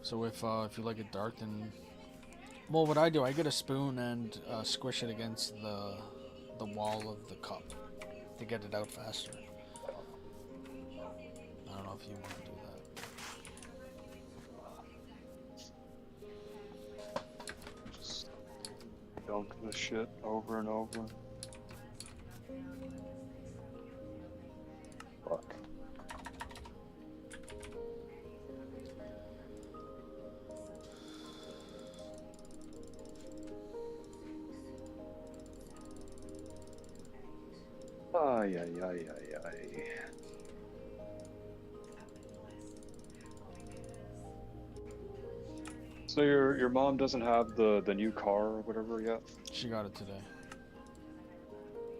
Speaker 1: So if you like it dark, then well, what I do, I get a spoon and squish it against the wall of the cup to get it out faster. I don't know if you want to do that.
Speaker 2: Just dunk the shit over and over. Fuck. Ay, ay, ay, ay, ay. So your mom doesn't have the new car or whatever yet?
Speaker 1: She got it today.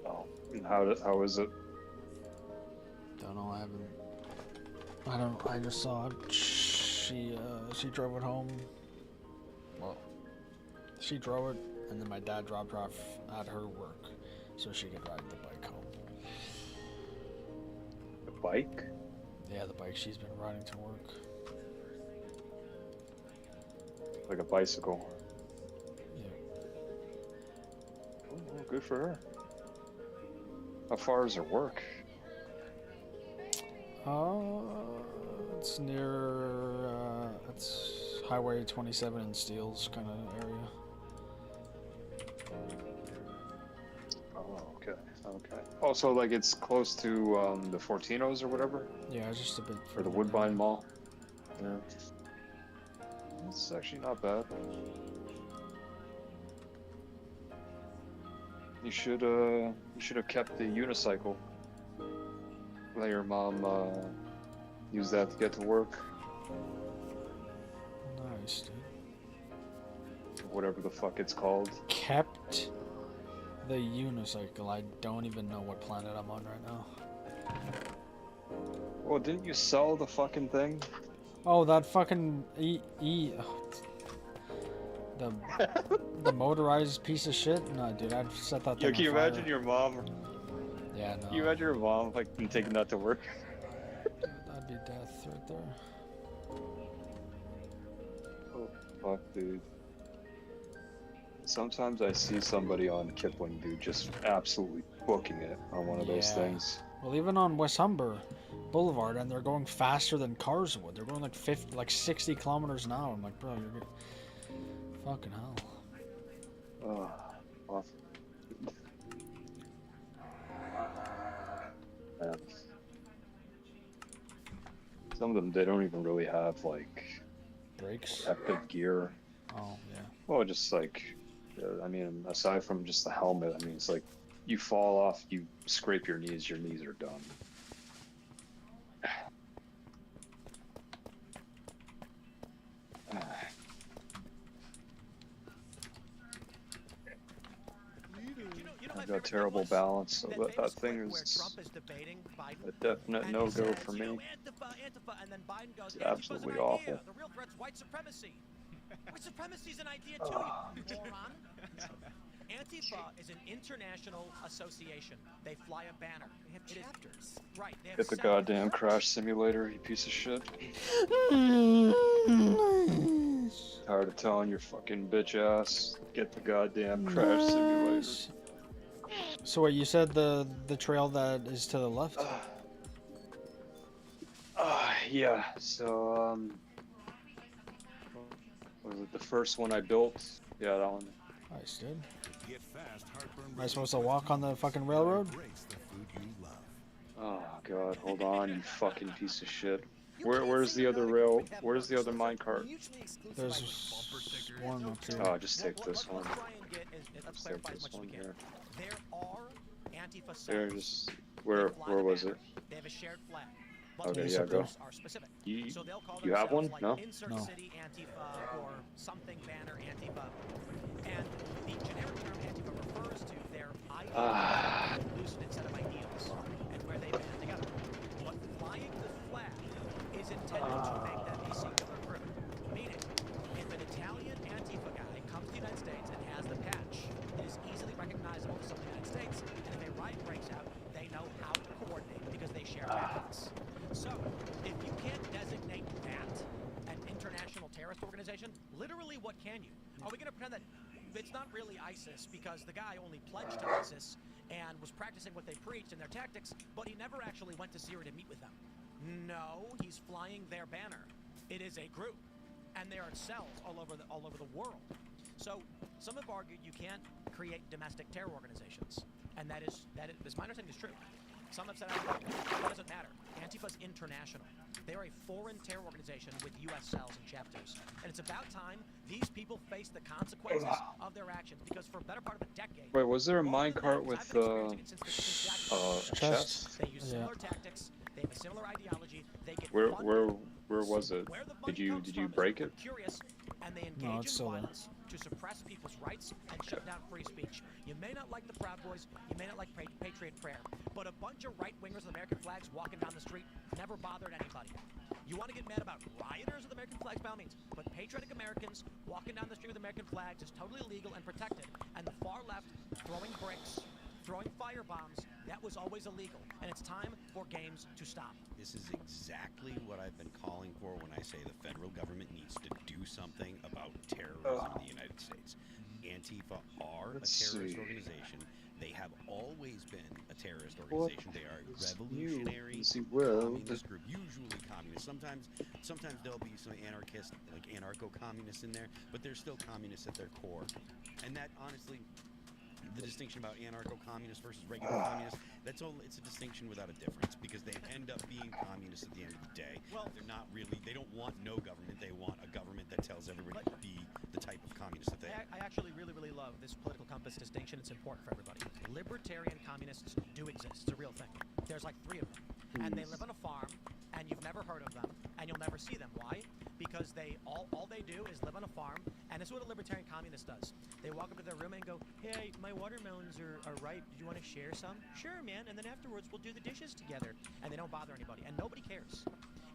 Speaker 2: Oh, and how is it?
Speaker 1: Don't know. I just saw it. She drove it home. Well, she drove it, and then my dad dropped her off at her work, so she could ride the bike home.
Speaker 2: The bike?
Speaker 1: Yeah, the bike she's been riding to work.
Speaker 2: Like a bicycle.
Speaker 1: Yeah.
Speaker 2: Oh, well, good for her. How far is her work?
Speaker 1: It's near. It's Highway 27 and Steels kind of area.
Speaker 14: Oh, okay. Okay. Oh, so like it's close to the Fortinos or whatever?
Speaker 1: Yeah, it's just a bit
Speaker 14: Or
Speaker 1: further
Speaker 14: the Woodbine Mall. Yeah. It's actually not bad. You should have kept the unicycle. Let your mom use that to get to work.
Speaker 1: Nice, dude.
Speaker 14: Whatever the fuck it's called.
Speaker 1: Kept the unicycle. I don't even know what planet I'm on right now.
Speaker 14: Well, didn't you sell the fucking thing?
Speaker 1: Oh, that fucking the motorized piece of shit? No, dude, I'd set that thing
Speaker 14: Yeah, can you
Speaker 1: on fire.
Speaker 14: imagine your mom?
Speaker 1: Yeah, no.
Speaker 14: Can you imagine your mom like taking that to work?
Speaker 1: Dude, that'd be death right there.
Speaker 14: Oh fuck, dude. Sometimes I see somebody on Kipling, dude, just absolutely booking it on one of those things.
Speaker 1: Well, even on West Humber Boulevard, and they're going faster than cars would. They're going like 60 kilometers an hour. I'm like, bro, you're good. Fucking hell.
Speaker 14: Oh, awesome. Man. Some of them, they don't even really have like
Speaker 1: brakes,
Speaker 14: protective gear.
Speaker 1: Oh yeah.
Speaker 14: Well, just like, I mean, aside from just the helmet, I mean, it's like you fall off, you scrape your knees are done. I've got terrible balance, so that thing is a definite no-go for me. It's absolutely awful.
Speaker 22: The real threat's white supremacy. White supremacy's an idea too, you moron. Antifa is an international association. They fly a banner. They have chapters. Right. They have
Speaker 14: Get the goddamn crash simulator, you piece of shit. Tired of telling your fucking bitch ass, get the goddamn crash simulator.
Speaker 1: So what, you said the trail that is to the left?
Speaker 14: Yeah, so, was it the first one I built? Yeah, that one.
Speaker 1: Nice, dude. Am I supposed to walk on the fucking railroad?
Speaker 14: Oh god, hold on, you fucking piece of shit. Where's the other rail? Where's the other minecart?
Speaker 1: There's one up here.
Speaker 14: Oh, just take this one.
Speaker 22: Let's
Speaker 14: Just take
Speaker 22: clarify as
Speaker 14: this
Speaker 22: much as
Speaker 14: one
Speaker 22: we can.
Speaker 14: here.
Speaker 22: There are Antifa
Speaker 14: There,
Speaker 22: cells.
Speaker 14: just where was it?
Speaker 22: They have a shared flag.
Speaker 14: Okay, yeah, go.
Speaker 22: Are specific.
Speaker 14: You
Speaker 22: So they'll call
Speaker 14: have one?
Speaker 22: themselves,
Speaker 14: No.
Speaker 22: like Insert City Antifa or something banner Antifa. And the generic term Antifa refers to their hallucinant set of ideals and where they band together. But flying the flag is intended to make them a singular group. Meaning, if an Italian Antifa guy comes to the United States and has the patch, it is easily recognizable to some of the United States, and if a riot breaks out, they know how to coordinate because they share tactics. So, if you can't designate that an international terrorist organization, literally what can you? Are we going to pretend that it's not really ISIS because the guy only pledged to ISIS and was practicing what they preached in their tactics, but he never actually went to Syria to meet with them? No, he's flying their banner. It is a group, and there are cells all over the world. So, some have argued you can't create domestic terror organizations, and that is my understanding is true. Some have said, it doesn't matter. Antifa's international. They are a foreign terror organization with U.S. cells and chapters. And it's about time these people face the consequences of their actions, because for a better part of a decade...
Speaker 14: Wait, was there a minecart with chest?
Speaker 22: They use similar tactics. They have a similar ideology. They get
Speaker 14: Where was it? Did you break it?
Speaker 22: Curious, and they
Speaker 1: No,
Speaker 22: engage
Speaker 1: it's
Speaker 22: in
Speaker 1: still there.
Speaker 22: violence to suppress people's rights and shut down free speech. You may not like the Proud Boys, you may not like Patriot Prayer, but a bunch of right-wingers with American flags walking down the street never bothered anybody. You want to get mad about rioters with American flags, by all means, but patriotic Americans walking down the street with American flags is totally legal and protected. And the far left throwing bricks, throwing firebombs, that was always illegal. And it's time for games to stop.
Speaker 5: This is exactly what I've been calling for when I say the federal government needs to do something about terrorism in the United States. Antifa are a terrorist organization. They have always been a terrorist organization. They are a revolutionary
Speaker 14: world.
Speaker 5: communist group, usually communist. Sometimes there'll be some anarchist, like anarcho-communists in there, but they're still communists at their core. And that, honestly, the distinction about anarcho-communist versus regular communist, it's a distinction without a difference, because they end up being communists at the end of the day. Well, they're not really, they don't want no government, they want a government that tells everybody to be the type of communist that they are.
Speaker 22: I actually really love this political compass distinction. It's important for everybody. Libertarian communists do exist. It's a real thing. There's like 3 of them. And they live on a farm, and you've never heard of them, and you'll never see them. Why? Because they all they do is live on a farm, and this is what a libertarian communist does. They walk up to their room and go, "Hey, my watermelons are ripe. Do you want to share some?" "Sure, man." And then afterwards, we'll do the dishes together. And they don't bother anybody, and nobody cares.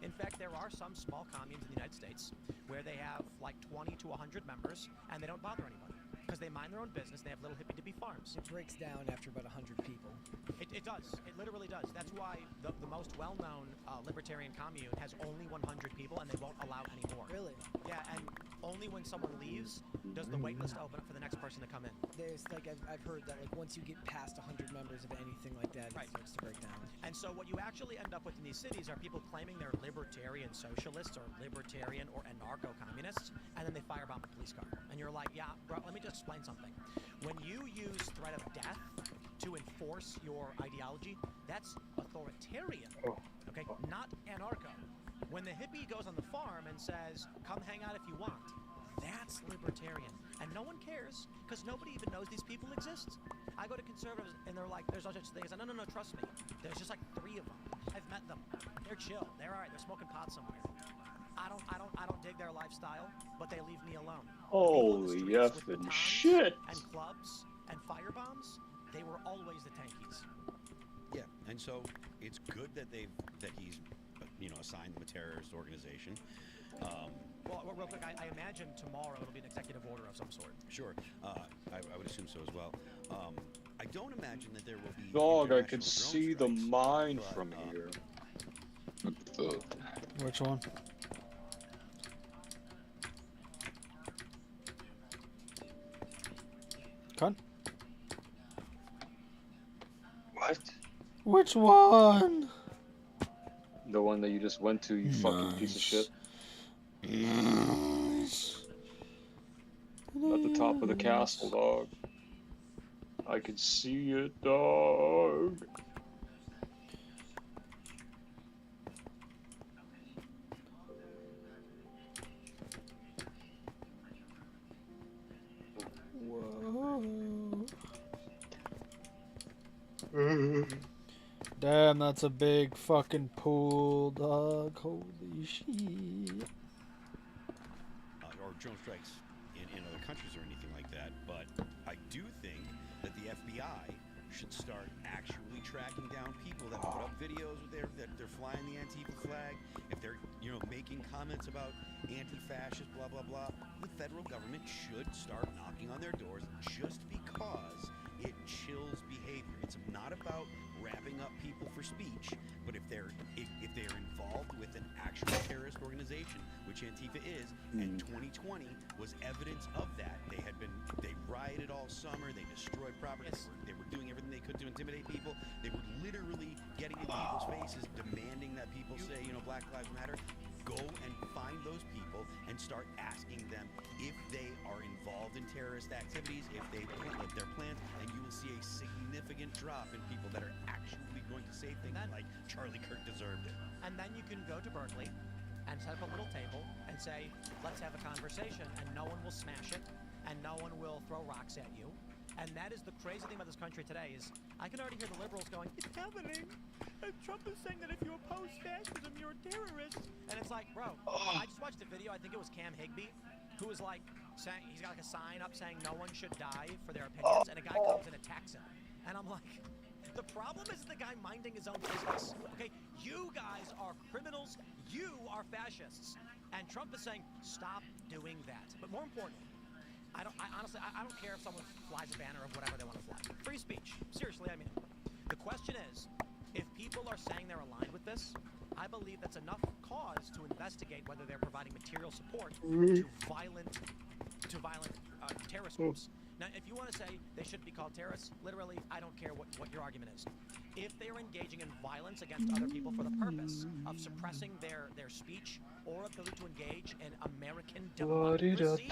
Speaker 22: In fact, there are some small communes in the United States where they have like 20 to 100 members, and they don't bother anybody because they mind their own business. They have little hippy-dippy farms.
Speaker 7: It breaks down after about 100 people.
Speaker 22: It does. It literally does. That's why the most well-known libertarian commune has only 100 people, and they won't allow any more.
Speaker 7: Really?
Speaker 22: Yeah, and only when someone leaves does the wait list open up for the next person to come in.
Speaker 7: There's like I've heard that like once you get past 100 members of anything like that, it starts to break down.
Speaker 22: And so what you actually end up with in these cities are people claiming they're libertarian socialists or libertarian or anarcho-communists, and then they firebomb a police car. And you're like, yeah, bro, let me just explain something. When you use threat of death to enforce your ideology, that's authoritarian, okay, not anarcho. When the hippie goes on the farm and says, "Come hang out if you want," that's libertarian. And no one cares, because nobody even knows these people exist. I go to conservatives, and they're like, "There's no such thing." I say, no, trust me. There's just like 3 of them. I've met them. They're chill. They're all right. They're smoking pot somewhere. I don't dig their lifestyle, but they leave me alone.
Speaker 14: Holy effing shit!
Speaker 22: And clubs and firebombs, they were always the tankies.
Speaker 5: Yeah, and so it's good that he's assigned them a terrorist organization.
Speaker 22: Well, real quick, I imagine tomorrow it'll be an executive order of some sort.
Speaker 5: Sure, I would assume so as well. I don't imagine that there will be.
Speaker 14: Dog, I could see the mine from here.
Speaker 1: Which one? Con?
Speaker 14: What?
Speaker 1: Which one?
Speaker 14: The one that you just went to, you fucking piece of shit.
Speaker 1: Nice.
Speaker 14: At the top of the castle, dog. I can see it, dog.
Speaker 1: Whoa. Damn, that's a big fucking pool, dog. Holy shit.
Speaker 5: Or drone strikes in other countries or anything like that, but I do think that the FBI should start actually tracking down people that put up videos with that they're flying the Antifa flag, if they're making comments about anti-fascist, blah blah blah. The federal government should start knocking on their doors just because it chills behavior. It's not about wrapping up people for speech, but if they're involved with an actual terrorist organization, which Antifa is, and 2020 was evidence of that. They rioted all summer, they destroyed property, they were doing everything they could to intimidate people. They were literally getting into people's faces, demanding that people say, Black Lives Matter. Go and find those people and start asking them if they are involved in terrorist activities, if they're planned, and you will see a significant drop in people that are actually going to say things like Charlie Kirk deserved it.
Speaker 22: And then you can go to Berkeley and set up a little table and say, let's have a conversation, and no one will smash it, and no one will throw rocks at you. And that is the crazy thing about this country today is I can already hear the liberals going, it's happening. And Trump is saying that if you oppose fascism, you're a terrorist. And it's like, bro, I just watched a video, I think it was Cam Higbee, who was like saying, he's got like a sign up saying no one should die for their opinions, and a guy comes and attacks him. And I'm like, the problem is the guy minding his own business. Okay, you guys are criminals, you are fascists. And Trump is saying, stop doing that. But more importantly, I don't care if someone flies a banner of whatever they want to fly. Free speech. Seriously, I mean it. The question is, if people are saying they're aligned with this, I believe that's enough cause to investigate whether they're providing material support to violent terrorist groups. Now, if you want to say they shouldn't be called terrorists, literally, I don't care what your argument is. If they are engaging in violence against other people for the purpose of suppressing their speech or ability to engage in American democracy,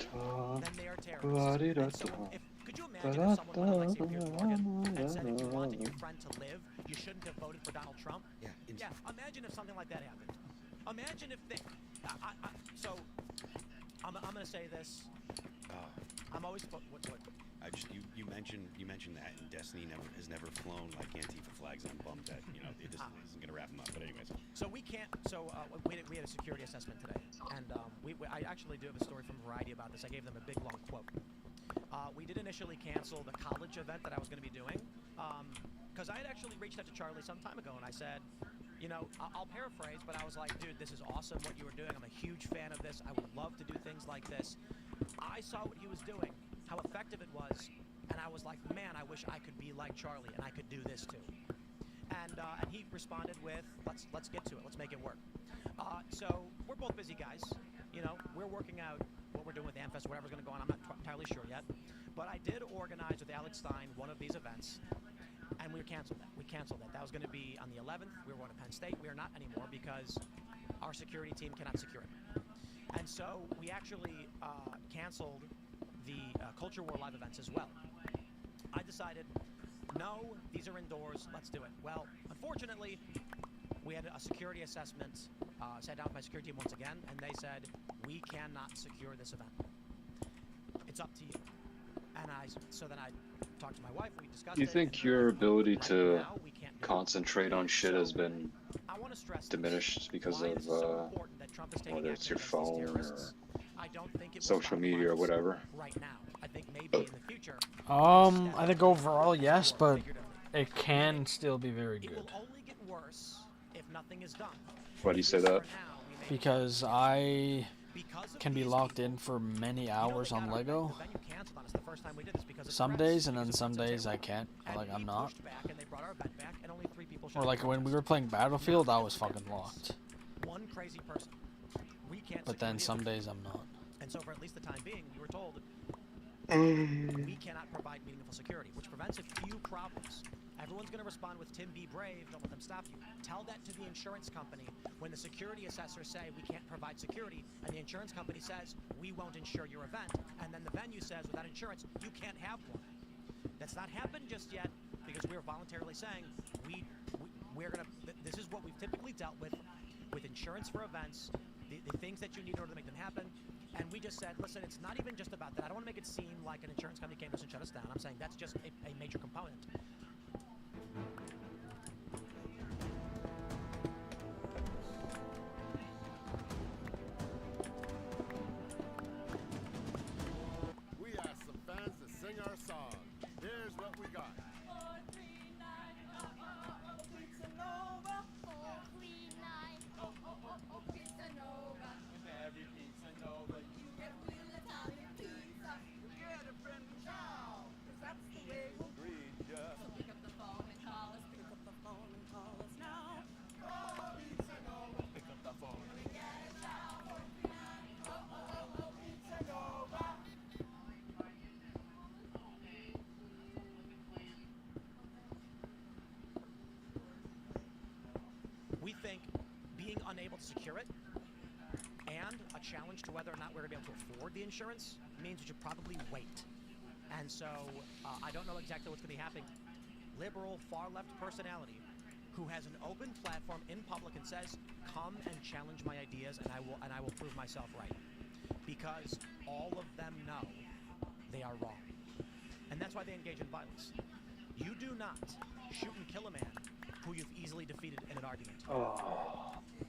Speaker 22: then they are terrorists. And so, could you imagine if someone went to, like, say, Piers Morgan and said if you wanted your friend to live, you shouldn't have voted for Donald Trump?
Speaker 5: Yeah.
Speaker 22: Yeah, imagine if something like that happened. Imagine if they... So, I'm going to say this. I'm always... What?
Speaker 5: I just you mentioned that, and Destiny has never flown like Antifa flags. I'm bummed that it just isn't gonna wrap them up. But anyways,
Speaker 22: so we can't. So we had a security assessment today, and I actually do have a story from Variety about this. I gave them a big long quote. We did initially cancel the college event that I was going to be doing, because I had actually reached out to Charlie some time ago, and I said, I'll paraphrase, but I was like, dude, this is awesome what you were doing. I'm a huge fan of this. I would love to do things like this. I saw what he was doing, how effective it was, and I was like, man, I wish I could be like Charlie and I could do this too. And he responded with, let's get to it, let's make it work. So we're both busy guys, we're working out what we're doing with Amfest, whatever's going to go on. I'm not entirely sure yet, but I did organize with Alex Stein one of these events, and we canceled that. That was going to be on the 11th. We were going to Penn State. We are not anymore because our security team cannot secure it. And so we actually canceled the Culture War live events as well. I decided, no, these are indoors, let's do it. Well, unfortunately, we had a security assessment, sat down with my security team once again, and they said, we cannot secure this event. It's up to you. And so then I talked to my wife, we discussed it.
Speaker 14: Do you think your ability to concentrate on shit has been diminished because of whether it's your phone or social media or whatever?
Speaker 1: I think overall yes, but it can still be very good.
Speaker 14: Why do you say that?
Speaker 1: Because I can be locked in for many hours on Lego some days, and then some days I can't, like I'm not. Or like when we were playing Battlefield, I was fucking locked. But then some days I'm not.
Speaker 22: And so for at least the time being, we were told we cannot provide meaningful security, which prevents a few problems. Everyone's going to respond with Tim, be brave, don't let them stop you. Tell that to the insurance company when the security assessors say we can't provide security, and the insurance company says we won't insure your event, and then the venue says without insurance you can't have one. That's not happened just yet because we're voluntarily saying we're going to, this is what we've typically dealt with insurance for events, the things that you need in order to make them happen. And we just said, listen, it's not even just about that. I don't want to make it seem like an insurance company came to us and shut us down. I'm saying that's just a major component.
Speaker 15: We asked some fans to sing our song. Here's what we got.
Speaker 22: We think being unable to secure it and a challenge to whether or not we're going to be able to afford the insurance means we should probably wait. And so I don't know exactly what's going to be happening. Liberal, far-left personality who has an open platform in public and says, come and challenge my ideas and I will prove myself right. Because all of them know they are wrong. And that's why they engage in violence. You do not shoot and kill a man who you've easily defeated in an argument.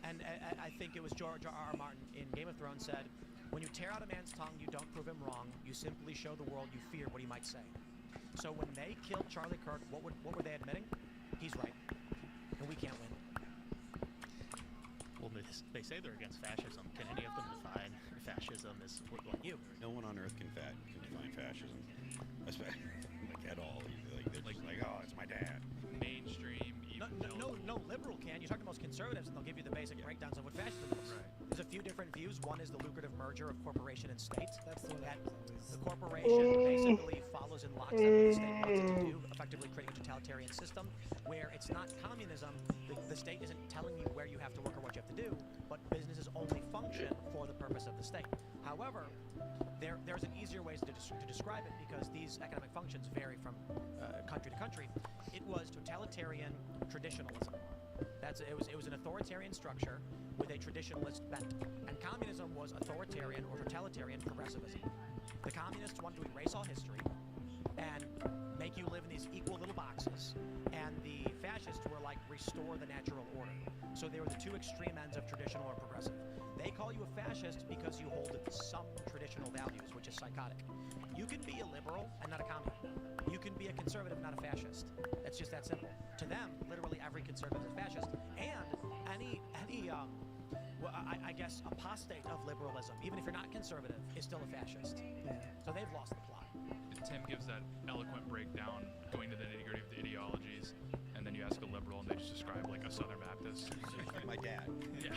Speaker 22: And I think it was George R.R. Martin in Game of Thrones said, when you tear out a man's tongue, you don't prove him wrong. You simply show the world you fear what he might say. So when they killed Charlie Kirk, what were they admitting? He's right. And we can't win.
Speaker 8: Well, they say they're against fascism. Can any of them define fascism as like you?
Speaker 5: No one on earth can define fascism. Like at all. They're just like, oh, it's my dad.
Speaker 8: Mainstream.
Speaker 22: No liberal can. You talk to most conservatives and they'll give you the basic breakdowns of what fascism is.
Speaker 8: Right.
Speaker 22: There's a few different views. values. One is the lucrative merger of corporation and state. That's the one that the corporation basically follows in lockstep with the state wants it to do, effectively creating a totalitarian system where it's not communism. The state isn't telling you where you have to work or what you have to do, but businesses only function for the purpose of the state. However, there's an easier way to describe it because these economic functions vary from country to country. It was totalitarian traditionalism. It was an authoritarian structure with a traditionalist bent. And communism was authoritarian or totalitarian progressivism. The communists wanted to erase all history and make you live in these equal little boxes. And the fascists were like, restore the natural order. So they were the two extreme ends of traditional or progressive. They call you a fascist because you hold some traditional values, which is psychotic. You can be a liberal and not a communist. You can be a conservative, not a fascist. It's just that simple. To them, literally every conservative is a fascist, and any I guess apostate of liberalism, even if you're not conservative, is still a fascist. Yeah. So they've lost the plot.
Speaker 17: Tim gives that eloquent breakdown, going to the nitty-gritty of the ideologies, and then you ask a liberal, and they just describe like a Southern Baptist.
Speaker 5: My dad.
Speaker 17: Yeah.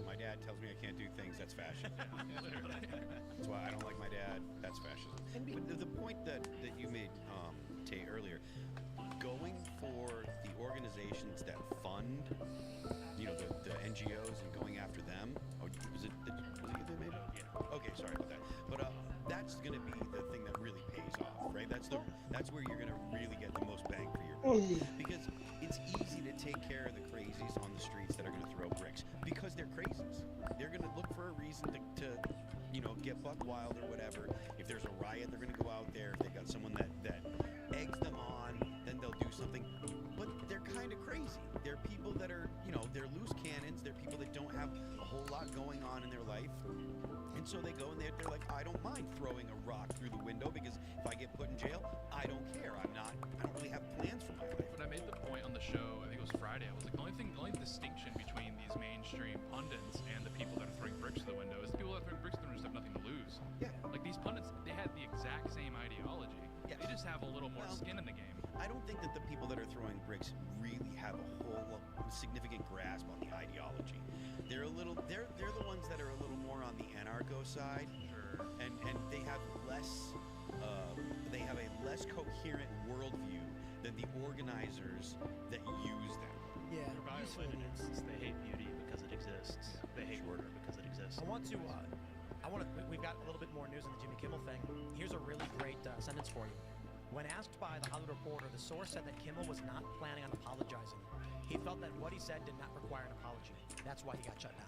Speaker 5: My dad tells me I can't do things. That's fascism.
Speaker 17: Yeah, literally.
Speaker 5: That's why I don't like my dad. That's fascism. But the point that you made, Tay, earlier, going for the organizations that fund, the NGOs and going after them. Oh, was it you that made it? Yeah. Okay, sorry about that. But that's going to be the thing that really pays off, right? That's where you're going to really get the most bang for your buck. Because it's easy to take care of the crazies on the streets that are going to throw bricks because they're crazies. They're going to look for a reason to get buck wild or whatever. If there's a riot, they're going to go out there. If they got someone that eggs them on, then they'll do something. But they're kind of crazy. They're people that are, they're loose cannons. They're people that don't have a whole lot going on in their life. And so they go and they're like, I don't mind throwing a rock through the window because if I get put in jail, I don't care. I don't really have plans for my life.
Speaker 17: But I made the point on the show, I think it was Friday, I was like, the only distinction between these mainstream pundits and the people that are throwing bricks through the window is the people that are throwing bricks through the window just have nothing to lose.
Speaker 5: Yeah.
Speaker 17: Like these pundits, they had the exact same ideology. Yeah. They just have a little more skin in the game.
Speaker 5: I don't think that the people that are throwing bricks really have a whole significant grasp on the ideology. They're the ones that are a little more on the anarcho side,
Speaker 17: sure.
Speaker 5: and they have less a less coherent worldview than the organizers that use them.
Speaker 8: Yeah, violence. They hate beauty because it exists. They hate order because it exists.
Speaker 22: We've got a little bit more news on the Jimmy Kimmel thing. Here's a really great sentence for you. When asked by the Hollywood Reporter, the source said that Kimmel was not planning on apologizing. He felt that what he said did not require an apology. That's why he got shut down.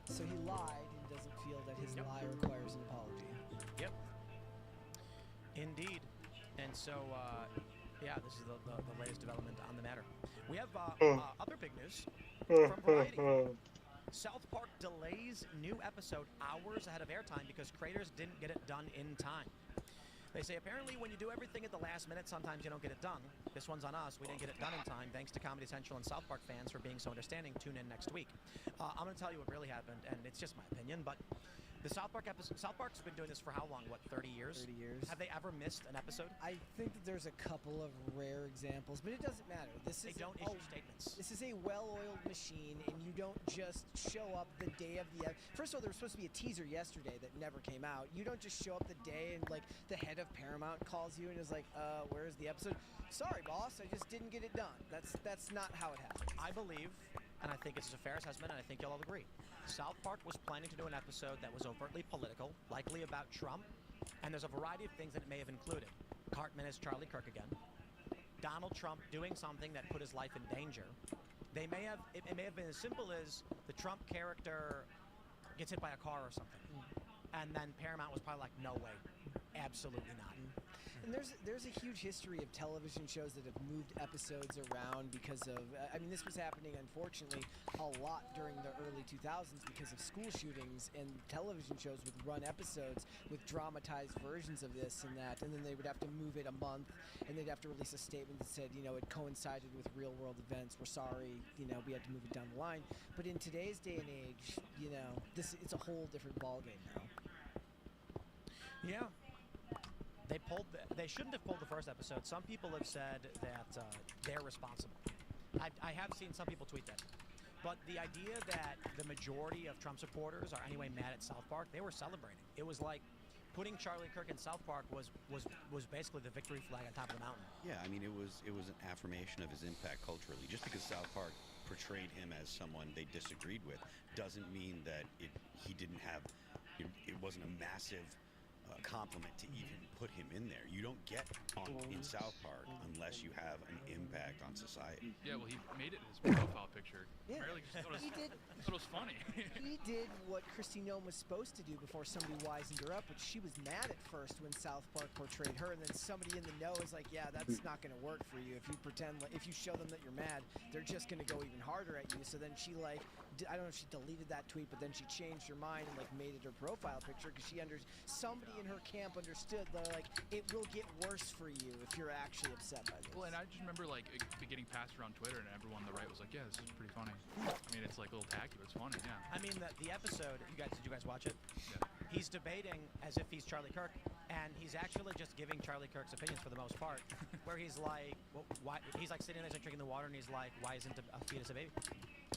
Speaker 7: So he lied and doesn't feel that his lie requires an apology.
Speaker 22: Yep. Indeed. And so, this is the latest development on the matter. We have other big news from Variety. South Park delays new episode hours ahead of airtime because creators didn't get it done in time. They say apparently when you do everything at the last minute, sometimes you don't get it done. This one's on us. We didn't get it done in time. Thanks to Comedy Central and South Park fans for being so understanding. Tune in next week. I'm going to tell you what really happened, and it's just my opinion, but the South Park's been doing this for how long? What, 30 years?
Speaker 7: 30 years.
Speaker 22: Have they ever missed an episode?
Speaker 7: I think that there's a couple of rare examples, but it doesn't matter.
Speaker 22: They don't issue statements.
Speaker 7: This is a well-oiled machine, and you don't just show up the day of the... First of all, there was supposed to be a teaser yesterday that never came out. You don't just show up the day and, the head of Paramount calls you and is like, where's the episode? Sorry, boss, I just didn't get it done. That's not how it happens.
Speaker 22: I believe, and I think it's a fair assessment, and I think you'll all agree, South Park was planning to do an episode that was overtly political, likely about Trump, and there's a variety of things that it may have included. Cartman as Charlie Kirk again, Donald Trump doing something that put his life in danger. It may have been as simple as the Trump character gets hit by a car or something, and then Paramount was probably like, no way, absolutely not.
Speaker 7: And there's a huge history of television shows that have moved episodes around because of, this was happening, unfortunately, a lot during the early 2000s because of school shootings, and television shows would run episodes with dramatized versions of this and that, and then they would have to move it a month, and they'd have to release a statement that said, it coincided with real-world events, we're sorry, we had to move it down the line. But in today's day and age, it's a whole different ballgame now.
Speaker 22: Yeah. They shouldn't have pulled the first episode. Some people have said that they're responsible. I have seen some people tweet that. But the idea that the majority of Trump supporters are anyway mad at South Park, they were celebrating. It was like putting Charlie Kirk in South Park was basically the victory flag on top of the mountain.
Speaker 5: Yeah, I mean, it was an affirmation of his impact culturally. Just because South Park portrayed him as someone they disagreed with doesn't mean that he didn't have, it wasn't a massive compliment to even put him in there. You don't get in South Park unless you have an impact on society.
Speaker 17: Yeah, well, he made it his profile picture.
Speaker 7: Yeah.
Speaker 17: Primarily just thought it was funny.
Speaker 7: He did what Kristi Noem was supposed to do before somebody wisened her up, but she was mad at first when South Park portrayed her, and then somebody in the know is like, yeah, that's not going to work for you. If you pretend, like, if you show them that you're mad, they're just going to go even harder at you. So then she, like, I don't know if she deleted that tweet, but then she changed her mind and, like, made it her profile picture because somebody in her camp understood that, like, it will get worse for you if you're actually upset by this.
Speaker 17: Well, and I just remember, like, it getting passed around Twitter, and everyone on the right was like, yeah, this is pretty funny. I mean, it's like a little tacky, but it's funny, yeah.
Speaker 22: I mean, the episode, did you guys watch it?
Speaker 17: Yeah.
Speaker 22: He's debating as if he's Charlie Kirk, and he's actually just giving Charlie Kirk's opinions for the most part, where he's like, well, why? He's like sitting there drinking the water, and he's like, why isn't a fetus a baby?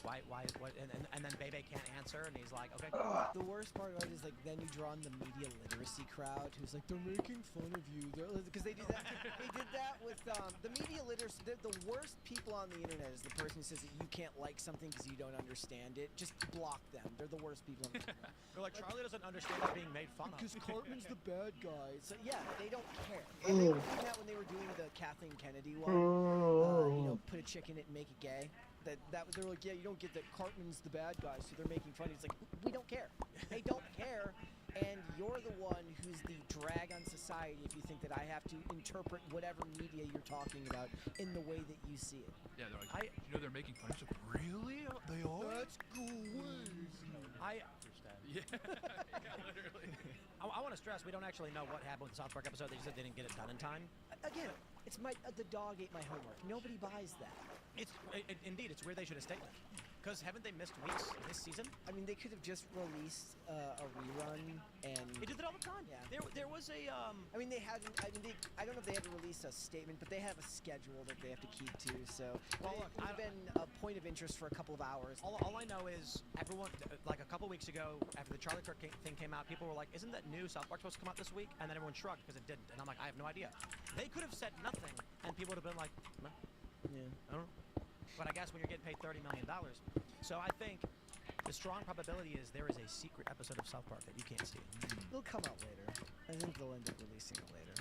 Speaker 22: Why, what, and then Bebe can't answer, and he's like, okay.
Speaker 7: The worst part about it is, like, then you draw in the media literacy crowd who's like, they're making fun of you. Because they do that. They did that with the media literacy. The worst people on the internet is the person who says that you can't like something because you don't understand it. Just block them. They're the worst people on the internet.
Speaker 22: They're like, Charlie doesn't understand what's being made fun of.
Speaker 7: Because Cartman's the bad guy. So, yeah, they don't care. And they were doing that when they were doing the Kathleen Kennedy one. Put a chick in it and make it gay. They're like, yeah, you don't get that Cartman's the bad guy, so they're making fun. It's like, we don't care. They don't care, and you're the one who's the drag on society if you think that I have to interpret whatever media you're talking about in the way that you see it.
Speaker 17: Yeah, they're like, they're making fun of you. Really? They are?
Speaker 7: That's crazy.
Speaker 22: I understand.
Speaker 17: Yeah, literally.
Speaker 22: I want to stress, we don't actually know what happened with the South Park episode. They just said they didn't get it done in time.
Speaker 7: Again, it's the dog ate my homework. Nobody buys that.
Speaker 22: Indeed, it's weird they should have stayed there. Because haven't they missed weeks this season?
Speaker 7: I mean, they could have just released a rerun and...
Speaker 22: They did it all the time.
Speaker 7: Yeah.
Speaker 22: There was a...
Speaker 7: I mean, they hadn't... I don't know if they had to release a statement, but they have a schedule that they have to keep to, so... Well, look, it's been a point of interest for a couple of hours.
Speaker 22: All I know is everyone... Like, a couple weeks ago, after the Charlie Kirk thing came out, people were like, isn't that new South Park supposed to come out this week? And then everyone shrugged because it didn't. And I'm like, I have no idea. They could have said nothing, and people would have been like, no.
Speaker 7: Yeah.
Speaker 22: I don't know. But I guess when you're getting paid $30 million. So I think the strong probability is there is a secret episode of South Park that you can't see.
Speaker 7: It'll come out later. I think they'll end up releasing it later.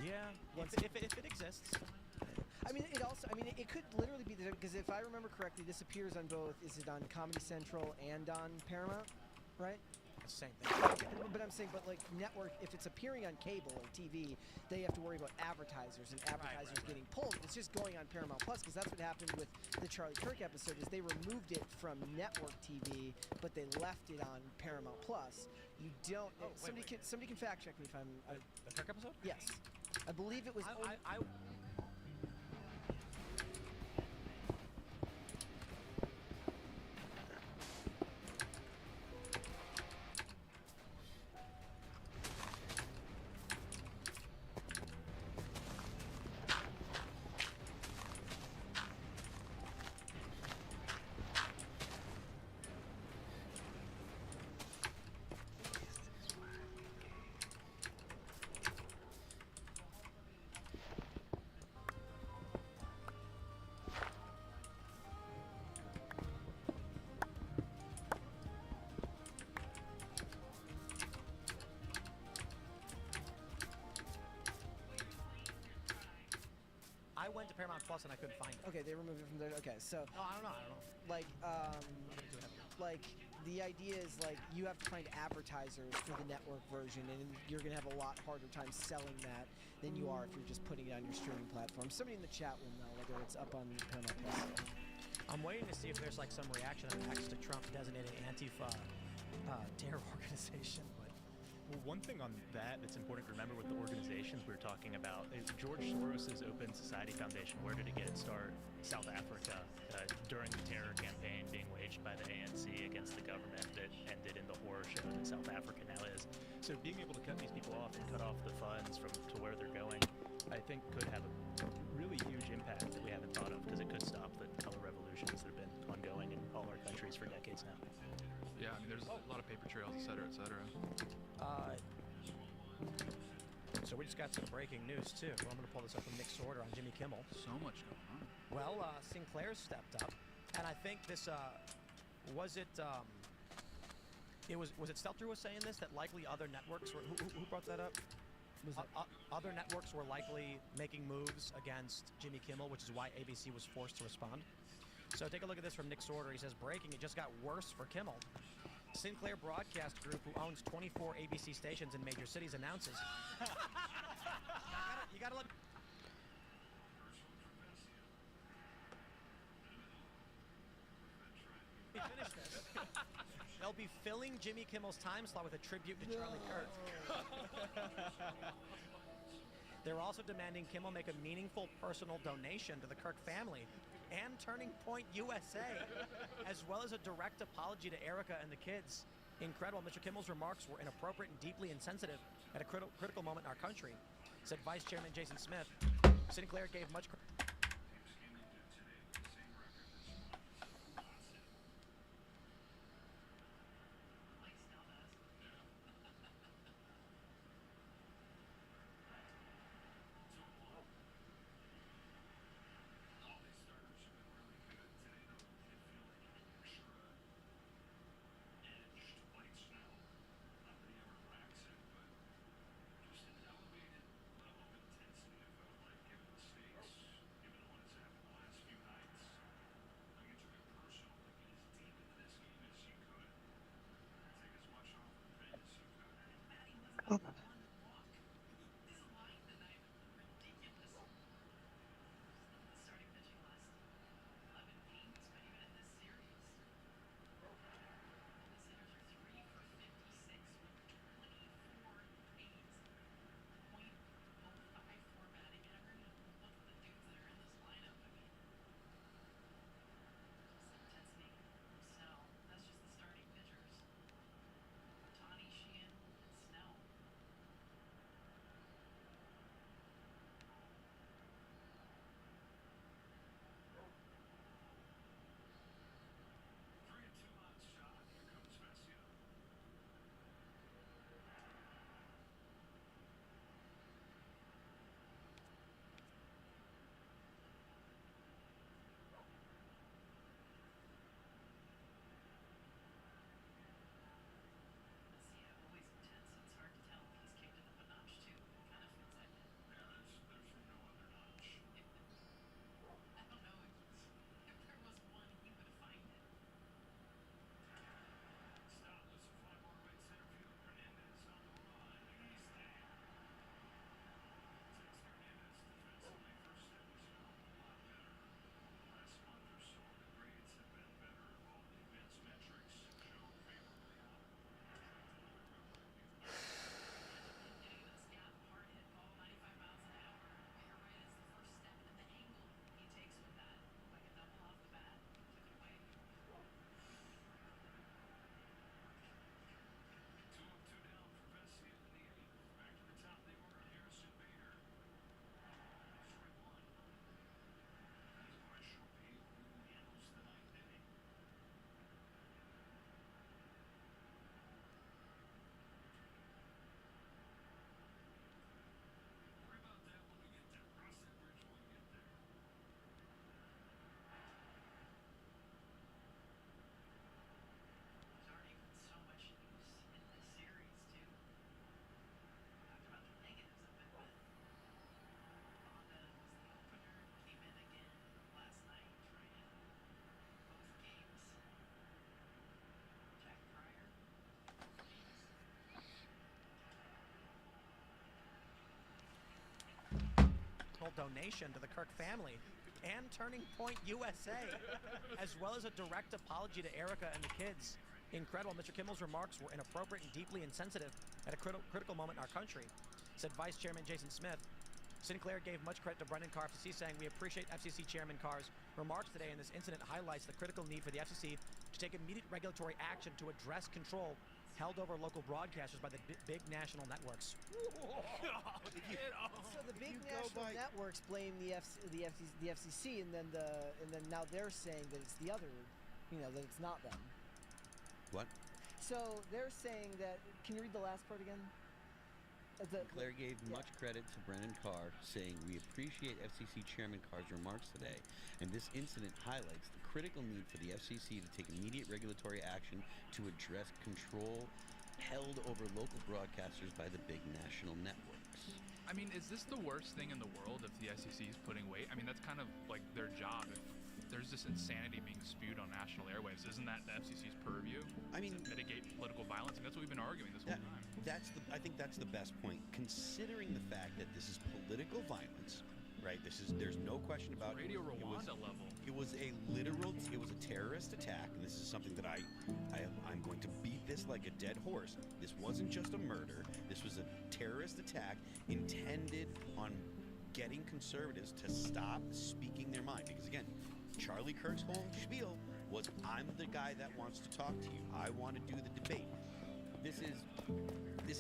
Speaker 22: Yeah, if it exists.
Speaker 7: I mean, it could literally be there, because if I remember correctly, this appears on both, is it on Comedy Central and on Paramount, right?
Speaker 22: Same thing.
Speaker 7: But I'm saying, like, network, if it's appearing on cable or TV, they have to worry about advertisers and advertisers getting pulled. It's just going on Paramount Plus, because that's what happened with the Charlie Kirk episode, is they removed it from network TV, but they left it on Paramount Plus. You don't... somebody can fact check me if I'm...
Speaker 22: The Kirk episode?
Speaker 7: Yes. I believe it was...
Speaker 22: I went to Paramount Plus and I couldn't find it.
Speaker 7: Okay, they removed it from there. Okay, so...
Speaker 22: No, I don't know.
Speaker 7: Like, the idea is, like, you have to find advertisers for the network version, and you're going to have a lot harder time selling that than you are if you're just putting it on your streaming platform. Somebody in the chat will know whether it's up on Paramount Plus.
Speaker 22: I'm waiting to see if there's, like, some reaction on X to Trump designating Antifa terror organization, but...
Speaker 8: Well, one thing on that's important to remember with the organizations we were talking about is George Soros' Open Society Foundation. Where did it get its start? South Africa, during the terror campaign being waged by the ANC against the government that ended in the horror show that South Africa now is. So being able to cut these people off and cut off the funds to where they're going, I think could have a really huge impact that we haven't thought of, because it could stop the color revolutions that have been ongoing in
Speaker 22: all our countries for decades now.
Speaker 17: Yeah, I mean, there's a lot of paper trails, et cetera, et cetera.
Speaker 22: So we just got some breaking news too. Well, I'm going to pull this up from Nick's order on Jimmy Kimmel.
Speaker 17: So much going on.
Speaker 22: Well, Sinclair stepped up, and I think this was it. Was it Stelter was saying this, that likely other networks were who brought that up? Other networks were likely making moves against Jimmy Kimmel, which is why ABC was forced to respond. So take a look at this from Nick's order. He says, breaking, it just got worse for Kimmel. Sinclair Broadcast Group, who owns 24 ABC stations in major cities, announces. You gotta let me finish this. They'll be filling Jimmy Kimmel's time slot with a tribute to Charlie Kirk. They're also demanding Kimmel make a meaningful personal donation to the Kirk family and Turning Point USA, as well as a direct apology to Erica and the kids. Incredible. Mr. Kimmel's remarks were inappropriate and deeply insensitive at a critical moment in our country, said Vice Chairman Jason Smith. Sinclair gave much donation to the Kirk family and Turning Point USA, as well as a direct apology to Erica and the kids. Incredible. Mr. Kimmel's remarks were inappropriate and deeply insensitive at a critical moment in our country, said Vice Chairman Jason Smith. Sinclair gave much credit to Brendan Carr, FCC, saying, "We appreciate FCC Chairman Carr's remarks today, and this incident highlights the critical need for the FCC to take immediate regulatory action to address control held over local broadcasters by the big national networks."
Speaker 7: So the big national networks blame the FCC, and then now they're saying that it's the other you know, that it's not them.
Speaker 5: What?
Speaker 7: So they're saying that. Can you read the last part again?
Speaker 5: Claire gave much credit to Brennan Carr, saying, "We appreciate FCC Chairman Carr's remarks today, and this incident highlights the critical need for the FCC to take immediate regulatory action to address control held over local broadcasters by the big national networks."
Speaker 17: I mean, is this the worst thing in the world if the SEC is putting weight? I mean, that's kind of like their job. If there's this insanity being spewed on national airwaves, isn't that the FCC's purview?
Speaker 5: I mean,
Speaker 17: to mitigate political violence, and that's what we've been arguing this whole time.
Speaker 5: I think that's the best point, considering the fact that this is political violence, right? There's no question about
Speaker 17: Radio Rwanda level.
Speaker 5: It was a terrorist attack, and this is something that I'm going to beat this like a dead horse. This wasn't just a murder. This was a terrorist attack intended on getting conservatives to stop speaking their mind. Because again, Charlie Kirk's whole spiel was, "I'm the guy that wants to talk to you. I want to do the debate." This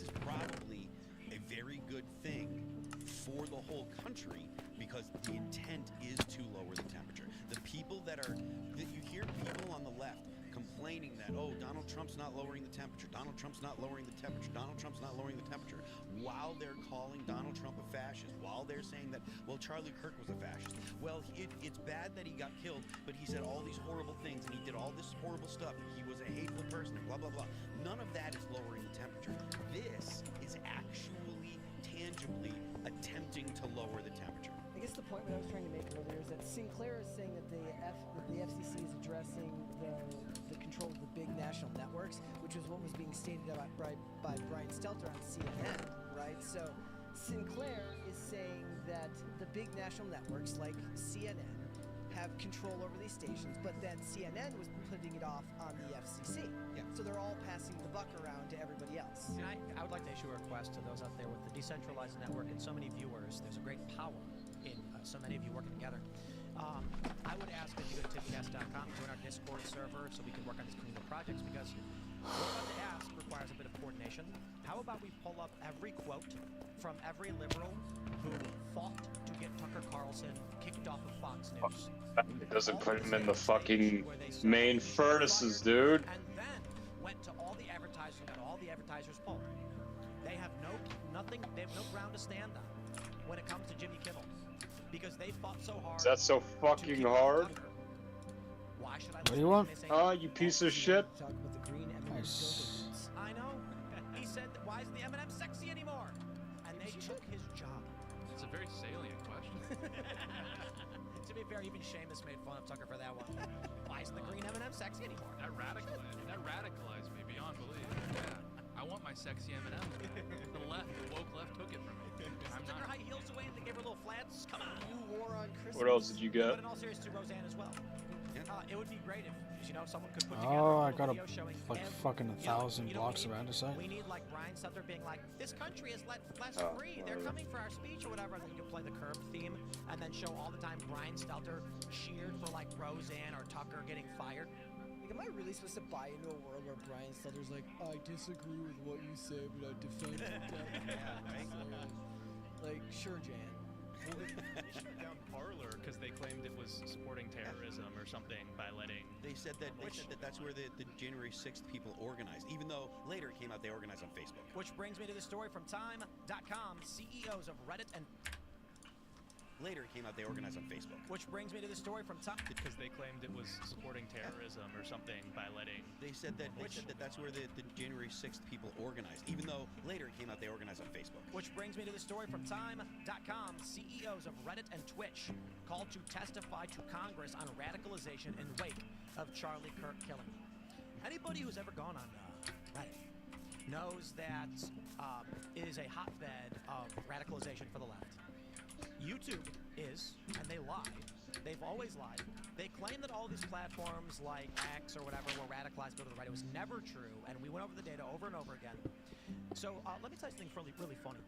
Speaker 5: is probably a very good thing for the whole country, because the intent is to lower the temperature. The people that you hear people on the left complaining that, oh, Donald Trump's not lowering the temperature, Donald Trump's not lowering the temperature, Donald Trump's not lowering the temperature, while they're calling Donald Trump a fascist, while they're saying that, well, Charlie Kirk was a fascist. Well, it's bad that he got killed, but he said all these horrible things, and he did all this horrible stuff, and he was a hateful person, and blah, blah, blah. None of that is lowering the temperature. This is actually, tangibly attempting to lower the temperature.
Speaker 7: I guess the point what I was trying to make earlier is that Sinclair is saying that the FCC is addressing the control of the big national networks, which was what was being stated by Brian Stelter on CNN, right? So Sinclair is saying that the big national networks like CNN have control over these stations, but then CNN was putting it off on the FCC.
Speaker 22: Yeah.
Speaker 7: So they're all passing the buck around to everybody else.
Speaker 22: And I would like to issue a request to those out there with the decentralized network and so many viewers. There's a great power in so many of you working together. I would ask that you go to tipcast.com, join our Discord server so we can work on these communal projects, because what I'm about to ask requires a bit of coordination. How about we pull up every quote from every liberal who fought to get Tucker Carlson kicked off of Fox News?
Speaker 14: It doesn't put him in the fucking main furnaces, dude.
Speaker 22: And then went to all the advertisers and got all the advertisers pulled. They have no ground to stand on when it comes to Jimmy Kimmel, because they fought so hard.
Speaker 14: Is that so fucking hard?
Speaker 22: Why should I?
Speaker 1: What do you want?
Speaker 14: Ah, you piece of shit.
Speaker 7: Talk about the green M&M's.
Speaker 22: I know. He said, "Why isn't the M&M sexy anymore?" And they took his job.
Speaker 17: It's a very salient question.
Speaker 22: To be fair, even Seamus made fun of Tucker for that one. Why isn't the green M&M sexy anymore?
Speaker 17: That radicalized me beyond belief. Yeah. I want my sexy M&M. The woke left took it from me. I'm
Speaker 22: Took her
Speaker 17: not.
Speaker 22: high heels away and they gave her little flats. Come on.
Speaker 7: You wore on Christmas.
Speaker 14: What else did you
Speaker 22: But
Speaker 14: get?
Speaker 22: in all seriousness, to Roseanne as well. It would be great if, someone could put together
Speaker 1: Oh,
Speaker 22: a
Speaker 1: I
Speaker 22: little
Speaker 1: got
Speaker 22: video showing
Speaker 1: like
Speaker 22: every,
Speaker 1: fucking 1,000 blocks
Speaker 22: we need,
Speaker 1: around to say.
Speaker 22: We need like Brian Stelter being like, this country is less free. They're coming for our speech or whatever. And then you can play the Curb theme and then show all the time Brian Stelter cheered for like Roseanne or Tucker getting fired.
Speaker 7: Like, am I really supposed to buy into a world where Brian Stelter's like, I disagree with what you say, but I defend it? Like, sure, Jan.
Speaker 8: Well, they shut down Parler because they claimed it was supporting terrorism or something by letting.
Speaker 5: They said that's where the January 6th people organized, even though later it came out they organized on Facebook.
Speaker 22: Which brings me to the story from Time.com. CEOs of Reddit and
Speaker 5: Later it came out they organized on Facebook.
Speaker 22: Which brings me to the story from Time.
Speaker 8: Because they claimed it was supporting terrorism or something by letting.
Speaker 5: They said that's where the January 6th people organized, even though later it came out they organized on Facebook.
Speaker 22: Which brings me to the story from Time.com. CEOs of Reddit and Twitch called to testify to Congress on radicalization in wake of Charlie Kirk killing. Anybody who's ever gone on Reddit knows that it is a hotbed of radicalization for the left. YouTube is, and they lie. They've always lied. They claim that all these platforms like X or whatever were radicalized people to the right. It was never true, and we went over the data over and over again. So let me tell you something really, really funny.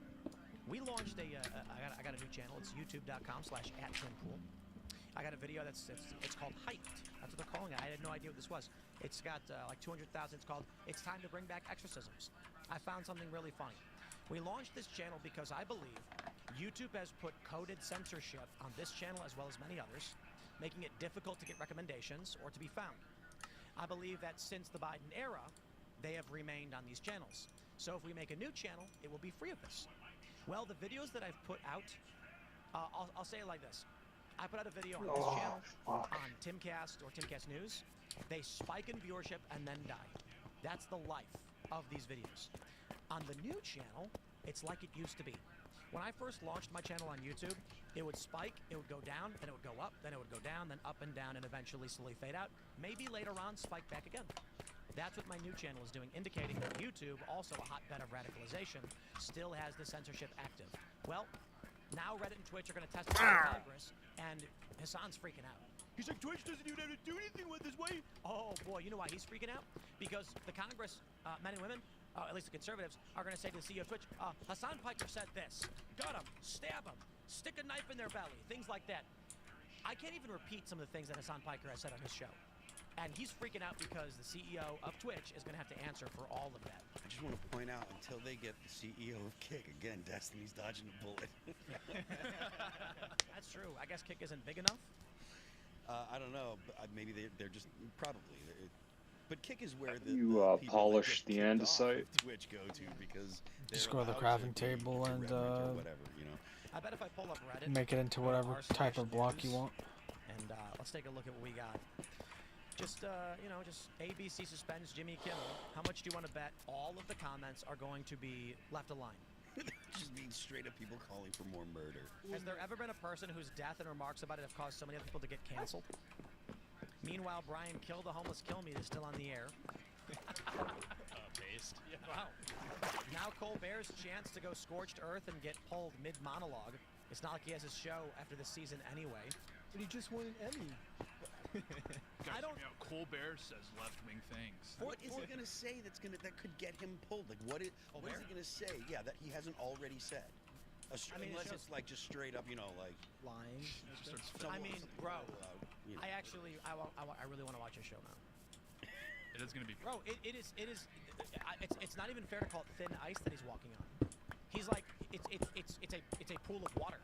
Speaker 22: We launched I got a new channel. It's youtube.com/@TimPool. I got a video it's called Hyped. That's what they're calling it. I had no idea what this was. It's got like 200,000. It's called It's Time to Bring Back Exorcisms. I found something really funny. We launched this channel because I believe YouTube has put coded censorship on this channel as well as many others, making it difficult to get recommendations or to be found. I believe that since the Biden era, they have remained on these channels. So if we make a new channel, it will be free of this. Well, the videos that I've put out, I'll say it like this. I put out a video on this channel, on Timcast or Timcast News. They spike in viewership and then die. That's the life of these videos. On the new channel, it's like it used to be. When I first launched my channel on YouTube, it would spike, it would go down, then it would go up, then it would go down, then up and down, and eventually slowly fade out. Maybe later on, spike back again. That's what my new channel is doing, indicating that YouTube, also a hotbed of radicalization, still has the censorship active. Well, now Reddit and Twitch are going to testify in Congress, and Hassan's freaking out. He's like, Twitch doesn't even have to do anything with this way. Oh boy, you know why he's freaking out? Because the Congress, men and women, at least the conservatives, are going to say to the CEO of Twitch, Hassan Piker said this, gut him, stab him, stick a knife in their belly, things like that. I can't even repeat some of the things that Hassan Piker has said on his show. And he's freaking out because the CEO of Twitch is going to have to answer for all of that.
Speaker 5: I just want to point out, until they get the CEO of Kick, again, Destiny's dodging a bullet.
Speaker 22: That's true. I guess Kick isn't big enough.
Speaker 5: I don't know, but maybe they're just probably. But Kick is where the
Speaker 14: you polish the andesite.
Speaker 5: Twitch go to because
Speaker 1: just go to the crafting table and
Speaker 5: whatever, you know.
Speaker 22: I bet if I pull up Reddit,
Speaker 1: make it into whatever type of block you want.
Speaker 22: And let's take a look at what we got. Just you know, just ABC suspends Jimmy Kimmel. How much do you want to bet all of the comments are going to be left aligned?
Speaker 5: Just being straight up people calling for more murder.
Speaker 22: Has there ever been a person whose death and remarks about it have caused so many other people to get canceled? Meanwhile, Brian Kill the Homeless Kill Me is still on the air.
Speaker 8: Based.
Speaker 22: Yeah. Wow. Now Colbert's chance to go scorched earth and get pulled mid-monologue. It's not like he has his show after this season anyway.
Speaker 7: But he just won an Emmy.
Speaker 22: I don't.
Speaker 17: Colbert says left-wing things.
Speaker 5: What is he gonna say that could get him pulled? Like what is he gonna say? Yeah, that he hasn't already said. I mean, unless it's like just straight up, you know, like
Speaker 7: lying.
Speaker 22: I mean, bro, you know. I really want to watch your show now.
Speaker 17: It is gonna be.
Speaker 22: Bro, it is. It's not even fair to call it thin ice that he's walking on. He's like, it's a pool of water.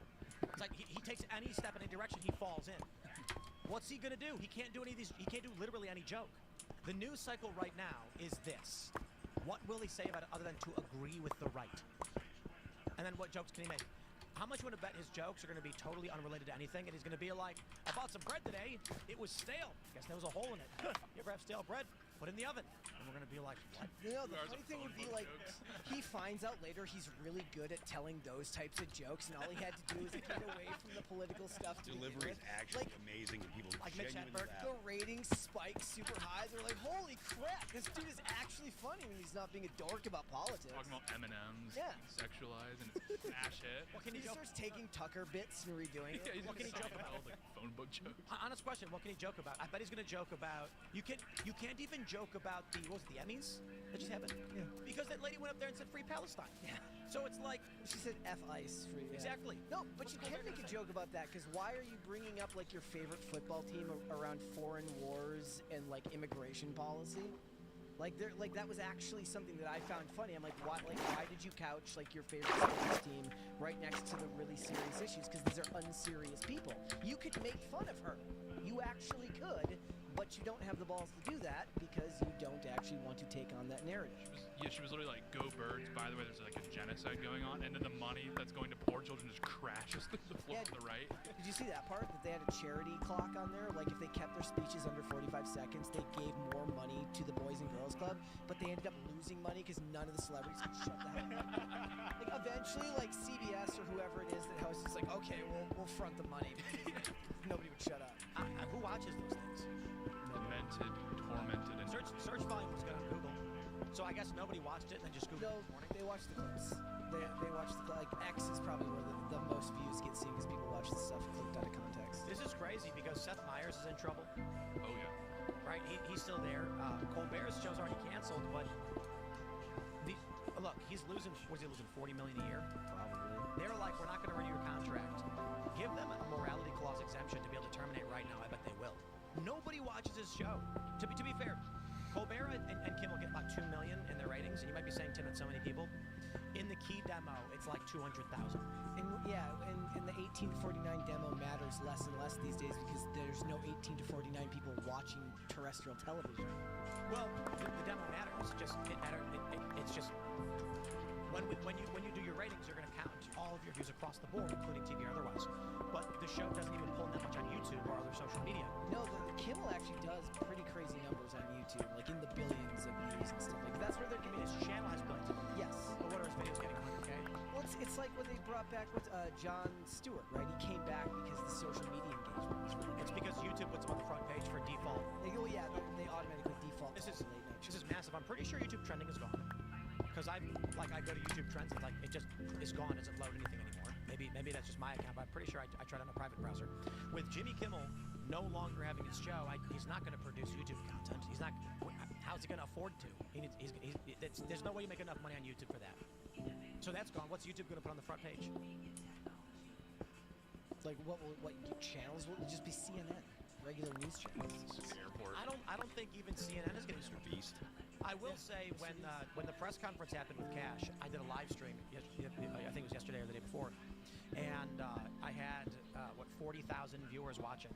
Speaker 22: It's like he takes any step in any direction, he falls in. What's he gonna do? He can't do any of these. He can't do literally any joke. The news cycle right now is this: what will he say about it other than to agree with the right? And then what jokes can he make? How much you want to bet his jokes are going to be totally unrelated to anything? And he's going to be like, I bought some bread today. It was stale. Guess there was a hole in it. You ever have stale bread? Put it in the oven. And we're going to be like, what?
Speaker 7: You know, the funny thing would be like, he finds out later he's really good at telling those types of jokes, and all he had to do was get away from the political stuff.
Speaker 5: Delivery is actually amazing, and people
Speaker 7: like Mitch
Speaker 5: genuinely
Speaker 7: Hedberg, the ratings spike super high. They're like, holy crap, this dude is actually funny when he's not being a dork about politics.
Speaker 17: Talking about M&Ms,
Speaker 7: yeah,
Speaker 17: sexualized, and it's smash hit.
Speaker 22: What can
Speaker 7: he starts taking Tucker bits and redoing it.
Speaker 17: Yeah,
Speaker 22: what can he joke about?
Speaker 17: All the phone book jokes.
Speaker 22: Honest question, what can he joke about? I bet he's going to joke about. You can't even joke about the Emmys that just happened.
Speaker 7: Yeah.
Speaker 22: Because that lady went up there and said free Palestine. Yeah. So it's like
Speaker 7: she said F ICE free. Yeah.
Speaker 22: Exactly.
Speaker 7: No, but you can make a joke about that because why are you bringing up like your favorite football team around foreign wars and like immigration policy? Like that was actually something that I found funny. I'm like, why did you couch like your favorite sports team right next to the really serious issues? Because these are unserious people. You could make fun of her. You actually could, but you don't have the balls to do that because you don't actually want to take on that narrative.
Speaker 17: She was literally like, go birds, by the way, there's like a genocide going on, and then the money that's going to poor children just crashes through the floor to the right.
Speaker 7: Did you see that part, that they had a charity clock on there? Like if they kept their speeches under 45 seconds, they gave more money to the Boys and Girls Club, but they ended up losing money because none of the celebrities could shut the hell up. Like eventually, like CBS or whoever it is that hosts is like, okay, we'll front the money. Nobody would shut up.
Speaker 22: Who watches those things?
Speaker 17: Demented, tormented, and
Speaker 22: search volume was good on Google. So I guess nobody watched it and then just Googled it this morning.
Speaker 7: They watched the clips. They watched like X is probably where the most views get seen because people watch the stuff clipped out of context.
Speaker 22: This is crazy because Seth Meyers is in trouble.
Speaker 17: Oh yeah.
Speaker 22: Right, he's still there. Colbert's show's already canceled, but look, he's losing. Was he losing $40 million a year?
Speaker 7: Probably.
Speaker 22: They're like, we're not going to renew your contract. Give them a morality clause exemption to be able to terminate right now. I bet they will. Nobody watches his show. To be fair, Colbert and Kimmel get about 2 million in their ratings, and you might be saying, Tim, that's so many people. In the keyed demo, it's like 200,000.
Speaker 7: And yeah, and the 18 to 49 demo matters less and less these days because there's no 18 to 49 people watching terrestrial television.
Speaker 22: Well, the demo matters. It's just when you do your ratings, you're going to count all of your views across the board, including TV or otherwise. But the show doesn't even pull that much on YouTube or other social media.
Speaker 7: No, the Kimmel actually does pretty crazy numbers on YouTube, like in the billions of views and stuff like that. That's where they're getting.
Speaker 22: His channel has billions.
Speaker 7: Yes.
Speaker 22: But what are his videos getting? 100K?
Speaker 7: Well, it's like when they brought back with Jon Stewart, right? He came back because the social media engagement was really good.
Speaker 22: It's because YouTube puts him on the front page for default.
Speaker 7: They go, yeah, they automatically default.
Speaker 22: This is massive. I'm pretty sure YouTube trending is gone. Because I go to YouTube Trends and it just is gone. It doesn't load anything anymore. Maybe that's just my account, but I'm pretty sure I tried on a private browser. With Jimmy Kimmel no longer having his show, he's not going to produce YouTube content. He's not. How's he going to afford to? There's no way you make enough money on YouTube for that. So that's gone. What's YouTube going to put on the front page?
Speaker 7: Like what channels will it just be? CNN, regular news channels.
Speaker 22: Airport. I don't think even CNN is going to be beast. I will say when the press conference happened with Cash, I did a live stream. I think it was yesterday or the day before, and I had 40,000 viewers watching.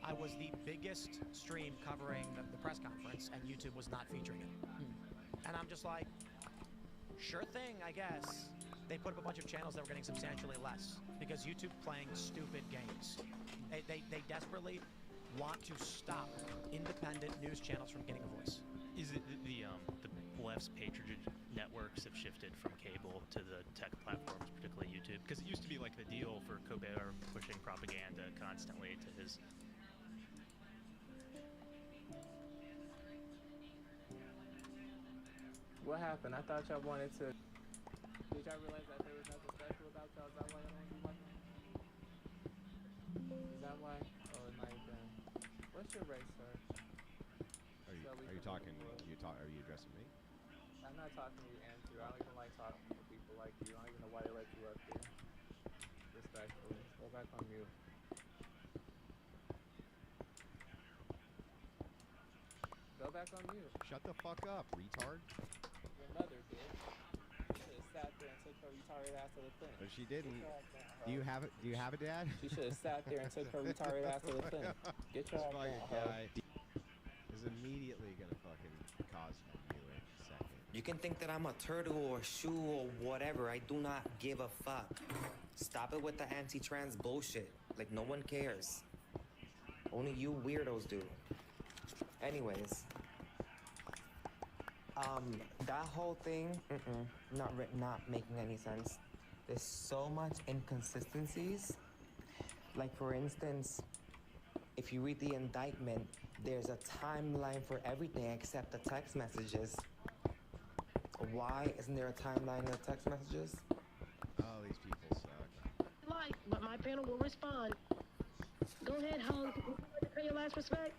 Speaker 22: I was the biggest stream covering the press conference, and YouTube was not featuring it. And I'm just like, sure thing, I guess. They put up a bunch of channels that were getting substantially less because YouTube playing stupid games. They desperately want to stop independent news channels from getting a voice.
Speaker 8: Is it the left's patronage networks have shifted from cable to the tech platforms, particularly YouTube? Because it used to be like the deal for Colbert pushing propaganda constantly to his.
Speaker 4: What happened? I thought y'all wanted to. Did y'all realize that there was nothing special about y'all? Is that why y'all don't do watching? Is that why? Oh, it might have been. What's your race, sir?
Speaker 16: Are you talking? Are you addressing me?
Speaker 4: I'm not talking to you, Andrew. I don't even like talking to people like you. I don't even know why they let you up here. Respectfully. Go back on mute. Go back on mute.
Speaker 16: Shut the fuck up, retard.
Speaker 4: Your mother did. She should have sat there and took her retarded ass to the clinic.
Speaker 16: But she didn't. Do you have a dad?
Speaker 4: She should have sat there and took her retarded ass to the clinic. Get your ass
Speaker 16: fucking
Speaker 4: down,
Speaker 16: guy is immediately gonna fucking cause you in a second.
Speaker 18: You can think that I'm a turtle or shoe or whatever. I do not give a fuck. Stop it with the anti-trans bullshit. Like, no one cares. Only you weirdos do. Anyways. That whole thing, not making any sense. There's so much inconsistencies. Like, for instance, if you read the indictment, there's a timeline for everything except the text messages. Why isn't there a timeline in the text messages?
Speaker 16: Oh, these people suck.
Speaker 19: Like, but my panel will respond. Go ahead, Hung. Pay your last respect.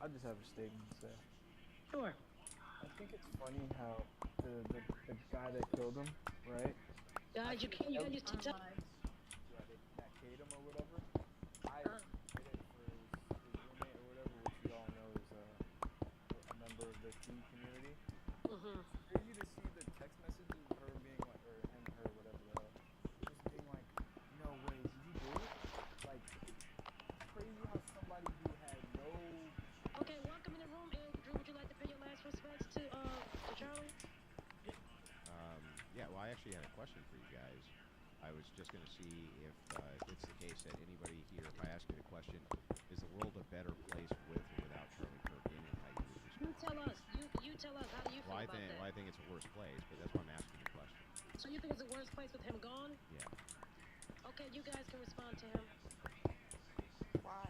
Speaker 4: I just have a statement to say.
Speaker 19: Sure.
Speaker 4: I think it's funny how the guy that killed him, right?
Speaker 19: Guys, you can't use TikTok.
Speaker 4: Yeah, that Kate him or whatever. I did it for his roommate or whatever, which we all know is a member of the teen community. It's crazy to see the text messages of her being like, or him, her, whatever the hell, just being like, no way, did you do it? Like, it's crazy how somebody who had no.
Speaker 19: Okay, welcome in the room, Andrew. Would you like to pay your last respects to Charlie?
Speaker 16: Yeah, well, I actually had a question for you guys. I was just going to see if it's the case that anybody here, if I ask you the question, is the world a better place with or without Charlie Kirk in it? How you would respond?
Speaker 19: You tell us. You tell us. How do you feel about that?
Speaker 16: Well, I think it's a worse place, but that's why I'm asking the question.
Speaker 19: So you think it's a worse place with him gone?
Speaker 16: Yeah.
Speaker 19: Okay, you guys can respond to him.
Speaker 18: Why?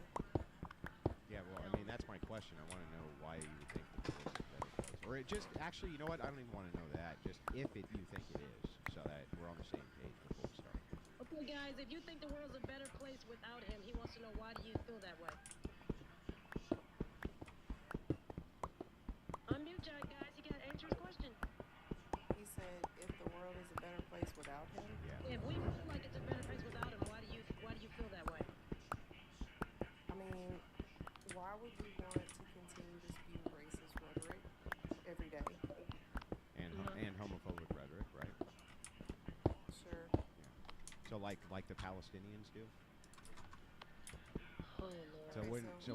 Speaker 16: Yeah, well, I mean, that's my question. I want to know why you would think the world is a better place. Or it just, actually, you know what? I don't even want to know that. Just if you think it is, so that we're on the same page before we start.
Speaker 19: Okay, guys, if you think the world's a better place without him, he wants to know why do you feel that way? Unmute Jack, guys. He got to answer his question.
Speaker 20: He said if the world is a better place without him.
Speaker 16: Yeah.
Speaker 19: If we feel like it's a better place without him, why do you feel that way?
Speaker 20: I mean, why would you want to continue to spew racist rhetoric every day?
Speaker 16: And homophobic rhetoric, right? like the Palestinians do?
Speaker 20: Oh, Lord.
Speaker 16: So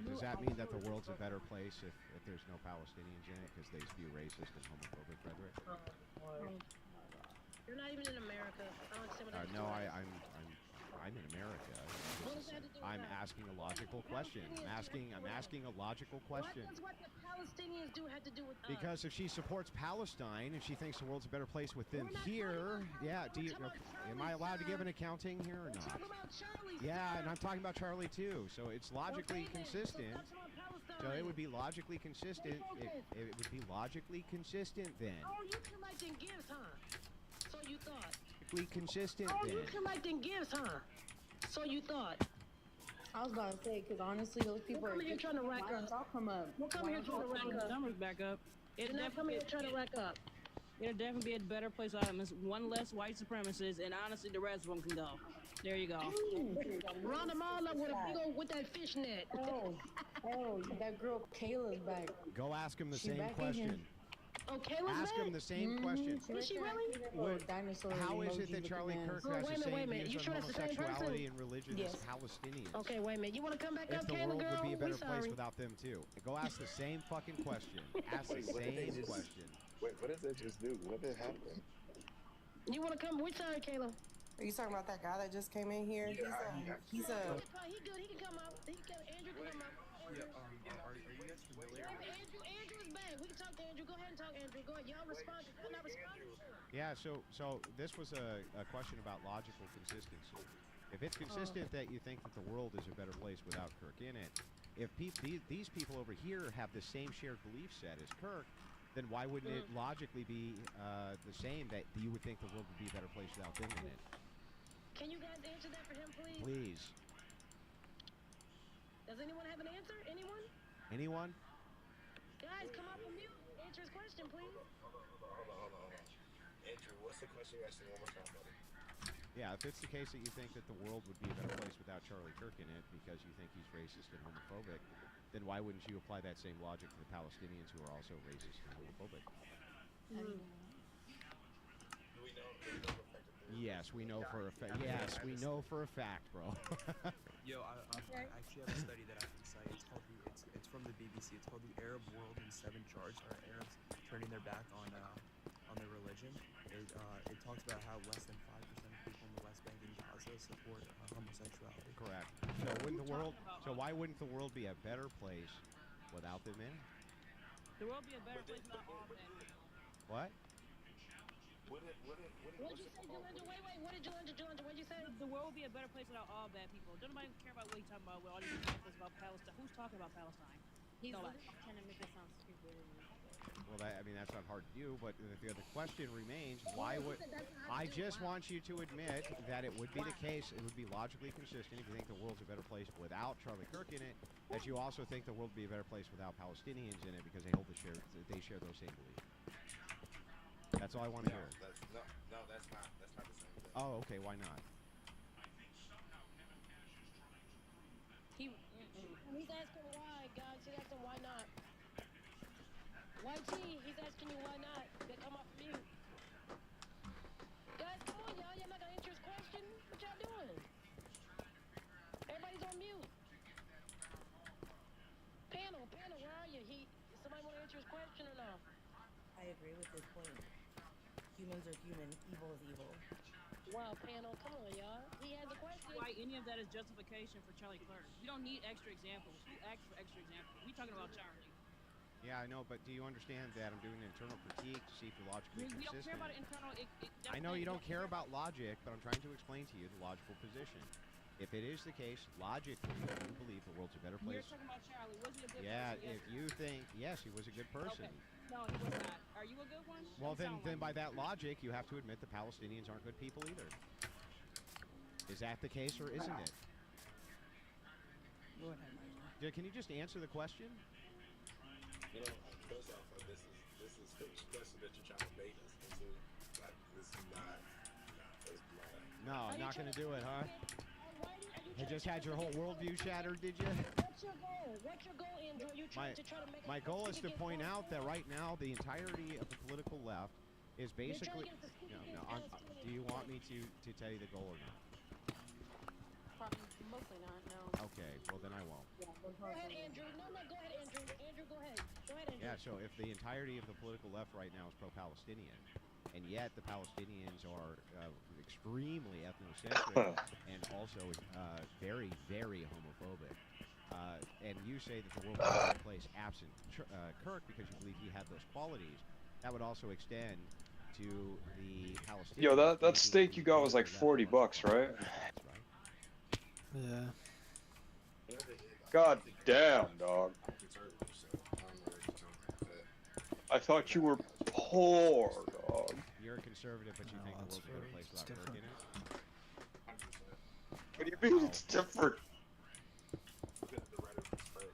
Speaker 16: does that mean that the world's a better place if there's no Palestinians in it because they spew racist and homophobic rhetoric?
Speaker 20: Oh, Lord. You're not even in America. I don't understand what that's
Speaker 16: No,
Speaker 20: doing.
Speaker 16: I'm in America.
Speaker 20: What does that have to do with
Speaker 16: I'm
Speaker 20: that?
Speaker 16: asking a logical question. I'm asking a logical question.
Speaker 20: What does what the Palestinians do have to do with us?
Speaker 16: Because if she supports Palestine and she thinks the world's a better place with them here, yeah. Am I allowed to give an accounting here or not? Yeah, and I'm talking about Charlie too. So it's logically consistent. So it would be logically consistent. It would be logically consistent then.
Speaker 20: Oh, you collecting gifts, huh? So you thought.
Speaker 16: Logically consistent
Speaker 20: Oh,
Speaker 16: then.
Speaker 20: you collecting gifts, huh? So you thought.
Speaker 3: I was about to say, because honestly, those people
Speaker 20: We'll come
Speaker 3: are
Speaker 20: here trying to rack up.
Speaker 3: I'll come up.
Speaker 20: We'll come here trying to rack up.
Speaker 6: Numbers back up.
Speaker 20: You're not coming here trying to rack up.
Speaker 6: It'll definitely be a better place without them. It's one less white supremacists, and honestly, the rest of them can go. There you go.
Speaker 20: Round them all up with a big old, with that fishnet.
Speaker 3: Oh, that girl Kayla's back.
Speaker 16: Go ask him the
Speaker 3: She's
Speaker 16: same
Speaker 3: back in
Speaker 16: question.
Speaker 3: here.
Speaker 20: Oh, Kayla's
Speaker 16: Ask
Speaker 20: back?
Speaker 16: him the same question.
Speaker 20: Is she really?
Speaker 16: How is it that Charlie Kirk has the same views
Speaker 20: You
Speaker 16: on
Speaker 20: sure that's the same
Speaker 16: homosexuality
Speaker 20: person?
Speaker 16: and religion as Palestinians?
Speaker 20: Okay, wait a minute. You want to come back
Speaker 16: If
Speaker 20: up,
Speaker 16: the
Speaker 20: Kayla
Speaker 16: world
Speaker 20: girl?
Speaker 16: would be a better
Speaker 20: We
Speaker 16: place
Speaker 20: sorry.
Speaker 16: without them too. Go ask the same fucking question. Ask the same question.
Speaker 12: Wait, what does that just do? What did happen?
Speaker 20: You want to come? Which side, Kayla?
Speaker 3: Are you talking about that guy that just came in here? He's a.
Speaker 20: He good. He can come up. Andrew can come up.
Speaker 4: Yeah, are you guys familiar?
Speaker 20: Andrew is back. We can talk to Andrew. Go ahead and talk, Andrew. Go ahead. Y'all respond. You're not responding.
Speaker 16: Yeah, so this was a question about logical consistency. If it's consistent that you think that the world is a better place without Kirk in it, if these people over here have the same shared belief set as Kirk, then why wouldn't it logically be the same that you would think the world would be a better place without them in it?
Speaker 20: Can you guys answer that for him, please?
Speaker 16: Please.
Speaker 20: Does anyone have an answer? Anyone?
Speaker 16: Anyone?
Speaker 20: Guys, come up and mute. Answer his question, please.
Speaker 12: Hold on. Andrew, what's the question you asked me one more time, buddy?
Speaker 16: Yeah, if it's the case that you think that the world would be a better place without Charlie Kirk in it because you think he's racist and homophobic, then why wouldn't you apply that same logic to the Palestinians who are also racist and homophobic? Yes, we know for a fact. Yes, we know for a fact, bro.
Speaker 4: Yo, I actually have a study that I can cite. It's called it's from the BBC. It's called "The Arab World in 7 Charts." Are Arabs turning their back on their religion? It talks about how less than 5% of people in the West Bank and Gaza support homosexuality.
Speaker 16: Correct. So why wouldn't the world be a better place without them in it?
Speaker 6: The world be a better place without all that.
Speaker 16: What?
Speaker 20: What did you say, Jalinda? Wait. What did Jalinda? What did you say?
Speaker 6: The world would be a better place without all bad people. Don't nobody care about what he's talking about with all these examples about Palestine. Who's talking about Palestine?
Speaker 9: He's
Speaker 6: Nobody.
Speaker 9: trying to make it sound stupid.
Speaker 16: Well, that's not hard to do, but the question remains, why would... I just want you to admit that it would be the case, it would be logically consistent if you think the world's a better place without Charlie Kirk in it, that you also think the world would be a better place without Palestinians in it because they share those same beliefs. That's all I want to hear.
Speaker 12: No, that's not the same thing.
Speaker 16: Oh, okay, why not?
Speaker 20: He's asking why, guys. He's asking why not. YT, he's asking you why not. They come off mute. Guys, come on, y'all. Y'all not gonna answer his question? What y'all doing? Everybody's on mute. Panel, where are you? Somebody want to answer his question or no?
Speaker 9: I agree with his point. Humans are human. Evil is evil.
Speaker 20: Wow, panel, come on, y'all. He has a question.
Speaker 6: Why any of that is justification for Charlie Kirk? We don't need extra examples. Who asked for extra examples? We talking about Charlie.
Speaker 16: Yeah, I know, but do you understand that I'm doing an internal critique to see if you're logically
Speaker 6: We don't
Speaker 16: consistent?
Speaker 6: care about internal...
Speaker 16: I know you don't care about logic, but I'm trying to explain to you the logical position. If it is the case, logically, you believe the world's a better place.
Speaker 6: You're talking about Charlie. Was he a good
Speaker 16: Yeah,
Speaker 6: person?
Speaker 16: if you think, yes, he was a good person.
Speaker 6: Okay. No, he was not. Are you a good one?
Speaker 16: Well, then by that logic, you have to admit the Palestinians aren't good people either. Is that the case, or isn't it?
Speaker 6: Go ahead, Mike.
Speaker 16: Can you just answer the question?
Speaker 12: You know, first off, this is the question that you're trying to bait us into. Like, this is not.
Speaker 16: No, I'm not going to do it, huh? You just had your whole worldview shattered, did you?
Speaker 20: What's your goal? What's your goal, Andrew? You trying to make
Speaker 16: My goal is to point out that right now the entirety of the political left is basically no. Do you want me to tell you the goal or not?
Speaker 9: Mostly not, no.
Speaker 16: Okay, well then I won't.
Speaker 9: Yeah,
Speaker 19: Go ahead, Andrew. No, go ahead, Andrew. Andrew, go ahead. Go ahead, Andrew.
Speaker 16: Yeah, so if the entirety of the political left right now is pro-Palestinian, and yet the Palestinians are extremely ethnocentric and also very, very homophobic, and you say that the world would be a better place absent Kirk because you believe he had those qualities, that would also extend to the Palestinians.
Speaker 14: Yo, that steak you got was like $40, right?
Speaker 1: Yeah.
Speaker 14: God damn, dog. I thought you were poor, dog.
Speaker 16: You're a conservative, but you think the world's a better place without Kirk in it?
Speaker 14: What do you mean it's different?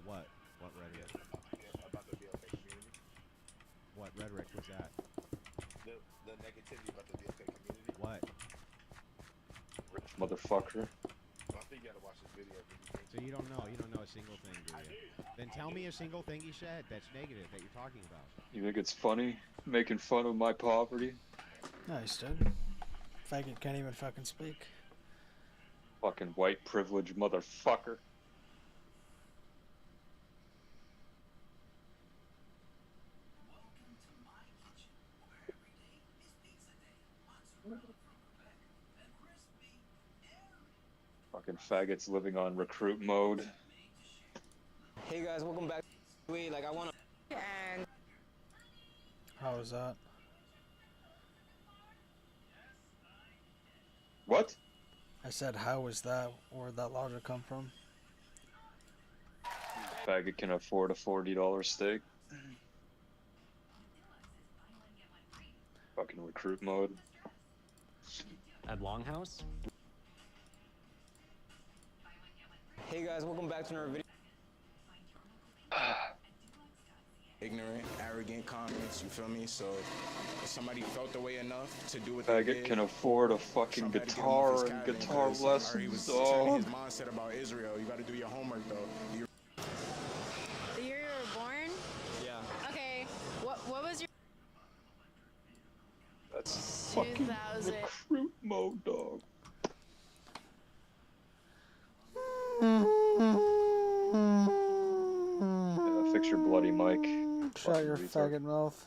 Speaker 16: What? What rhetoric?
Speaker 12: About the BLK community.
Speaker 16: What rhetoric was that?
Speaker 12: The negativity about the BLK community.
Speaker 16: What?
Speaker 14: Rich motherfucker.
Speaker 12: I think you gotta watch this video.
Speaker 16: So you don't know a single thing, do you? Then tell me a single thing he said that's negative that you're talking about.
Speaker 14: You think it's funny making fun of my poverty?
Speaker 1: Nice, dude. Faggot can't even fucking speak.
Speaker 14: Fucking white privilege motherfucker. Fucking faggots living on recruit mode.
Speaker 10: Hey guys, welcome back. Like I wanna.
Speaker 9: And
Speaker 1: How was that?
Speaker 14: What?
Speaker 1: I said, how was that? Where'd that logic come from?
Speaker 14: Faggot can afford a $40 steak. Fucking recruit mode.
Speaker 10: At Longhouse? Hey guys, welcome back to another video.
Speaker 11: Ignorant, arrogant comments, you feel me? So if somebody felt the way enough to do what they
Speaker 14: Faggot
Speaker 11: did,
Speaker 14: can afford a fucking
Speaker 11: Trump had to get him
Speaker 14: guitar
Speaker 11: off his
Speaker 14: and
Speaker 11: cabinet
Speaker 14: guitar
Speaker 11: because, or he was
Speaker 14: lessons,
Speaker 11: telling
Speaker 14: dog.
Speaker 11: his mindset about Israel. You gotta do your homework though.
Speaker 21: The year you were born?
Speaker 10: Yeah.
Speaker 21: Okay. What was your
Speaker 14: That's
Speaker 21: 2000?
Speaker 14: fucking recruit mode, dog. Yeah, fix your bloody mic.
Speaker 1: Shut your faggot mouth.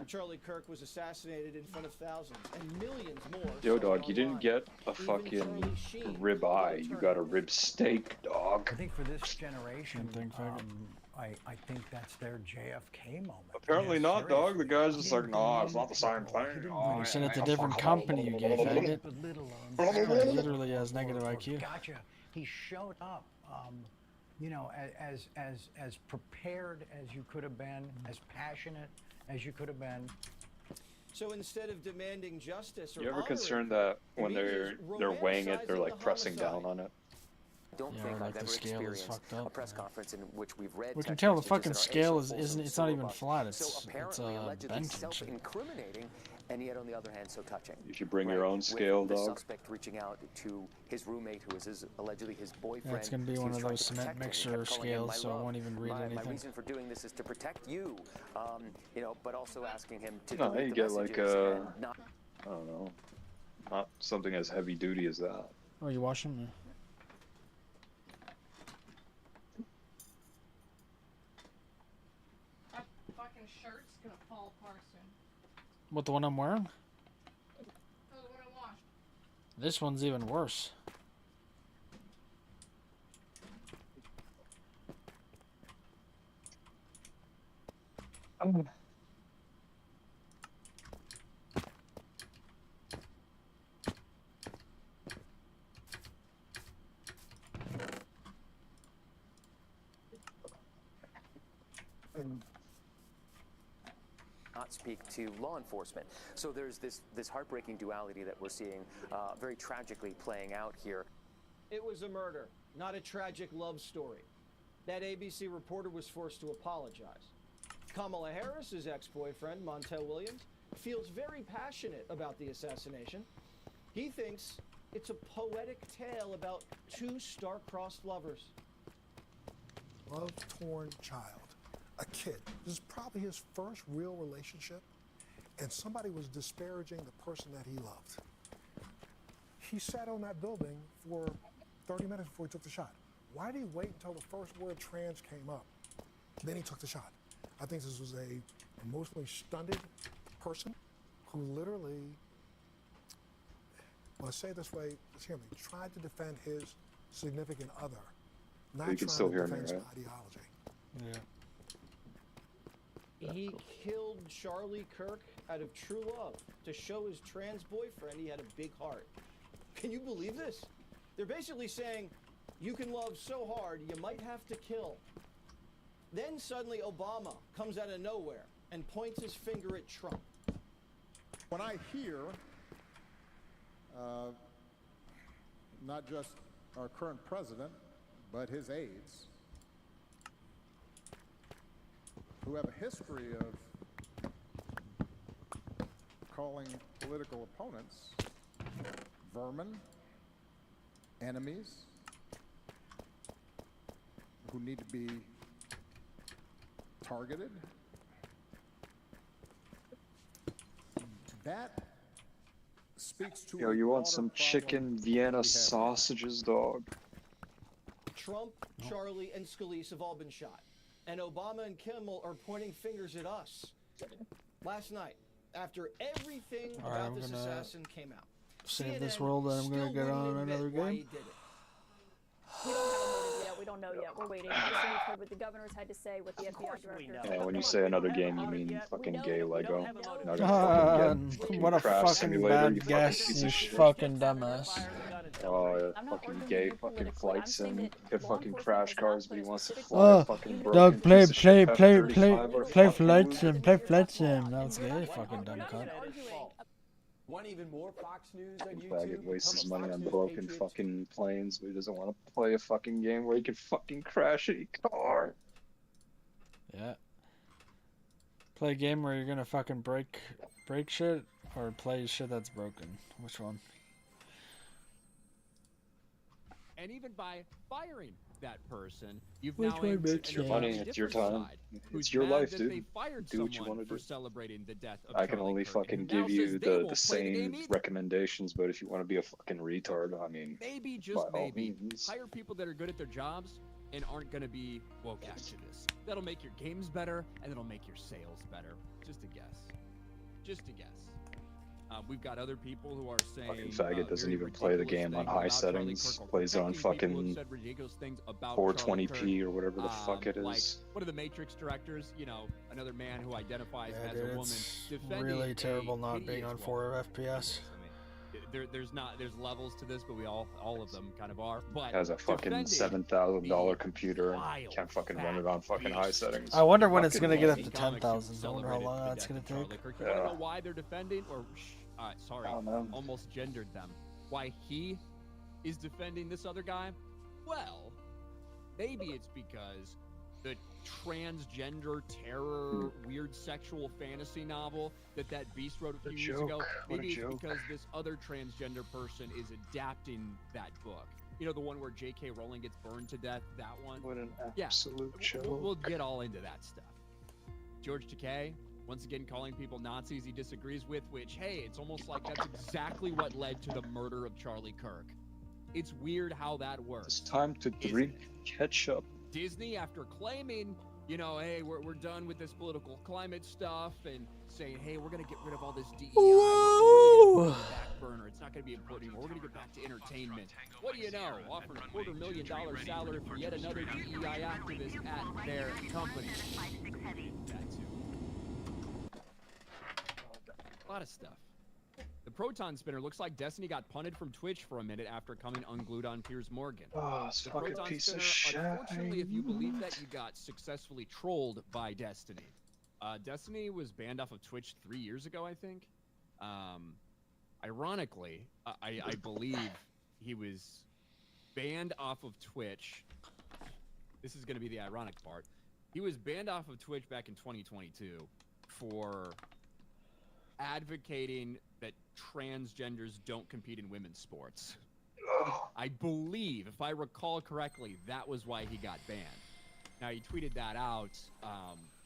Speaker 23: Charlie Kirk was assassinated in front of thousands and millions more.
Speaker 14: Yo, dog, you didn't get a fucking rib eye. You got a rib steak, dog.
Speaker 25: I think for this generation, I think that's their JFK moment.
Speaker 14: Apparently not, dog. The guy's just like, no, it's not the same thing.
Speaker 1: You said it's a different company, you gay faggot. This guy literally has negative IQ.
Speaker 25: Gotcha. He showed up, you know, as prepared as you could have been, as passionate as you could have been.
Speaker 23: So instead of demanding justice or
Speaker 14: You ever
Speaker 23: honor,
Speaker 14: concerned that when they're weighing it, they're like pressing down on it?
Speaker 26: I don't think I've ever experienced a press conference in which we've read
Speaker 1: We can
Speaker 26: text
Speaker 1: tell the
Speaker 26: messages
Speaker 1: fucking
Speaker 26: that are
Speaker 1: scale
Speaker 26: so
Speaker 1: isn't.
Speaker 26: fulsome,
Speaker 1: It's
Speaker 26: so
Speaker 1: not even
Speaker 26: robust,
Speaker 1: flat.
Speaker 26: so
Speaker 1: It's
Speaker 26: apparently allegedly
Speaker 1: bent and shit.
Speaker 26: self-incriminating, and yet on the other hand so touching.
Speaker 14: You should bring your own scale,
Speaker 26: With the
Speaker 14: dog.
Speaker 26: suspect reaching out to his roommate, who is allegedly his boyfriend.
Speaker 1: Yeah, it's gonna be
Speaker 26: He
Speaker 1: one
Speaker 26: was
Speaker 1: of
Speaker 26: trying
Speaker 1: those
Speaker 26: to
Speaker 1: cement
Speaker 26: protect him. He
Speaker 1: mixer
Speaker 26: kept calling him
Speaker 1: scales,
Speaker 26: my
Speaker 1: so I
Speaker 26: love.
Speaker 1: won't even read
Speaker 26: My
Speaker 1: anything.
Speaker 26: reason for doing this is to protect you, you know, but also asking him to
Speaker 14: No,
Speaker 26: delete
Speaker 14: you
Speaker 26: the
Speaker 14: get like
Speaker 26: messages and not.
Speaker 14: I don't know, not something as heavy duty as that.
Speaker 1: Oh, you washing? Yeah.
Speaker 9: That fucking shirt's gonna fall apart soon.
Speaker 1: What, the one I'm wearing?
Speaker 9: No, the one I washed.
Speaker 1: This one's even worse.
Speaker 26: Not speak to law enforcement. So there's this heartbreaking duality that we're seeing very tragically playing out here.
Speaker 23: It was a murder, not a tragic love story. That ABC reporter was forced to apologize. Kamala Harris's ex-boyfriend, Montel Williams, feels very passionate about the assassination. He thinks it's a poetic tale about two star-crossed lovers.
Speaker 27: Love-torn child, a kid. This is probably
Speaker 2: probably his first real relationship, and somebody was disparaging the person that he loved. He sat on that building for 30 minutes before he took the shot. Why did he wait until the first word trans came up? Then he took the shot. I think this was a emotionally stunted person who literally, well, I say it this way, just hear me, tried to defend his significant other, not
Speaker 14: You can
Speaker 2: trying
Speaker 14: still
Speaker 2: to
Speaker 14: hear me,
Speaker 2: defend some
Speaker 14: right?
Speaker 2: ideology.
Speaker 1: Yeah.
Speaker 23: He killed Charlie Kirk out of true love to show his trans boyfriend he had a big heart. Can you believe this? They're basically saying, you can love so hard, you might have to kill. Then suddenly Obama comes out of nowhere and points his finger at Trump.
Speaker 5: When I hear not just our current president, but his aides, who have a history of calling political opponents vermin, enemies, who need to be targeted, that speaks to
Speaker 14: Yo,
Speaker 5: a
Speaker 14: you want
Speaker 5: broader
Speaker 14: some
Speaker 5: problem
Speaker 14: chicken Vienna sausages, dog?
Speaker 23: Trump, Charlie, and Scalise have all been shot. And Obama and Kimmel are pointing fingers at us. Last night, after everything
Speaker 1: All right,
Speaker 23: about
Speaker 1: I'm
Speaker 23: this
Speaker 1: gonna
Speaker 23: assassin came out,
Speaker 1: save this
Speaker 23: CNN
Speaker 1: world and I'm gonna
Speaker 23: still
Speaker 1: get on
Speaker 23: wouldn't
Speaker 1: another
Speaker 23: admit why
Speaker 1: game.
Speaker 23: he did it.
Speaker 13: We don't have a motive yet. We don't know yet. We're waiting. Obviously, we've heard what the governor's had to say, what the FBI director.
Speaker 14: Yeah, when you say another game, you mean fucking gay Lego. Not
Speaker 1: Ah,
Speaker 14: gonna fucking
Speaker 1: what a
Speaker 14: Crash
Speaker 1: fucking
Speaker 14: Simulator, you
Speaker 1: bad
Speaker 14: fucking
Speaker 1: guess,
Speaker 14: piece
Speaker 1: you
Speaker 14: of shit.
Speaker 1: fucking dumbass.
Speaker 14: Oh, yeah,
Speaker 13: I'm not
Speaker 14: fucking
Speaker 13: arguing
Speaker 14: gay
Speaker 13: with you
Speaker 14: fucking
Speaker 13: politically.
Speaker 14: flight
Speaker 13: I'm saying
Speaker 14: sim,
Speaker 13: that
Speaker 14: get
Speaker 13: law
Speaker 14: fucking
Speaker 13: enforcement
Speaker 14: crash
Speaker 13: has
Speaker 14: cars,
Speaker 13: not
Speaker 14: but he
Speaker 13: put a
Speaker 14: wants to
Speaker 13: specific
Speaker 14: fly a
Speaker 1: Oh,
Speaker 14: fucking broken
Speaker 1: Doug, play
Speaker 14: piece of shit F-35 or
Speaker 1: flight
Speaker 14: fucking
Speaker 1: sim, play flight sim. That's gay, fucking dumb cunt.
Speaker 15: Want even more Fox News on
Speaker 14: faggot
Speaker 15: YouTube?
Speaker 14: wastes his
Speaker 15: Become a
Speaker 14: money
Speaker 15: Fox
Speaker 14: on
Speaker 15: News
Speaker 14: broken
Speaker 15: Patriot.
Speaker 14: fucking planes, but he doesn't want to play a fucking game where he can fucking crash any car.
Speaker 1: Yeah. Play a game where you're gonna fucking break shit, or play shit that's broken. Which one?
Speaker 17: And even by firing that person, you've
Speaker 1: Which
Speaker 17: now
Speaker 1: one
Speaker 17: aimed
Speaker 1: makes
Speaker 17: an
Speaker 1: you
Speaker 17: entirely
Speaker 1: laugh?
Speaker 14: It's your
Speaker 17: different
Speaker 14: time.
Speaker 17: side,
Speaker 14: It's
Speaker 17: who's
Speaker 14: your
Speaker 17: mad
Speaker 14: life,
Speaker 17: that
Speaker 14: dude.
Speaker 17: they fired
Speaker 14: Do what you
Speaker 17: someone
Speaker 14: want to
Speaker 17: for
Speaker 14: do.
Speaker 17: celebrating the death of
Speaker 14: I can
Speaker 17: Charlie
Speaker 14: only
Speaker 17: Kirk,
Speaker 14: fucking
Speaker 17: and who now
Speaker 14: give you
Speaker 17: says they
Speaker 14: the
Speaker 17: won't play the game
Speaker 14: same
Speaker 17: either.
Speaker 14: recommendations, but if you want to be a fucking retard, I mean,
Speaker 17: Maybe,
Speaker 14: by
Speaker 17: just
Speaker 14: all
Speaker 17: maybe,
Speaker 14: means.
Speaker 17: hire people that are good at their jobs and aren't going to be woke activists. That'll make your games better, and it'll make your sales better. Just a guess. Just a guess. We've got other people who are saying
Speaker 14: Fucking faggot doesn't
Speaker 17: very
Speaker 14: even play the
Speaker 17: ridiculous
Speaker 14: game on
Speaker 17: things
Speaker 14: high
Speaker 17: about Charlie
Speaker 14: settings,
Speaker 17: Kirk, or
Speaker 14: plays it on
Speaker 17: protecting people who've
Speaker 14: fucking
Speaker 17: said ridiculous things about Charlie
Speaker 14: 420p
Speaker 17: Kirk.
Speaker 14: or whatever the fuck it
Speaker 17: Like
Speaker 14: is.
Speaker 17: one of the Matrix directors, you know, another man who identifies
Speaker 1: Yeah,
Speaker 17: as
Speaker 1: dude,
Speaker 17: a woman,
Speaker 1: it's
Speaker 17: defending
Speaker 1: really terrible
Speaker 17: a
Speaker 1: not being on
Speaker 17: hideous
Speaker 1: 4 FPS.
Speaker 17: there's levels to this, but we all of them kind of are. But
Speaker 14: Has a fucking
Speaker 17: defending
Speaker 14: $7,000 computer and
Speaker 17: wild,
Speaker 14: can't fucking run it on fucking high settings.
Speaker 1: I wonder when it's
Speaker 14: Fucking
Speaker 1: gonna get up
Speaker 14: lame.
Speaker 1: to 10,000. I wonder how long that's gonna take.
Speaker 17: You want to know why they're defending, or sorry, almost gendered them? Why he is defending this other guy? Well, maybe it's because the transgender terror weird sexual fantasy novel that Beast wrote a few years ago.
Speaker 14: What a
Speaker 17: Maybe it's
Speaker 14: joke.
Speaker 17: because this other transgender person is adapting that book. You know, the one where J.K. Rowling gets burned to death. That one.
Speaker 14: What an
Speaker 17: Yeah,
Speaker 14: absolute joke.
Speaker 17: we'll get all into that stuff. George Takei, once again calling people Nazis he disagrees with, which, hey, it's almost like that's exactly what led to the murder of Charlie Kirk. It's weird how that works.
Speaker 14: It's time to drink ketchup.
Speaker 17: Disney, after claiming, you know, hey, we're done with this political climate stuff, and saying, hey, we're going to get rid of all this DEI. We're really going to put it back burner. It's not going to be important anymore. We're going to get back to entertainment. What do you know? Offering a $250,000 salary for yet another DEI activist at their company. That too. A lot of stuff. The Proton Spinner looks like Destiny got punted from Twitch for a minute after coming unglued on Piers Morgan.
Speaker 14: Oh, it's
Speaker 17: The
Speaker 14: fucking
Speaker 17: Proton
Speaker 14: piece of
Speaker 17: Spinner,
Speaker 14: shit.
Speaker 17: unfortunately, if you believe that, you got successfully trolled by Destiny. Destiny was banned off of Twitch 3 years ago, I think. Ironically, I believe he was banned off of Twitch. This is going to be the ironic part. He was banned off of Twitch back in 2022 for advocating that transgenders don't compete in women's sports. I believe, if I recall correctly, that was why he got banned. Now, he tweeted that out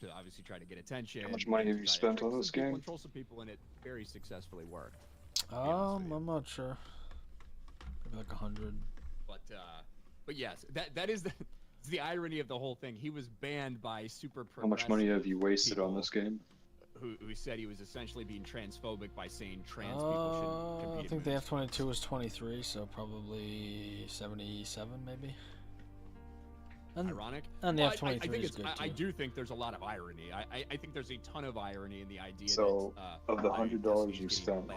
Speaker 17: to obviously try to get attention.
Speaker 14: How much money have you spent on this game?
Speaker 17: Control some people, and it very successfully worked.
Speaker 1: I'm not sure. Maybe like 100.
Speaker 17: But yes, that is the irony of the whole thing. He was banned by super progressive
Speaker 14: How much money have you wasted on this game?
Speaker 17: Who said he was essentially being transphobic by saying trans people shouldn't compete.
Speaker 1: I think the F-22 was 23, so probably 77 maybe. And,
Speaker 17: ironic.
Speaker 1: And the
Speaker 17: well,
Speaker 1: F-23
Speaker 17: I think
Speaker 1: is good too.
Speaker 17: I do think there's a lot of irony. I think there's a ton of irony in the idea
Speaker 14: so,
Speaker 17: that
Speaker 14: of the $100 you spent,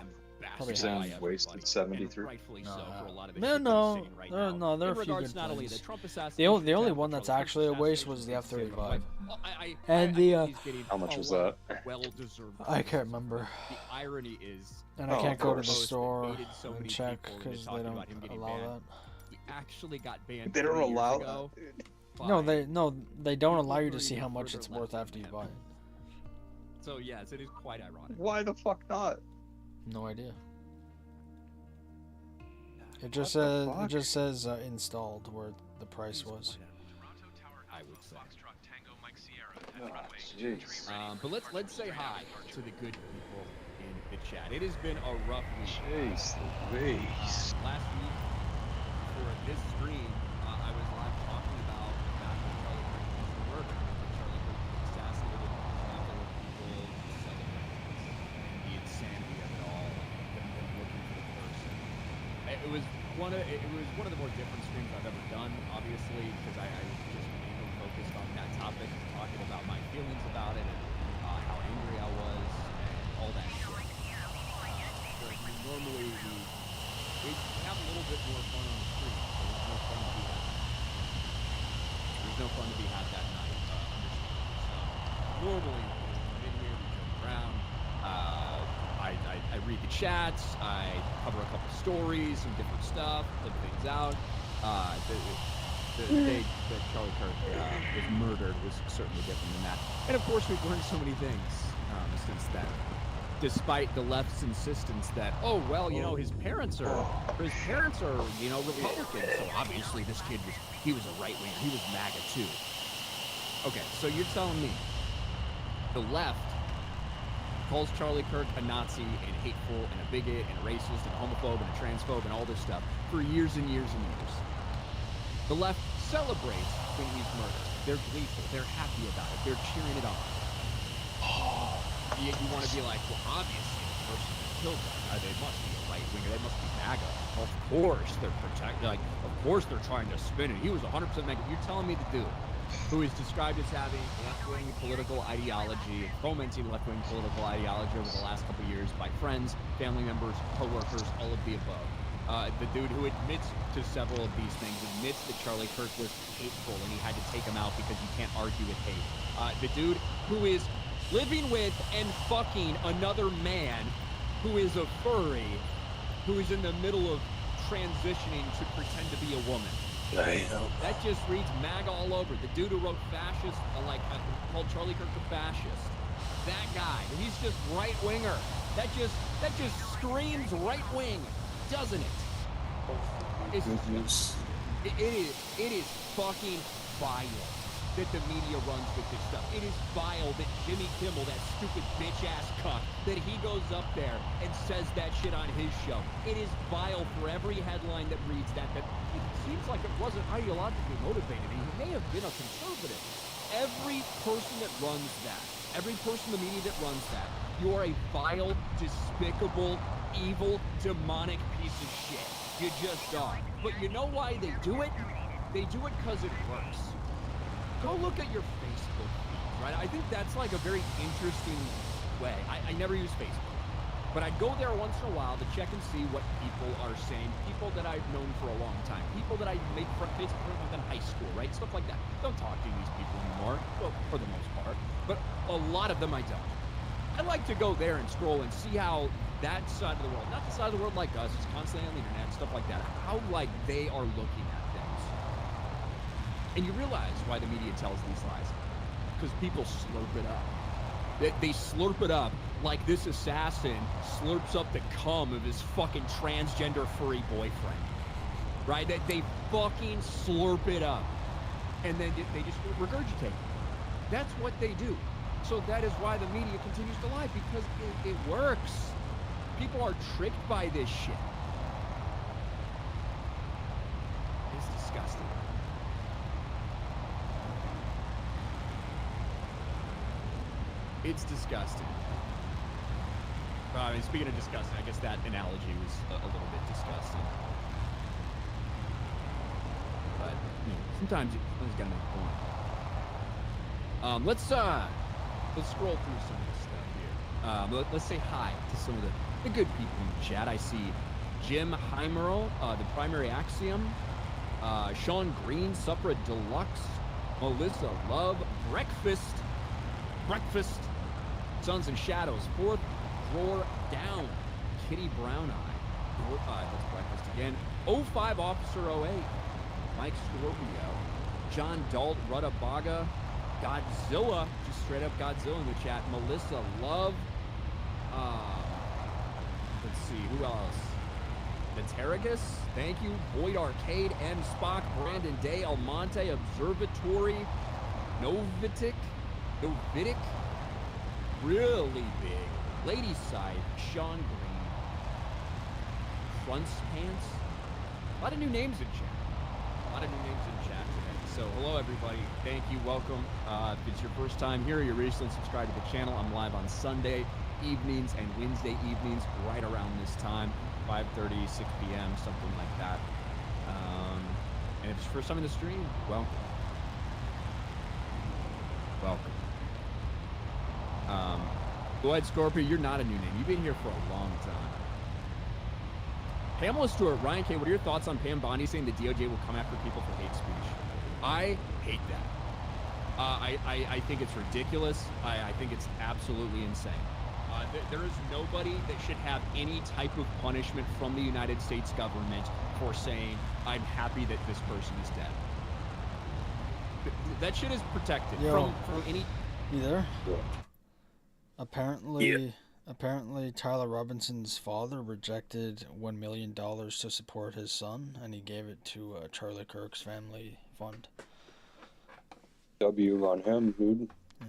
Speaker 14: you're saying you wasted 73?
Speaker 17: Rightfully so for a lot of the
Speaker 1: no,
Speaker 17: shit right now.
Speaker 1: no, there are a few good
Speaker 17: not only
Speaker 1: things.
Speaker 17: the Trump assassination,
Speaker 1: The only one that's actually a waste was the F-35. And
Speaker 14: how much was that?
Speaker 17: Well-deserved.
Speaker 1: I can't remember.
Speaker 17: The irony is,
Speaker 1: and I can't go to the store and check because they don't allow that.
Speaker 17: He actually got banned.
Speaker 14: They don't allow that, dude.
Speaker 1: No, they don't allow you to see how much it's worth after you buy it.
Speaker 17: So yes, it is quite ironic.
Speaker 14: Why the fuck not?
Speaker 1: No idea. It just says installed where the price was.
Speaker 17: I would say.
Speaker 14: Oh, jeez.
Speaker 17: But let's say hi to the good people in the chat. It has been a rough week.
Speaker 14: Jeez Louise.
Speaker 17: Last week for this stream, I was live talking about Charlie Kirk's murder. Charlie Kirk assassinated several people, and the insanity of it all, and them looking for the person. It was one of the more different streams I've ever done, obviously, because I was just mainly focused on that topic, talking about my feelings about it and how angry I was and all that shit. Normally we have a little bit more fun on the stream. There's no fun to be had that night. Normally we come in here, we joke around. I read the chats, I cover a couple stories, some different stuff, flip things out. The day that Charlie Kirk was murdered was certainly different than that. And of course we've learned so many things since then. Despite the left's insistence that, oh, well, you know, his parents are, you know, Republicans. So obviously this kid he was a right-winger. He was MAGA too. Okay, so you're telling me the left calls Charlie Kirk a Nazi and hateful and a bigot and a racist and a homophobe and a transphobe and all this stuff for years and years and years. The left celebrates when he's murdered. They're gleeful. They're happy about it. They're cheering it on. You want to be like, well, obviously the person that killed them, they must be a right-winger. They must be MAGA. Of course they're protected. Like, of course they're trying to spin it. He was 100% MAGA. You're telling me the dude who is described as having left-wing political ideology, fomenting left-wing political ideology over the last couple of years by friends, family members, co-workers, all of the above. The dude who admits to several of these things, admits that Charlie Kirk was hateful and he had to take him out because you can't argue with hate. The dude who is living with and fucking another man who is a furry, who is in the middle of transitioning to pretend to be a woman. That just reads MAGA all over. The dude who wrote fascist, called Charlie Kirk a fascist. That guy, he's just right-winger. That just screams right-wing, doesn't it? It is fucking vile that the media runs with this stuff. It is vile that Jimmy Kimmel, that stupid bitch-ass cuck, that he goes up there and says that shit on his show. It is vile for every headline that reads that it seems like it wasn't ideologically motivated. He may have been a conservative. Every person that runs that, every person in the media that runs that, you are a vile, despicable, evil, demonic piece of shit. You just are. But you know why they do it? They do it because it works. Go look at your Facebook feed, right? I think that's like a very interesting way. I never use Facebook, but I go there once in a while to check and see what people are saying. People that I've known for a long time. People that I made Facebook friends with in high school, right? Stuff like that. Don't talk to these people anymore, well, for the most part, but a lot of them I don't. I like to go there and scroll and see how that side of the world, not the side of the world like us, it's constantly on the internet, stuff like that, how like they are looking at things. And you realize why the media tells these lies. Because people slurp it up. They slurp it up like this assassin slurps up the cum of his fucking transgender furry boyfriend. Right? They fucking slurp it up. And then they just regurgitate it. That's what they do. So that is why the media continues to lie, because it works. People are tricked by this shit. It's disgusting. It's disgusting. I mean, speaking of disgusting, I guess that analogy was a little bit disgusting. But you know, sometimes you just gotta make a point. Let's scroll through some of this stuff here. Let's say hi to some of the good people in the chat. I see Jim Heimerl, the Primary Axiom, Sean Green, Supra Deluxe, Melissa Love, Breakfast, Suns and Shadows, Fourth Drawer Down, Kitty Brown Eye, that's Breakfast again, 05 Officer 08, Mike Scorpio, John Dalt, Rutabaga, Godzilla, just straight up Godzilla in the chat, Melissa Love, let's see, who else? Nataragus, thank you, Boyd Arcade, M. Spock, Brandon Day, Almonte, Observatory, Novitic, really big, Ladies Side, Sean Green, Fronts Pants, a lot of new names in chat. Today. So hello everybody, thank you, welcome. If it's your first time here, you're recently subscribed to the channel. I'm live on Sunday evenings and Wednesday evenings right around this time, 5:30, 6 p.m., something like that. And if it's your first time in the stream, welcome. Go ahead, Scorpio, you're not a new name. You've been here for a long time. Pamela Stewart, Ryan K., what are your thoughts on Pam Bondi saying the DOJ will come after people for hate speech? I hate that. I think it's ridiculous. I think it's absolutely insane. There is nobody that should have any type of punishment from the United States government for saying, I'm happy that this person is dead. That shit is protected from any...
Speaker 1: You there? Yeah. Apparently, Tyler Robinson's father rejected $1 million to support his son, and he gave it to Charlie Kirk's family fund.
Speaker 14: W on him, dude.
Speaker 1: Yeah.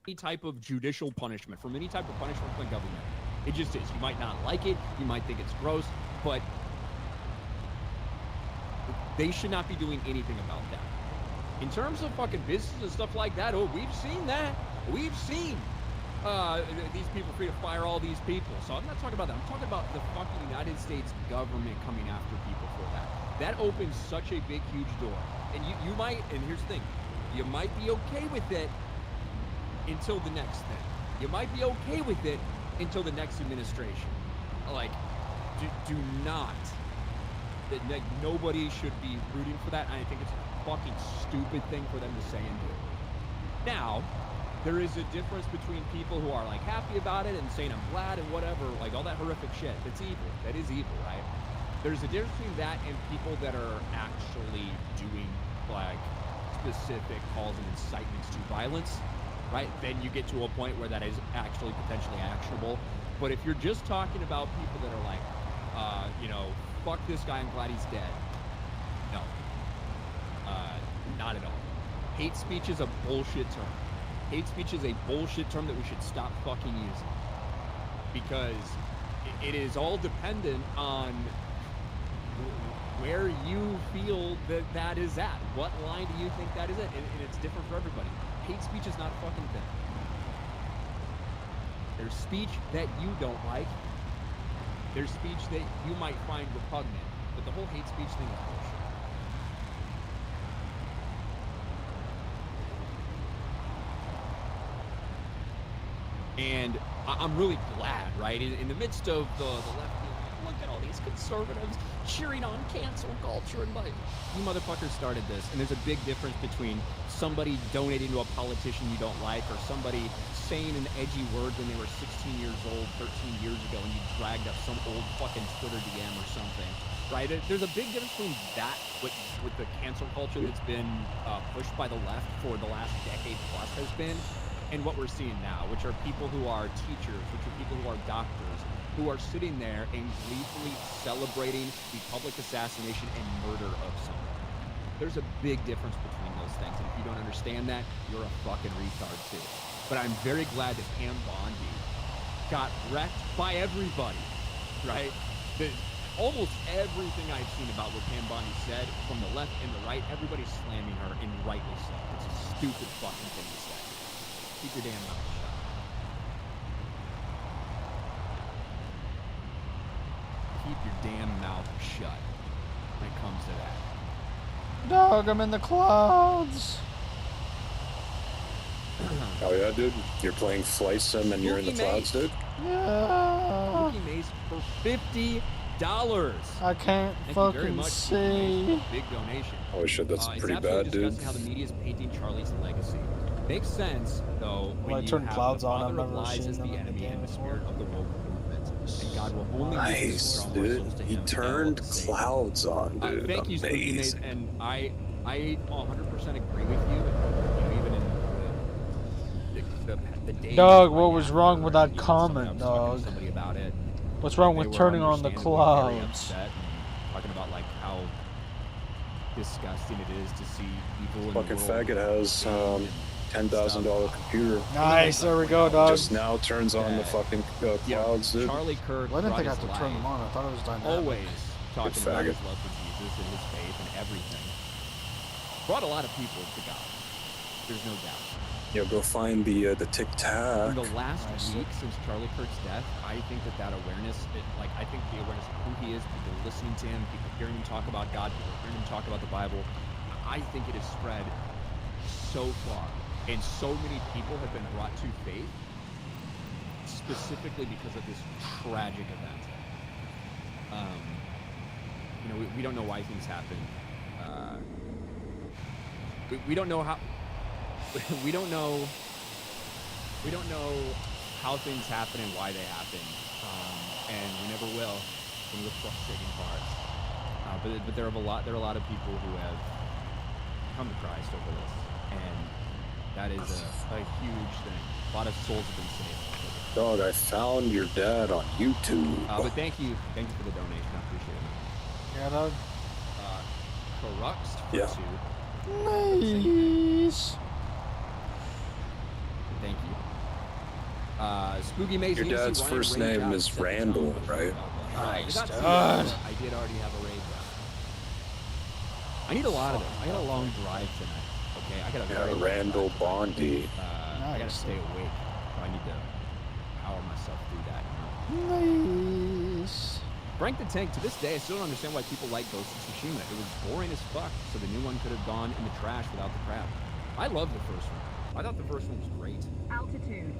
Speaker 17: Any type of judicial punishment, from any type of punishment from the government. It just is. You might not like it, you might think it's gross, but they should not be doing anything about that. In terms of fucking business and stuff like that, oh, we've seen that. We've seen these people free to fire all these people. So I'm not talking about that. I'm talking about the fucking United States government coming after people for that. That opens such a big, huge door. And you might, and here's the thing, you might be okay with it until the next thing. You might be okay with it until the next administration. Like, do not. Like, nobody should be rooting for that. I think it's a fucking stupid thing for them to say and do. Now, there is a difference between people who are like happy about it and saying I'm glad and whatever, like all that horrific shit. That's evil. That is evil, right? There's a difference between that and people that are actually doing like specific calls and incitements to violence, right? Then you get to a point where that is actually potentially actionable. But if you're just talking about people that are like, fuck this guy, I'm glad he's dead. No. Not at all. Hate speech is a bullshit term. Hate speech is a bullshit term that we should stop fucking using. Because it is all dependent on where you feel that is at. What line do you think that is at? And it's different for everybody. Hate speech is not a fucking thing. There's speech that you don't like. There's speech that you might find repugnant. But the whole hate speech thing is bullshit. And I'm really glad, right? In the midst of the left being like, look at all these conservatives cheering on cancel culture, and like, you motherfuckers started this. And there's a big difference between somebody donating to a politician you don't like, or somebody saying an edgy word when they were 16 years old 13 years ago and you dragged up some old fucking Twitter DM or something, right? There's a big difference between that with the cancel culture that's been pushed by the left for the last decade plus has been, and what we're seeing now, which are people who are teachers, which are people who are doctors, who are sitting there and gleefully celebrating the public assassination and murder of someone. There's a big difference between those things, and if you don't understand that, you're a fucking retard too. But I'm very glad that Pam Bondi got wrecked by everybody, right? Almost everything I've seen about what Pam Bondi said, from the left and the right, everybody's slamming her, and rightly so. It's a stupid fucking thing to say. Keep your damn mouth shut. Keep your damn mouth shut when it comes to that.
Speaker 1: Dog, I'm in the clouds.
Speaker 14: Oh yeah, dude? You're playing Flight Sim and you're in the clouds, dude?
Speaker 1: Yeah.
Speaker 17: Spooky Mace for $50.
Speaker 1: I can't fucking see.
Speaker 17: Big donation.
Speaker 14: Holy shit, that's pretty
Speaker 17: it's
Speaker 14: bad, dude.
Speaker 17: disgusting how the media is painting Charlie's legacy. Makes sense, though,
Speaker 1: When I
Speaker 17: when you
Speaker 1: turn
Speaker 17: have
Speaker 1: clouds
Speaker 17: the
Speaker 1: on,
Speaker 17: father
Speaker 1: I've
Speaker 17: of
Speaker 1: never
Speaker 17: lies
Speaker 1: seen
Speaker 17: as the
Speaker 1: them in the
Speaker 17: enemy
Speaker 1: game
Speaker 17: and the
Speaker 1: before.
Speaker 17: spirit of the woke movement. And God will only
Speaker 14: Nice, dude. He turned clouds on, dude.
Speaker 17: Thank you, Spooky Mace,
Speaker 14: Amazing.
Speaker 17: and I 100% agree with you. And, even in the days
Speaker 1: Dog,
Speaker 17: right
Speaker 1: what was
Speaker 17: after,
Speaker 1: wrong with that
Speaker 17: I was
Speaker 1: comment,
Speaker 17: talking to
Speaker 1: dog?
Speaker 17: somebody about it.
Speaker 1: What's wrong
Speaker 17: They
Speaker 1: with
Speaker 17: were
Speaker 1: turning on the
Speaker 17: understandably very
Speaker 1: clouds?
Speaker 17: upset and talking about like how disgusting it is to see people in
Speaker 14: Fucking
Speaker 17: the world.
Speaker 14: faggot has $10,000 computer.
Speaker 1: Nice, there we go, dog.
Speaker 14: Just now turns on the fucking clouds, dude.
Speaker 17: Charlie Kirk
Speaker 1: Well, I didn't think I
Speaker 17: brought
Speaker 1: had to
Speaker 17: his
Speaker 1: turn them
Speaker 17: life,
Speaker 1: on. I thought it was dynamic.
Speaker 17: always talking
Speaker 14: Good
Speaker 17: about
Speaker 14: faggot.
Speaker 17: his love for Jesus and his faith and everything. Brought a lot of people to God. There's no doubt.
Speaker 14: Yo, go find the Tic Tac.
Speaker 17: In the last week since Charlie Kirk's death, I think that awareness, I think the awareness of who he is, people listening to him, people hearing him talk about God, people hearing him talk about the Bible, I think it has spread so far. And so many people have been brought to faith specifically because of this tragic event. We don't know why things happen. We don't know how. We don't know how things happen and why they happen, and we never will. One of the frustrating parts. But there are a lot of people who have come to Christ over this, and that is a huge thing. A lot of souls have been saved.
Speaker 14: Dog, I found your dad on YouTube.
Speaker 17: But thank you for the donation. I appreciate it.
Speaker 1: Yeah, dog.
Speaker 17: Corrux for
Speaker 14: Yeah.
Speaker 17: 2.
Speaker 1: Nice.
Speaker 17: Thank you. Spooky Maze.
Speaker 14: Your dad's first name is Randall, right?
Speaker 1: Nice,
Speaker 17: I
Speaker 1: dog.
Speaker 17: did already have a raid though. I need a lot of them. I got a long drive tonight. Okay, I got a very long
Speaker 14: Randall
Speaker 17: drive.
Speaker 14: Bondi.
Speaker 17: I gotta stay awake. So I need to power myself through that.
Speaker 1: Nice.
Speaker 17: Frank the Tank, to this day, I still don't understand why people like Ghost of Tsushima. It was boring as fuck, so the new one could have gone in the trash without the crap. I love the first one. I thought the first one was great.
Speaker 13: Altitude.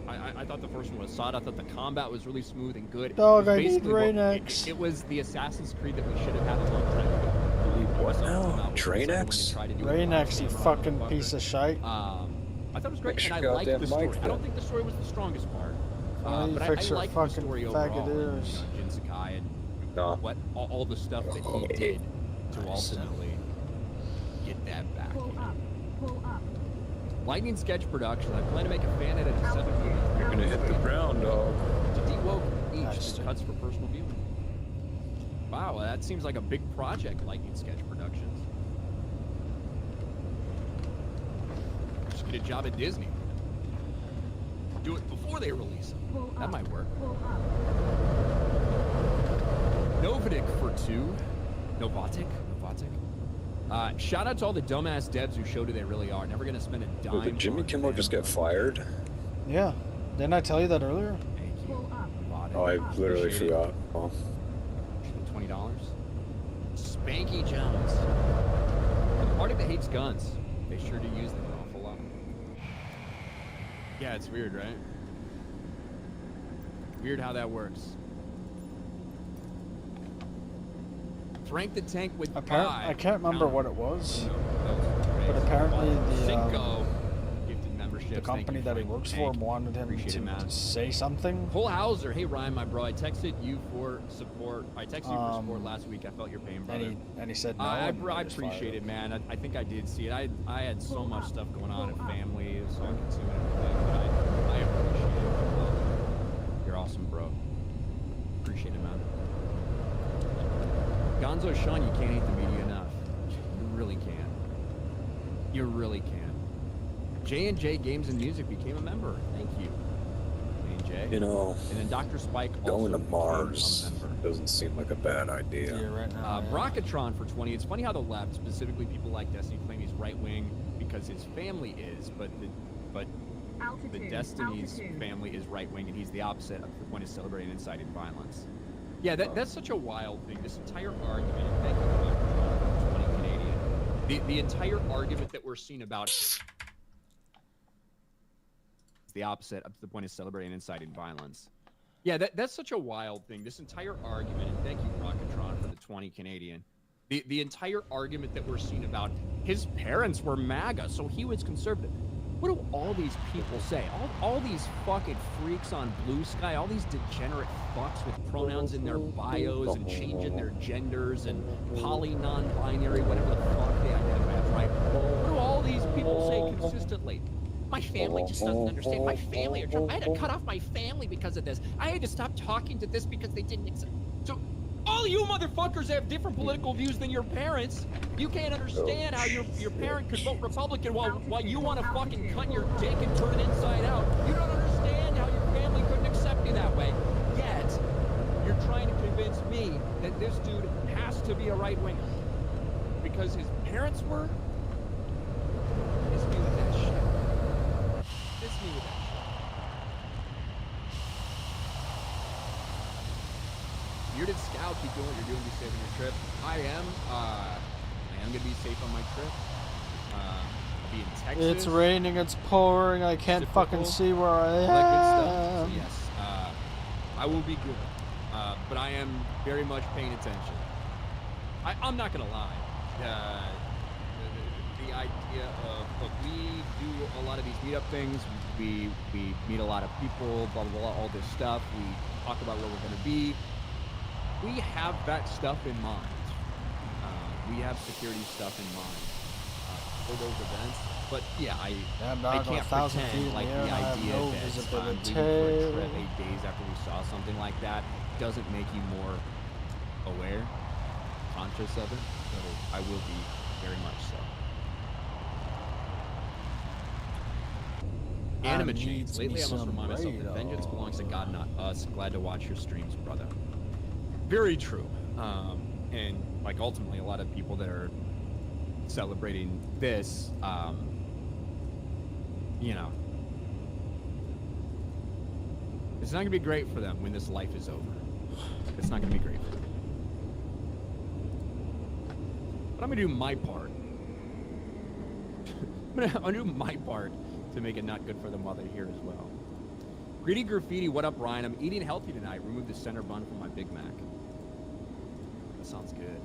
Speaker 17: I thought the first one was solid. I thought the combat was really smooth and good.
Speaker 1: Dog,
Speaker 17: It was
Speaker 1: I need
Speaker 17: basically what-
Speaker 1: Rain-X.
Speaker 17: It was the Assassin's Creed that we should have had a long time ago.
Speaker 14: What now? Drain-X?
Speaker 1: Rain-X, you fucking piece of shite.
Speaker 17: I thought it was great,
Speaker 14: Fix
Speaker 17: and I
Speaker 14: your
Speaker 17: liked
Speaker 14: goddamn
Speaker 17: the story.
Speaker 14: mic,
Speaker 17: I don't
Speaker 14: then.
Speaker 17: think the story was the strongest part.
Speaker 1: You
Speaker 17: But
Speaker 1: fix
Speaker 17: I
Speaker 1: your
Speaker 17: liked the
Speaker 1: fucking
Speaker 17: story
Speaker 1: faggot
Speaker 17: overall. And,
Speaker 1: ears.
Speaker 17: Jin Sakai and what all the stuff that he did to ultimately get that back. Lightning Sketch Productions. I plan to make a fan edit to 7 years.
Speaker 14: You're gonna hit the ground, dog.
Speaker 17: To de-woke each with cuts for personal viewing. Wow, that seems like a big project, Lightning Sketch Productions. Just get a job at Disney. Do it before they release them. That might work. Novatic for 2. Novatic? Shout out to all the dumbass devs who showed who they really are. Never gonna spend a dime.
Speaker 14: Did Jimmy Kimmel just get fired?
Speaker 1: Yeah. Didn't I tell you that earlier?
Speaker 17: Thank you.
Speaker 14: Oh, I literally
Speaker 17: Appreciate
Speaker 14: forgot. Oh.
Speaker 17: $20. Spanky Jones. For the party that hates guns, they sure do use them an awful lot. Yeah, it's weird, right? Weird how that works. Frank the Tank with
Speaker 1: I
Speaker 17: 5.
Speaker 1: can't remember what it was, but apparently
Speaker 17: Cinco gifted memberships.
Speaker 1: the company that he works for wanted him to say something.
Speaker 17: Cole Hauser, hey Ryan, my bro, I texted you for support. I texted you for support last week. I felt your pain, brother.
Speaker 1: And he said no.
Speaker 17: I appreciate it, man. I think I did see it. I had so much stuff going on at family, so I'm consuming everything. But I appreciate it. You're awesome, bro. Appreciate it, man. Gonzo Sean, you can't hate the media enough. You really can. You really can. J&J Games and Music became a member. Thank you, J&J.
Speaker 3: You know,
Speaker 17: and then Dr. Spike
Speaker 3: going
Speaker 17: also
Speaker 3: to Mars
Speaker 17: became a member.
Speaker 3: doesn't seem like a bad idea.
Speaker 1: Yeah, right now.
Speaker 17: Brockatron for 20. It's funny how the left, specifically people like Destiny, claim he's right wing because his family is, but the Destiny's family is right wing, and he's the opposite. The point is celebrating inciting violence. Yeah, that's such a wild thing. This entire argument, thank you, Brockatron, 20 Canadian. The entire argument that we're seeing about the opposite up to the point of celebrating inciting violence. Yeah, that's such a wild thing. This entire argument, and thank you, Brockatron, for the 20 Canadian. The entire argument that we're seeing about his parents were MAGA, so he was conservative. What do all these people say? All these fucking freaks on Blue Sky, all these degenerate fucks with pronouns in their bios and changing their genders and poly non-binary, whatever the fuck they identify as, right? What do all these people say consistently? My family just doesn't understand. My family are Trump. I had to cut off my family because of this. I had to stop talking to this because they didn't accept. So all you motherfuckers have different political views than your parents. You can't understand how your parent could vote Republican while you want to fucking cut your dick and turn it inside out. You don't understand how your family couldn't accept you that way. Yet, you're trying to convince me that this dude has to be a right-winger. Because his parents were? Miss me with that shit. Miss me with that shit. Bearded Scout, keep doing what you're doing, be safe on your trip. I am gonna be safe on my trip. I'll be in Texas.
Speaker 1: It's raining, it's pouring, I can't fucking see where I am.
Speaker 17: All that good stuff. So yes, I will be good. But I am very much paying attention. I'm not gonna lie. The idea of we do a lot of these meetup things. We meet a lot of people, blah, blah, blah, all this stuff. We talk about where we're gonna be. We have that stuff in mind. We have security stuff in mind for those events. But yeah, I can't pretend like the idea that I'm leaving for a trip 8 days after we saw something like that doesn't make you more aware, conscious of it. So I will be very much so. Anima Chains. Lately I must remind myself that vengeance belongs to God, not us. Glad to watch your streams, brother. Very true. And like ultimately a lot of people that are celebrating this, you know, it's not gonna be great for them when this life is over. It's not gonna be great for them. But I'm gonna do my part. I'm gonna do my part to make it not good for them while they're here as well. Greedy Graffiti, what up, Ryan? I'm eating healthy tonight. Remove the center bun from my Big Mac. That sounds good.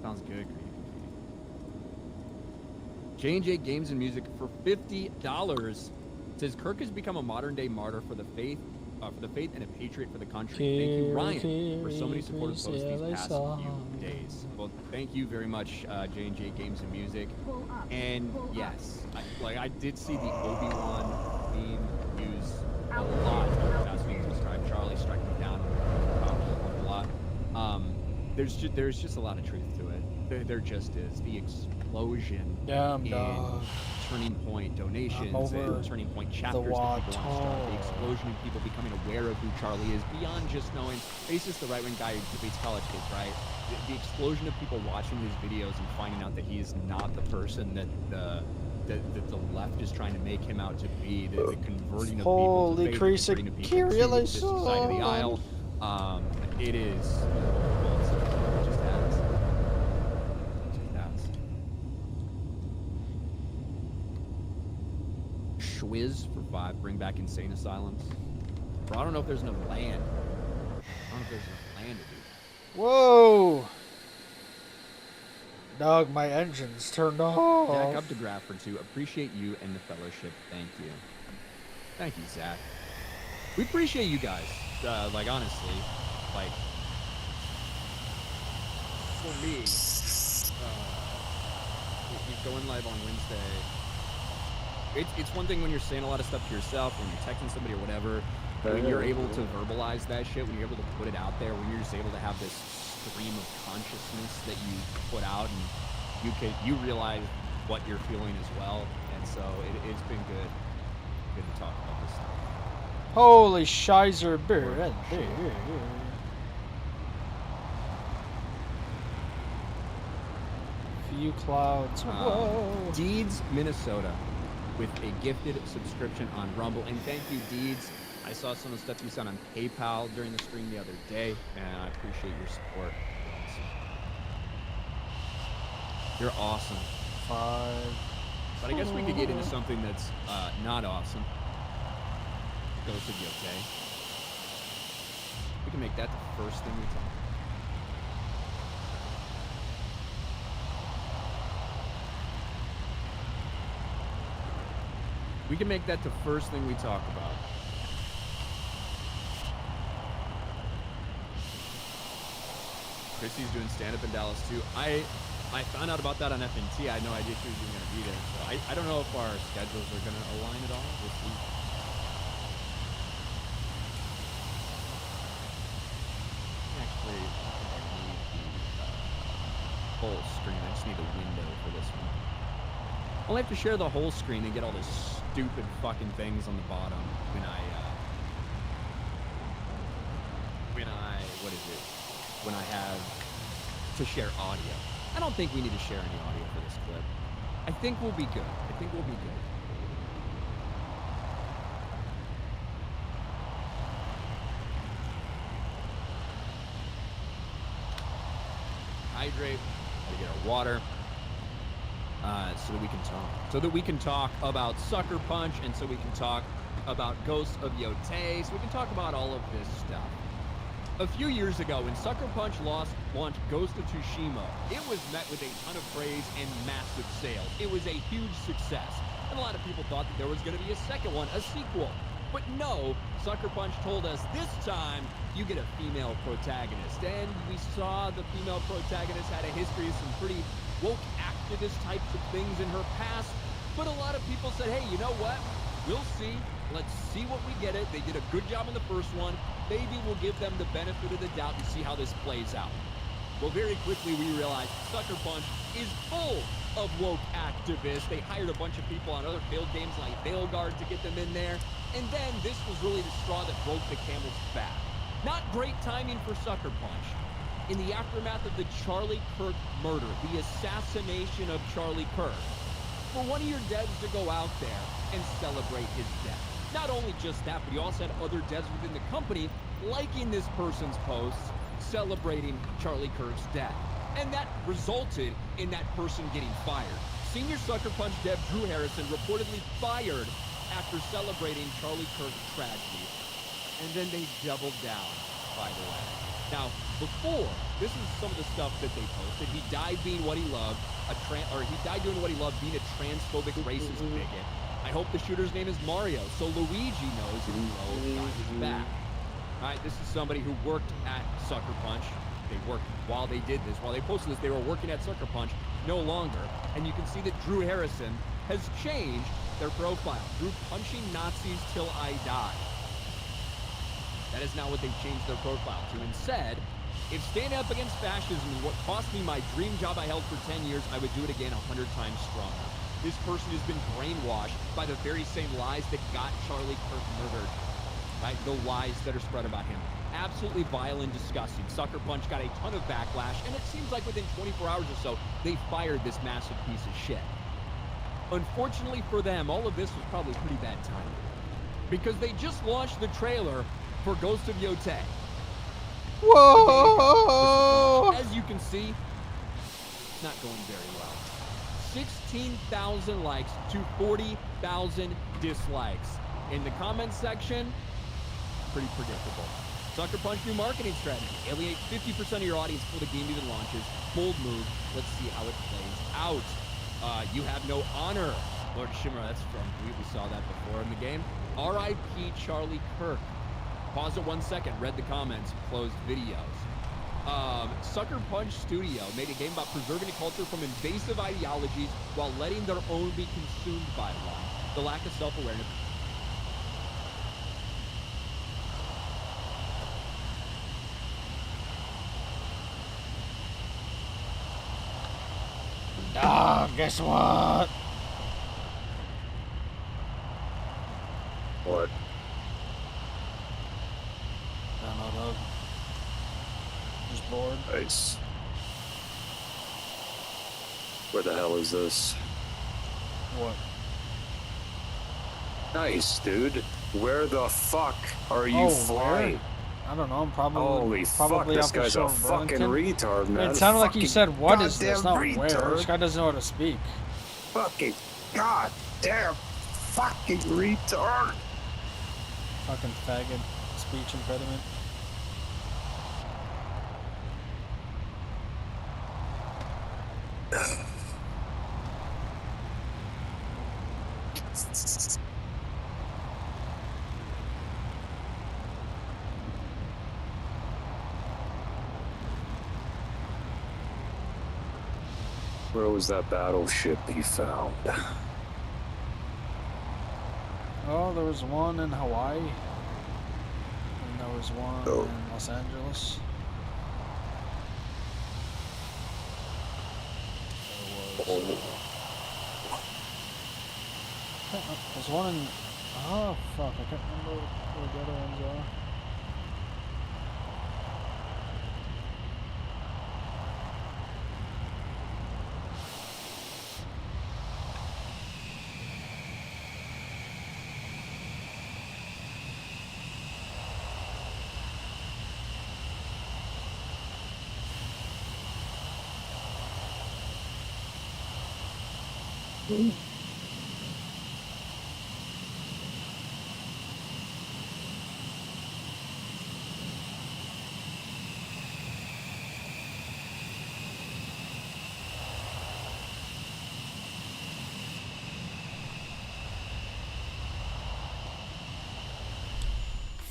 Speaker 17: Sounds good, Greedy Graffiti. J&J Games and Music for $50 says Kirk has become a modern-day martyr for the faith and a patriot for the country. Thank you, Ryan, for so many supportive posts these past few days. Well, thank you very much, J&J Games and Music. And yes, I did see the Obi-Wan theme used a lot over the past week to describe Charlie striking down a lot. There's just a lot of truth to it. There just is. The explosion in Turning Point donations and Turning Point chapters that people want to start. The explosion of people becoming aware of who Charlie is beyond just knowing he's just the right-wing guy who debates college kids, right? The explosion of people watching his videos and finding out that he is not the person that the left is trying to make him out to be, the converting of people to faith, the converting of people to this side of the aisle. It is, well, it just has. It just has. Schwiz for 5, bring back insane asylums. Bro, I don't know if there's enough land. I don't know if there's enough land to do that.
Speaker 1: Whoa! Dog, my engine's turned off.
Speaker 17: Jack up to graph for 2. Appreciate you and the fellowship. Thank you. Thank you, Zach. We appreciate you guys. Like, honestly, like, for me, going live on Wednesday, it's one thing when you're saying a lot of stuff to yourself, when you're texting somebody or whatever, when you're able to verbalize that shit, when you're able to put it out there, when you're just able to have this stream of consciousness that you put out, and you realize what you're feeling as well, and so it's been good to talk about this stuff.
Speaker 1: Holy shizer beer. Few clouds. Whoa.
Speaker 17: Deeds, Minnesota, with a gifted subscription on Rumble. And thank you, Deeds. I saw some of the stuff you sent on PayPal during the stream the other day, and I appreciate your support. You're awesome.
Speaker 1: 5.
Speaker 17: But I guess we could get into something that's not awesome. Ghost of Yote. We can make that the first thing we talk about. We can make that the first thing we talk about. Chrissy's doing stand-up in Dallas too. I found out about that on FNT. I had no idea she was even going to be there. So I don't know if our schedules are going to align at all. We'll see. Actually, I need the whole screen. I just need a window for this one. I'll have to share the whole screen and get all these stupid fucking things on the bottom when I have to share audio. I don't think we need to share any audio for this clip. I think we'll be good. Hydrate, gotta get our water. So that we can talk. So that we can talk about Sucker Punch, and so we can talk about Ghost of Yote, so we can talk about all of this stuff. A few years ago, when Sucker Punch launched Ghost of Tsushima, it was met with a ton of praise and massive sales. It was a huge success, and a lot of people thought that there was going to be a second one, a sequel. But no, Sucker Punch told us this time you get a female protagonist, and we saw the female protagonist had a history of some pretty woke activist types of things in her past, but a lot of people said, hey, you know what? We'll see. Let's see what we get it. They did a good job in the first one. Maybe we'll give them the benefit of the doubt and see how this plays out. Well, very quickly we realized Sucker Punch is full of woke activists. They hired a bunch of people on other failed games like Veilguard to get them in there. And then this was really the straw that broke the camel's back. Not great timing for Sucker Punch. In the aftermath of the Charlie Kirk murder, the assassination of Charlie Kirk, for one of your devs to go out there and celebrate his death. Not only just that, but he also had other devs within the company liking this person's posts, celebrating Charlie Kirk's death. And that resulted in that person getting fired. Senior Sucker Punch dev Drew Harrison reportedly fired after celebrating Charlie Kirk's tragedy. And then they doubled down, by the way. Now, before, this is some of the stuff that they posted. He died being what he loved, he died doing what he loved, being a transphobic, racist bigot. I hope the shooter's name is Mario, so Luigi knows that he got his back. All right, this is somebody who worked at Sucker Punch. They worked while they did this. While they posted this, they were working at Sucker Punch, no longer. And you can see that Drew Harrison has changed their profile. Drew punching Nazis till I die. That is now what they've changed their profile to. And said, if standing up against fascism is what cost me my dream job I held for 10 years, I would do it again 100 times stronger. This person has been brainwashed by the very same lies that got Charlie Kirk murdered. Right? The lies that are spread about him. Absolutely vile and disgusting. Sucker Punch got a ton of backlash, and it seems like within 24 hours or so, they fired this massive piece of shit. Unfortunately for them, all of this was probably pretty bad timing. Because they just launched the trailer for Ghost of Yote.
Speaker 1: Whoa!
Speaker 17: As you can see, it's not going very well. 16,000 likes to 40,000 dislikes. In the comments section, pretty predictable. Sucker Punch new marketing strategy. Alienate 50% of your audience before the game even launches. Bold move. Let's see how it plays out. You have no honor. Lord Shimmer, that's from, we saw that before in the game. R.I.P. Charlie Kirk. Pause it 1 second. Read the comments. Closed videos. Sucker Punch Studio made a game about preserving a culture from invasive ideologies while letting their own be consumed by one. The lack of self-awareness.
Speaker 1: Ah, guess what?
Speaker 3: What?
Speaker 1: I don't know, dog. Just bored.
Speaker 3: Nice. Where the hell is this?
Speaker 1: What?
Speaker 3: Nice, dude. Where the fuck are you flying?
Speaker 1: Where? I don't know. I'm probably
Speaker 3: Holy fuck, this
Speaker 1: off the
Speaker 3: guy's
Speaker 1: shore
Speaker 3: a
Speaker 1: of
Speaker 3: fucking
Speaker 1: Burlington.
Speaker 3: retard, man.
Speaker 1: It sounded like you
Speaker 3: Fucking
Speaker 1: said, "What is this?" Not
Speaker 3: goddamn
Speaker 1: where.
Speaker 3: retard.
Speaker 1: This guy doesn't know how to speak.
Speaker 3: Fucking goddamn fucking retard.
Speaker 1: Fucking faggot. Speech impediment.
Speaker 3: Where was that battleship he found?
Speaker 1: Oh, there was one in Hawaii. And there was one in Los Angeles. There's one in... Oh, fuck. I can't remember where the other ones are.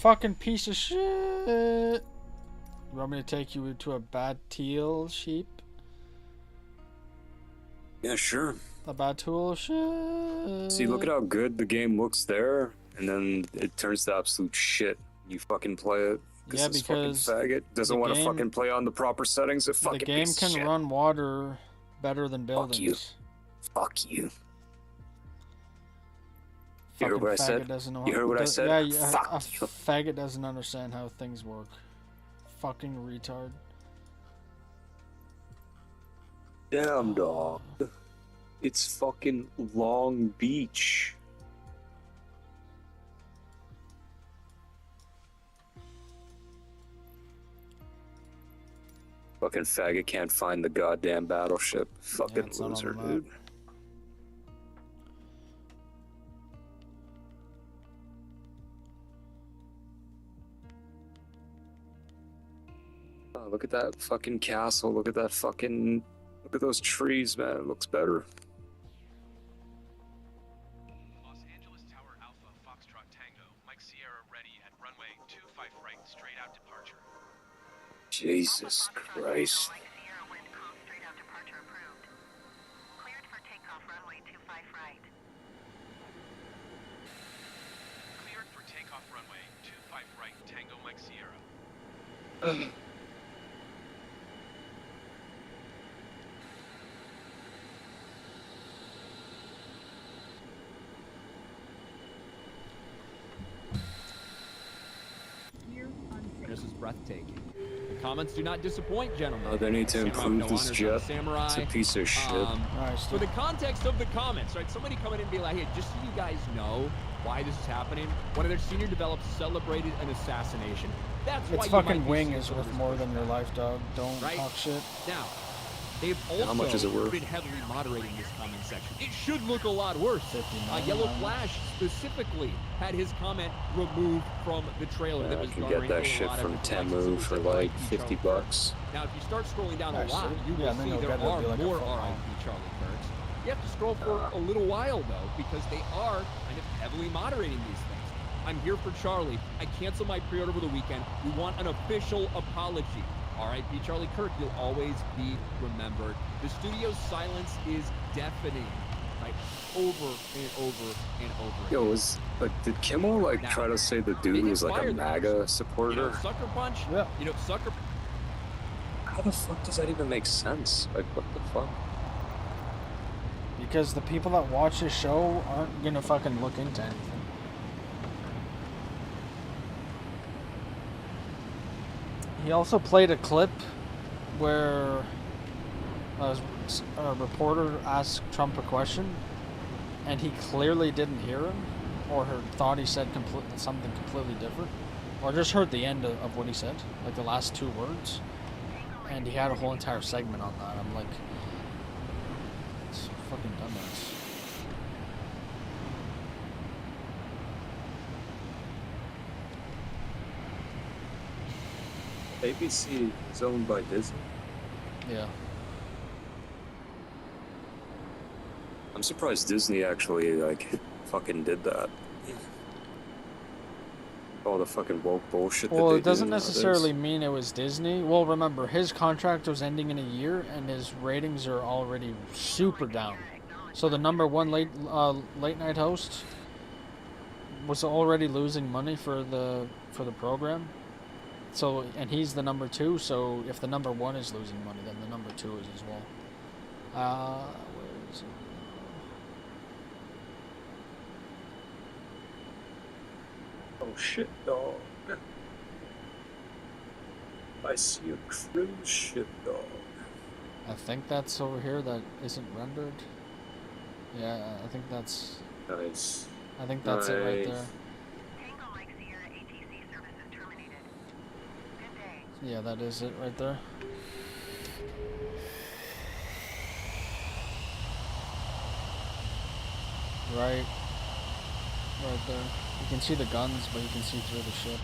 Speaker 1: Fucking piece of shit. You want me to take you to a bad teal sheep?
Speaker 3: Yeah, sure.
Speaker 1: A bad tool shit.
Speaker 3: See, look at how good the game looks there, and then it turns to absolute shit. You fucking play it.
Speaker 1: Yeah,
Speaker 3: this
Speaker 1: because
Speaker 3: fucking faggot doesn't want to
Speaker 1: game-
Speaker 3: fucking play on the proper settings. It fucking
Speaker 1: The game
Speaker 3: piece of
Speaker 1: can
Speaker 3: shit.
Speaker 1: run water better than buildings.
Speaker 3: you. Fuck you. You heard
Speaker 1: Fucking
Speaker 3: what I
Speaker 1: faggot
Speaker 3: said?
Speaker 1: doesn't know
Speaker 3: You
Speaker 1: how-
Speaker 3: heard what I
Speaker 1: does-
Speaker 3: said?
Speaker 1: Yeah, yeah,
Speaker 3: Fuck
Speaker 1: a faggot doesn't understand how things work. Fucking retard.
Speaker 3: Damn, dog. It's fucking Long Beach. Fucking faggot can't find the goddamn battleship. Fucking
Speaker 1: it's not on
Speaker 3: loser,
Speaker 1: the map.
Speaker 3: dude. Oh, look at that fucking castle. Look at that fucking... Look at those trees, man. It looks better.
Speaker 4: Los Angeles Tower Alpha Foxtrot Tango. Mike Sierra ready at runway 25 right, straight out departure.
Speaker 3: Jesus Christ.
Speaker 4: Cleared for takeoff runway 25 right, Tango Mike Sierra.
Speaker 17: This is breathtaking. The comments do not disappoint, gentlemen.
Speaker 3: Oh, they need to
Speaker 17: Samurai
Speaker 3: improve
Speaker 17: no
Speaker 3: this
Speaker 17: honors on
Speaker 3: jet.
Speaker 17: Samurai.
Speaker 3: It's a piece of shit.
Speaker 17: For the context of the comments, right? Somebody coming in and be like, hey, just so you guys know why this is happening, one of their senior developers celebrated an assassination. That's why
Speaker 1: Its
Speaker 17: you might
Speaker 1: fucking
Speaker 17: be
Speaker 1: wing
Speaker 17: seeing
Speaker 1: is
Speaker 17: some of
Speaker 1: worth
Speaker 17: this
Speaker 1: more than your life, dog. Don't
Speaker 17: right?
Speaker 1: talk shit.
Speaker 17: Now, They've
Speaker 3: How much is it
Speaker 17: also
Speaker 3: worth?
Speaker 17: been heavily moderating this comment section. It should look a lot worse. Yellow Flash specifically had his comment removed from the trailer.
Speaker 3: Yeah,
Speaker 17: that
Speaker 3: I
Speaker 17: was
Speaker 3: can
Speaker 17: garnering
Speaker 3: get that
Speaker 17: a
Speaker 3: shit
Speaker 17: lot
Speaker 3: from
Speaker 17: of
Speaker 3: Temu for like 50 bucks.
Speaker 17: Now, if you start scrolling down a
Speaker 1: Nice,
Speaker 17: lot,
Speaker 1: dude.
Speaker 17: you
Speaker 1: Yeah,
Speaker 17: will
Speaker 1: and then
Speaker 17: see
Speaker 1: you'll
Speaker 17: there
Speaker 1: get it, it'll
Speaker 17: are
Speaker 1: be like a
Speaker 17: more
Speaker 1: foot long.
Speaker 17: RIP Charlie Kirks. You have to scroll for a little while, though, because they are kind of heavily moderating these things. I'm here for Charlie. I canceled my pre-order over the weekend. We want an official apology. R.I.P. Charlie Kirk, you'll always be remembered. The studio's silence is deafening, like over and over and over
Speaker 3: Yo,
Speaker 17: again.
Speaker 3: did Kimmel like
Speaker 17: Now,
Speaker 3: try to say the dude
Speaker 17: they
Speaker 3: was like a
Speaker 17: inspired the
Speaker 3: MAGA
Speaker 17: person.
Speaker 3: supporter?
Speaker 17: Sucker Punch.
Speaker 1: Yeah.
Speaker 17: Sucker.
Speaker 3: How the fuck does that even make sense? Like, what the fuck?
Speaker 1: Because the people that watch this show aren't gonna fucking look into anything. He also played a clip where a reporter asked Trump a question, and he clearly didn't hear him, or thought he said something completely different, or just heard the end of what he said, like the last 2 words, and he had a whole entire segment on that. I'm like, it's a fucking dumbass.
Speaker 3: ABC is owned by Disney?
Speaker 1: Yeah.
Speaker 3: I'm surprised Disney actually, like, fucking did that. All the fucking woke bullshit
Speaker 1: Well,
Speaker 3: that they
Speaker 1: it doesn't
Speaker 3: do
Speaker 1: necessarily
Speaker 3: nowadays.
Speaker 1: mean it was Disney. Well, remember, his contract was ending in a year, and his ratings are already super down. So the number 1 late night host was already losing money for the program. So, and he's the number 2. So if the number 1 is losing money, then the number 2 is as well. Where is it?
Speaker 3: Oh shit, dog. I see a cruise ship, dog.
Speaker 1: I think that's over here that isn't rendered. Yeah, I think that's...
Speaker 3: Nice.
Speaker 1: I think that's it right
Speaker 3: Nice.
Speaker 1: there. Yeah, that is it right there. Right there. You can see the guns, but you can see through the ship.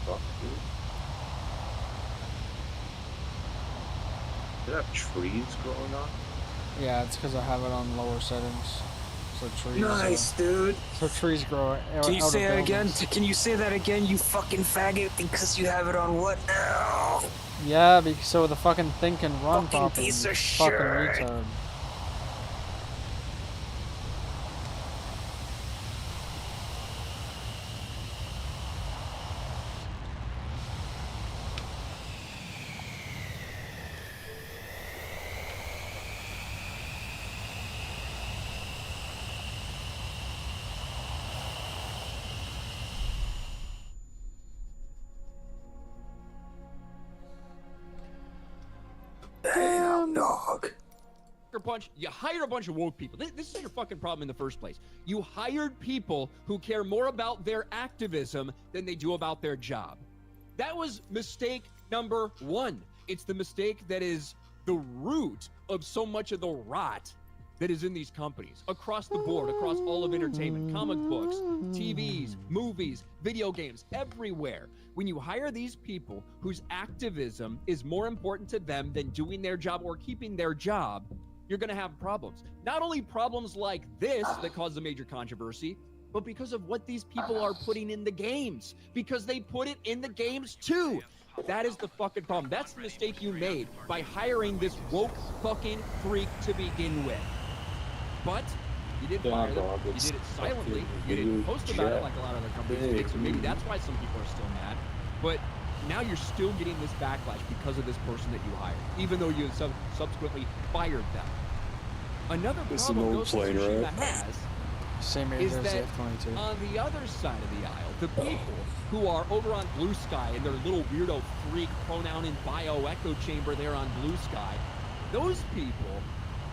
Speaker 3: Fuck, dude. Did it have trees growing on?
Speaker 1: Yeah, it's because I have it on lower settings. So trees.
Speaker 3: Nice, dude.
Speaker 1: So trees grow out
Speaker 3: Can you
Speaker 1: of
Speaker 3: say that again?
Speaker 1: buildings.
Speaker 3: Can you say that again, you fucking faggot? Because you have it on what now?
Speaker 1: Yeah, so the fucking thing can run
Speaker 3: Fucking
Speaker 1: properly.
Speaker 3: piece of
Speaker 1: Fucking
Speaker 3: shit.
Speaker 1: retard.
Speaker 3: Damn, dog.
Speaker 17: Sucker Punch, you hired a bunch of woke people. This is your fucking problem in the first place. You hired people who care more about their activism than they do about their job. That was mistake number 1. It's the mistake that is the root of so much of the rot that is in these companies across the board, across all of entertainment, comic books, TVs, movies, video games, everywhere. When you hire these people whose activism is more important to them than doing their job or keeping their job, you're going to have problems. Not only problems like this that cause a major controversy, but because of what these people are putting in the games, because they put it in the games too. That is the fucking problem. That's the mistake you made by hiring this woke fucking freak to begin with. But you didn't fire them. You did it silently. You didn't post about it like a lot of other companies did. So maybe that's why some people are still mad. But now you're still getting this backlash because of this person that you hired, even though you subsequently fired them. Another problem Ghost of Tsushima has
Speaker 1: Same age
Speaker 17: is
Speaker 1: as the
Speaker 17: that
Speaker 1: F-22.
Speaker 17: on the other side of the aisle, the people who are over on Blue Sky in their little weirdo freak pronoun and bio echo chamber there on Blue Sky, those people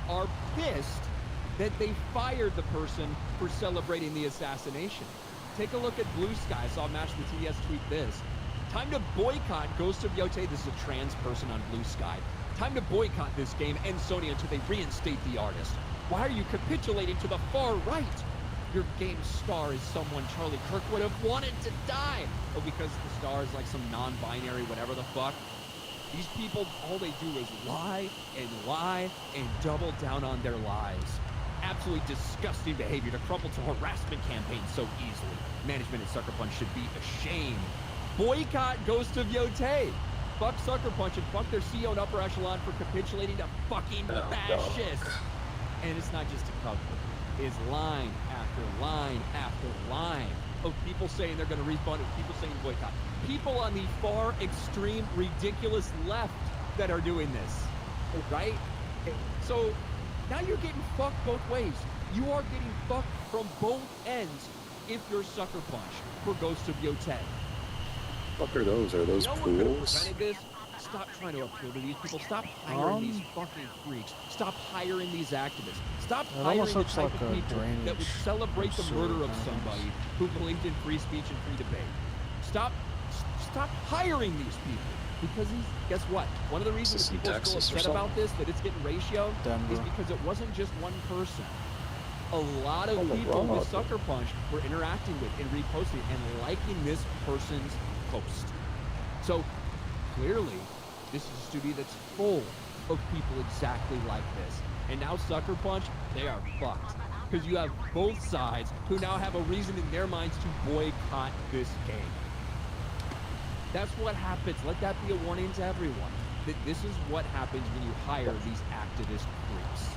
Speaker 17: are pissed that they fired the person for celebrating the assassination. Take a look at Blue Sky. I saw Mash the TS tweet this. Time to boycott Ghost of Yotei. This is a trans person on Blue Sky. Time to boycott this game and Sony until they reinstate the artist. Why are you capitulating to the far right? Your game star is someone Charlie Kirk would have wanted to die. Oh, because the star is like some non-binary whatever the fuck. These people, all they do is lie and double down on their lies. Absolutely disgusting behavior to crumple to harassment campaigns so easily. Management at Sucker Punch should be ashamed. Boycott Ghost of Yotei. Fuck Sucker Punch and fuck their CEO and upper echelon for capitulating to fucking fascists. And it's not just a couple. It's line after line after line of people saying they're going to refund it, people saying boycott. People on the far extreme ridiculous left that are doing this, right? So now you're getting fucked both ways. You are getting fucked from both ends if you're Sucker Punch for Ghost of Yotei.
Speaker 3: What are those? Are those
Speaker 17: You know what could have
Speaker 3: pools?
Speaker 17: prevented this? Stop trying to appeal to these people. Stop hiring these fucking freaks. Stop hiring these activists. Stop
Speaker 1: It
Speaker 17: hiring
Speaker 1: almost
Speaker 17: the
Speaker 1: looks
Speaker 17: type
Speaker 1: like
Speaker 17: of
Speaker 1: a
Speaker 17: people that would
Speaker 1: drainage
Speaker 17: celebrate the
Speaker 1: sewer
Speaker 17: murder of
Speaker 1: kind of
Speaker 17: somebody who believed in free speech and free debate. Stop hiring these people. Because guess what? One of the reasons that people are still upset about this, that it's getting ratio, is because it wasn't just one person. A lot of people with Sucker Punch were interacting with and reposting and liking this person's post. So clearly, this is a studio that's full of people exactly like this. And now Sucker Punch, they are fucked. Because you have both sides who now have a reason in their minds to boycott this game. That's what happens. Let that be a warning to everyone. That this is what happens when you hire these activist freaks.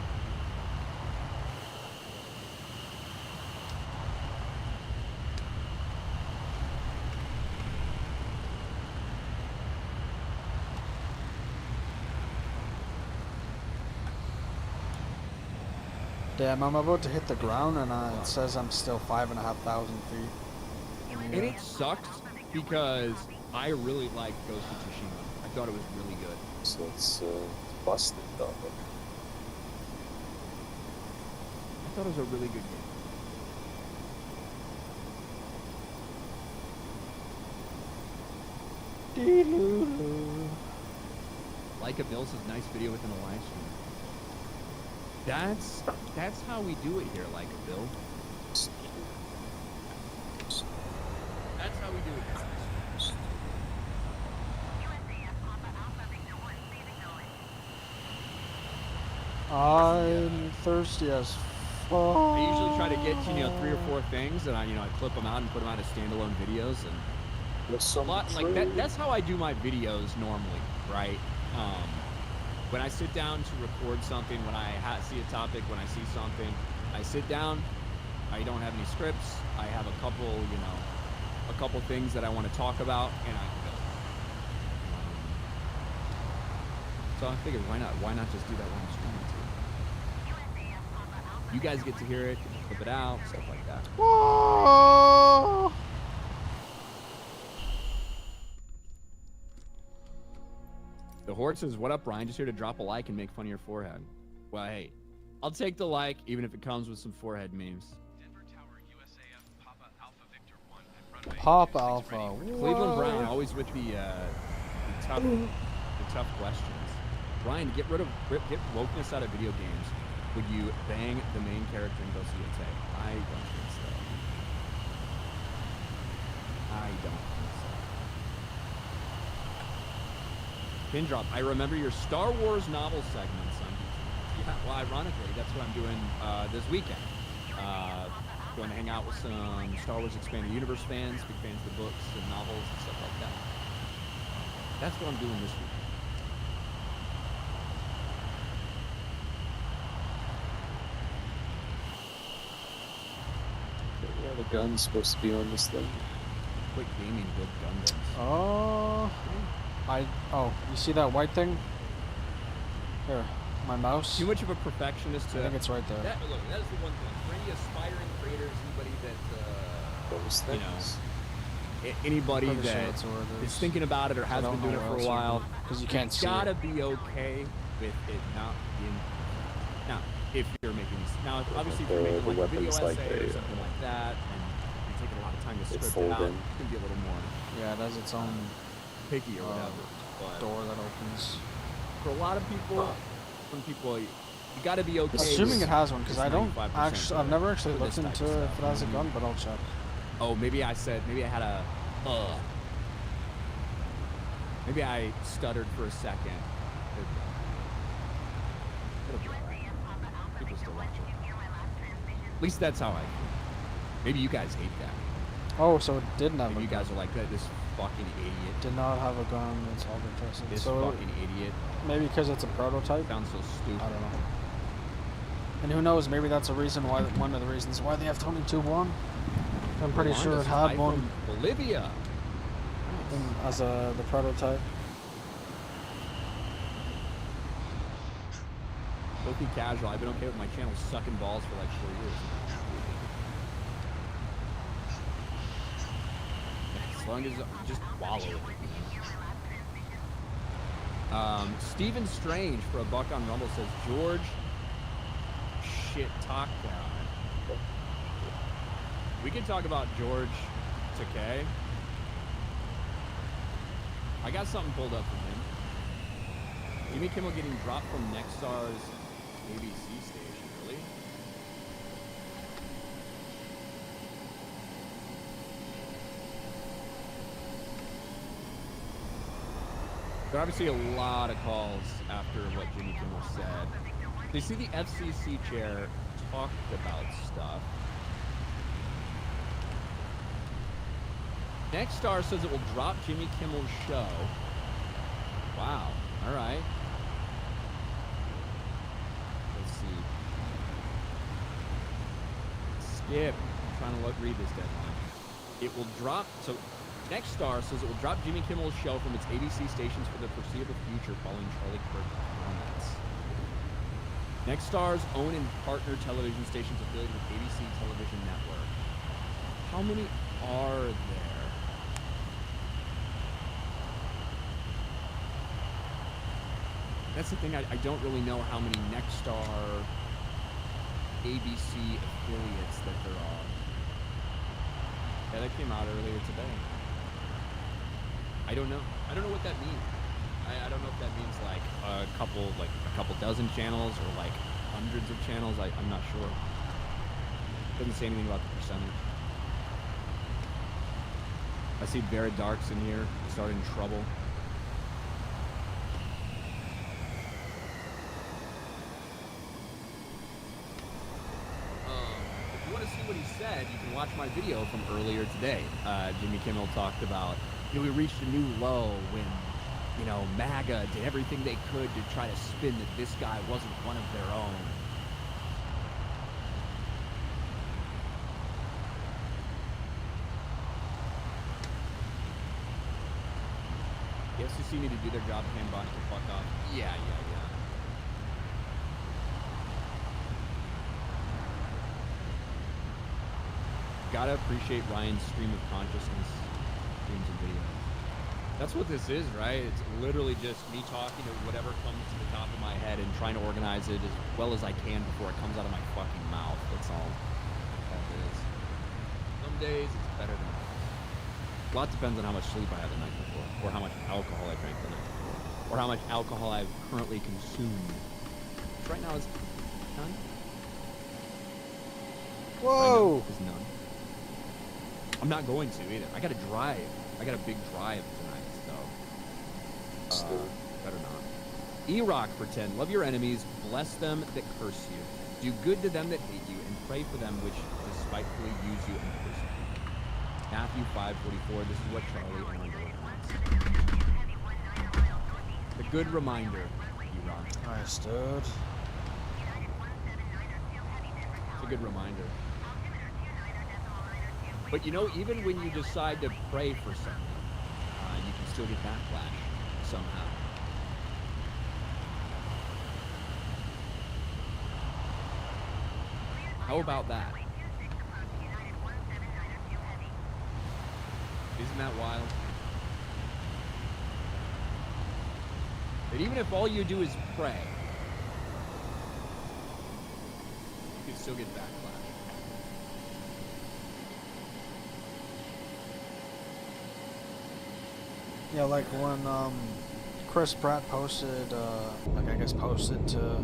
Speaker 1: Damn, I'm about to hit the ground and it says I'm still 5,500 feet.
Speaker 17: And it sucks because I really liked Ghost of Tsushima. I thought it was really good.
Speaker 3: So it's busted though.
Speaker 17: I thought it was a really good game. Leica Mills' nice video within a live stream. That's how we do it here, Leica Bill. That's how we do it.
Speaker 1: I'm thirsty as fuck.
Speaker 17: I usually try to get 3 or 4 things, and I clip them out and put them out as standalone videos, and a lot like that. That's how I do my videos normally, right? When I sit down to record something, when I see a topic, when I see something, I sit down. I don't have any scripts. I have a couple things that I want to talk about, and I go. So I figured, why not just do that when I'm streaming too? You guys get to hear it, clip it out, stuff like that.
Speaker 1: Whoa!
Speaker 17: The Horde says, what up, Brian? Just here to drop a like and make fun of your forehead. Well, hey, I'll take the like, even if it comes with some forehead memes.
Speaker 1: Pop Alpha.
Speaker 17: Cleveland Brown, always with the tough questions. Brian, get wokeness out of video games. Would you bang the main character in Ghost of Yotei? I don't think so. I don't think so. Pin drop. I remember your Star Wars novel segments on YouTube. Yeah, well, ironically, that's what I'm doing this weekend. Going to hang out with some Star Wars Expanded Universe fans, big fans of the books and novels and stuff like that. That's what I'm doing this week.
Speaker 3: Yeah, the gun's supposed to be on this thing.
Speaker 17: Quick gaming, good gun guns.
Speaker 1: Oh, you see that white thing? Here, my mouse.
Speaker 17: Too much of a perfectionist to...
Speaker 1: I think it's right there.
Speaker 17: That is the one thing. For any aspiring creators, anybody that, anybody that is thinking about it or has been doing it for a while,
Speaker 1: because you can't see
Speaker 17: gotta be okay with it not being... Now, if you're making making these. Now, obviously, if
Speaker 14: The-
Speaker 17: you're making
Speaker 14: the
Speaker 17: like a video
Speaker 14: weapons, like,
Speaker 17: essay or
Speaker 14: they,
Speaker 17: something like that, and you're taking a lot of time to
Speaker 14: they
Speaker 17: script it
Speaker 14: fold
Speaker 17: out,
Speaker 14: in.
Speaker 17: it's gonna be a little more
Speaker 1: Yeah, it has its own
Speaker 17: picky or whatever. But
Speaker 1: door that opens.
Speaker 17: for a lot of people, some people, you got to be okay.
Speaker 1: Assuming
Speaker 17: with
Speaker 1: it has one, because
Speaker 17: this
Speaker 1: I don't
Speaker 17: 95%
Speaker 1: actually. I've never actually
Speaker 17: for this
Speaker 1: looked
Speaker 17: type
Speaker 1: into
Speaker 17: of
Speaker 1: if
Speaker 17: stuff,
Speaker 1: it has a
Speaker 17: you know what I
Speaker 1: gun,
Speaker 17: mean?
Speaker 1: but I'll check.
Speaker 17: Oh, maybe I had a maybe I stuttered for a second. It'll be alright. People still watch it. At least that's how I feel. Maybe you guys hate that.
Speaker 1: Oh, so it didn't have
Speaker 17: Maybe
Speaker 1: a
Speaker 17: you
Speaker 1: gun.
Speaker 17: guys are like, this fucking idiot.
Speaker 1: Did not have a gun. It's all interesting.
Speaker 17: This
Speaker 1: so
Speaker 17: fucking idiot.
Speaker 1: Maybe because it's a prototype.
Speaker 17: Sounds so stupid.
Speaker 1: I don't know. And who knows? Maybe that's a reason why. One of the reasons why they have F-22 one. I'm pretty sure it had one.
Speaker 17: Bolivia.
Speaker 1: As the prototype.
Speaker 17: Filthy casual. I've been okay with my channel sucking balls for like 4 years. As long as just wallow it. Stephen Strange for $1 on Rumble says George shit talk guy. We can talk about George Takei. I got something pulled up from him. Jimmy Kimmel getting dropped from Nextstar's ABC station, really? There are obviously a lot of calls after what Jimmy Kimmel said. They see the FCC chair talked about stuff. Nextstar says it will drop Jimmy Kimmel's show. Wow. All right. Let's see. Skip. I'm trying to read this deadline. It will drop. So, Nextstar says it will drop Jimmy Kimmel's show from its ABC stations for the foreseeable future following Charlie Kirk's comments. Nextstar's own and partner television stations affiliated with ABC Television Network. How many are there? That's the thing, I don't really know how many Nextstar ABC affiliates that there are. Yeah, that came out earlier today. I don't know. I don't know what that means. I don't know if that means like a couple dozen channels or like hundreds of channels. I'm not sure. Doesn't say anything about the percentage. I see Barrett Darks in here, starting trouble. If you want to see what he said, you can watch my video from earlier today. Jimmy Kimmel talked about, we reached a new low when, MAGA did everything they could to try to spin that this guy wasn't one of their own. The FCC need to do their job, hand Bonnie to fuck off. Yeah. Gotta appreciate Ryan's stream of consciousness streams and videos. That's what this is, right? It's literally just me talking to whatever comes to the top of my head and trying to organize it as well as I can before it comes out of my fucking mouth. That's all that is. Some days it's better than others. A lot depends on how much sleep I had the night before, or how much alcohol I drank the night before, or how much alcohol I've currently consumed. Which right now is none.
Speaker 1: Whoa!
Speaker 17: Right now is none. I'm not going to either. I gotta drive. I got a big drive tonight, so better not. E-Rock for 10. Love your enemies, bless them that curse you. Do good to them that hate you, and pray for them which despitefully use you and persecute you. Matthew 5:44. This is what Charlie and I wants. The good reminder, E-Rock.
Speaker 1: Nice, dude.
Speaker 17: It's a good reminder. But even when you decide to pray for something, you can still get backlash somehow. How about that? Isn't that wild? That even if all you do is pray, could still get backlash.
Speaker 1: Yeah, like when Chris Pratt posted, like I guess posted to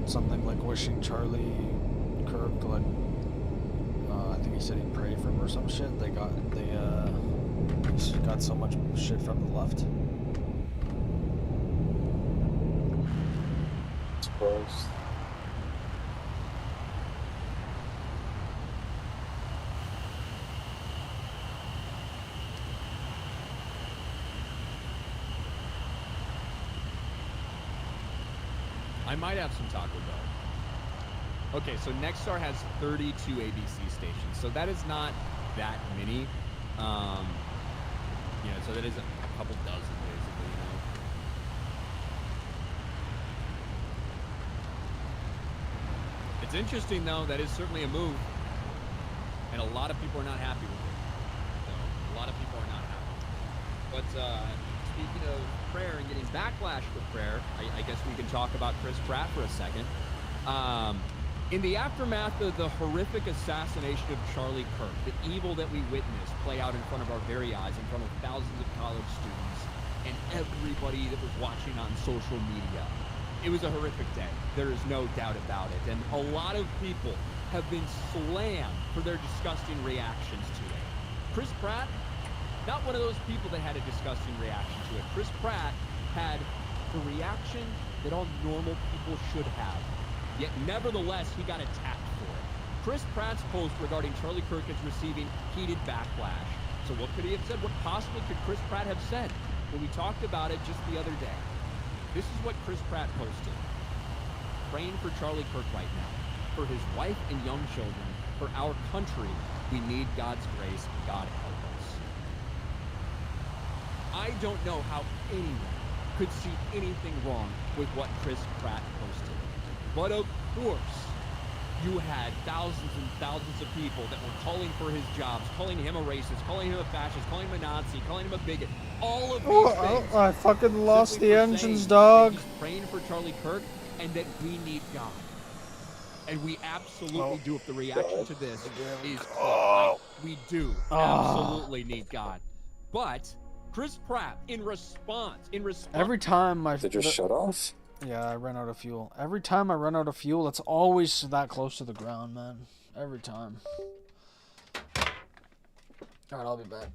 Speaker 1: something like wishing Charlie Kirk, like I think he said he'd pray for him or some shit. They got so much shit from the left.
Speaker 14: Surprised.
Speaker 17: I might have some Taco Bell. Okay, so Nexstar has 32 ABC stations, so that is not that many. You know, so that is a couple dozen, basically, you know. It's interesting, though. That is certainly a move, and a lot of people are not happy with it. So, a lot of people are not happy. But speaking of prayer and getting backlash for prayer, I guess we can talk about Chris Pratt for a second. In the aftermath of the horrific assassination of Charlie Kirk, the evil that we witnessed play out in front of our very eyes, in front of thousands of college students and everybody that was watching on social media, it was a horrific day. There is no doubt about it. And a lot of people have been slammed for their disgusting reactions to it. Chris Pratt, not one of those people that had a disgusting reaction to it. Chris Pratt had the reaction that all normal people should have. Yet, nevertheless, he got attacked for it. Chris Pratt's post regarding Charlie Kirk is receiving heated backlash. So what could he have said? What possibly could Chris Pratt have said? Well, we talked about it just the other day. This is what Chris Pratt posted. Praying for Charlie Kirk right now. For his wife and young children. For our country. We need God's grace. God help us. I don't know how anyone could see anything wrong with what Chris Pratt posted. But of course, you had thousands and thousands of people that were calling for his jobs, calling him a racist, calling him a fascist, calling him a Nazi, calling him a bigot. All of these things.
Speaker 1: I fucking lost the
Speaker 17: for
Speaker 1: engines,
Speaker 17: saying
Speaker 1: dog.
Speaker 17: that he's praying for Charlie Kirk and that we need God. And we absolutely do if the reaction to this is we do absolutely need God. But Chris Pratt, in response,
Speaker 1: Every time
Speaker 3: They just shut off?
Speaker 1: Yeah, I ran out of fuel. Every time I run out of fuel, it's always that close to the ground, man. Every time. Alright, I'll be back.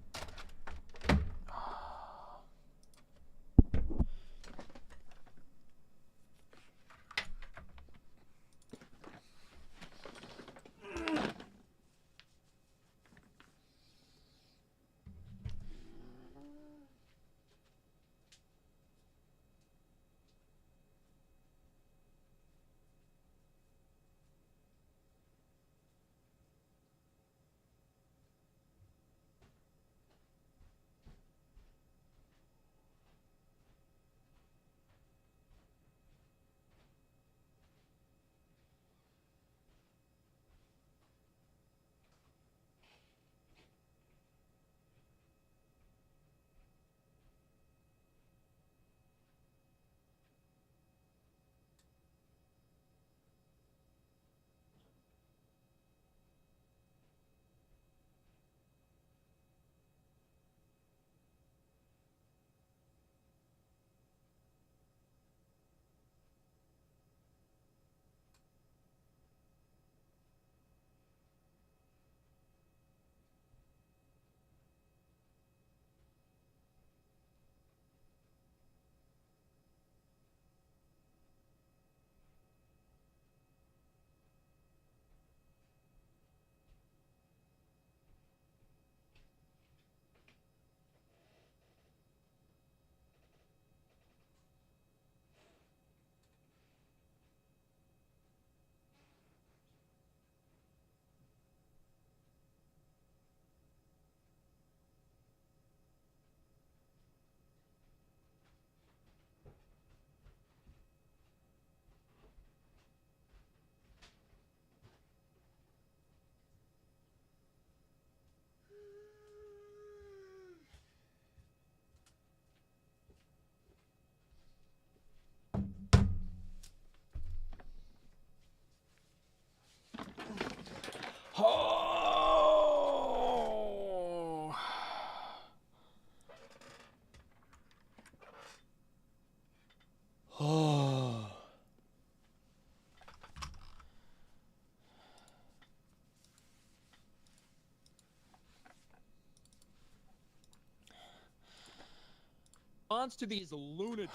Speaker 17: response to these lunatics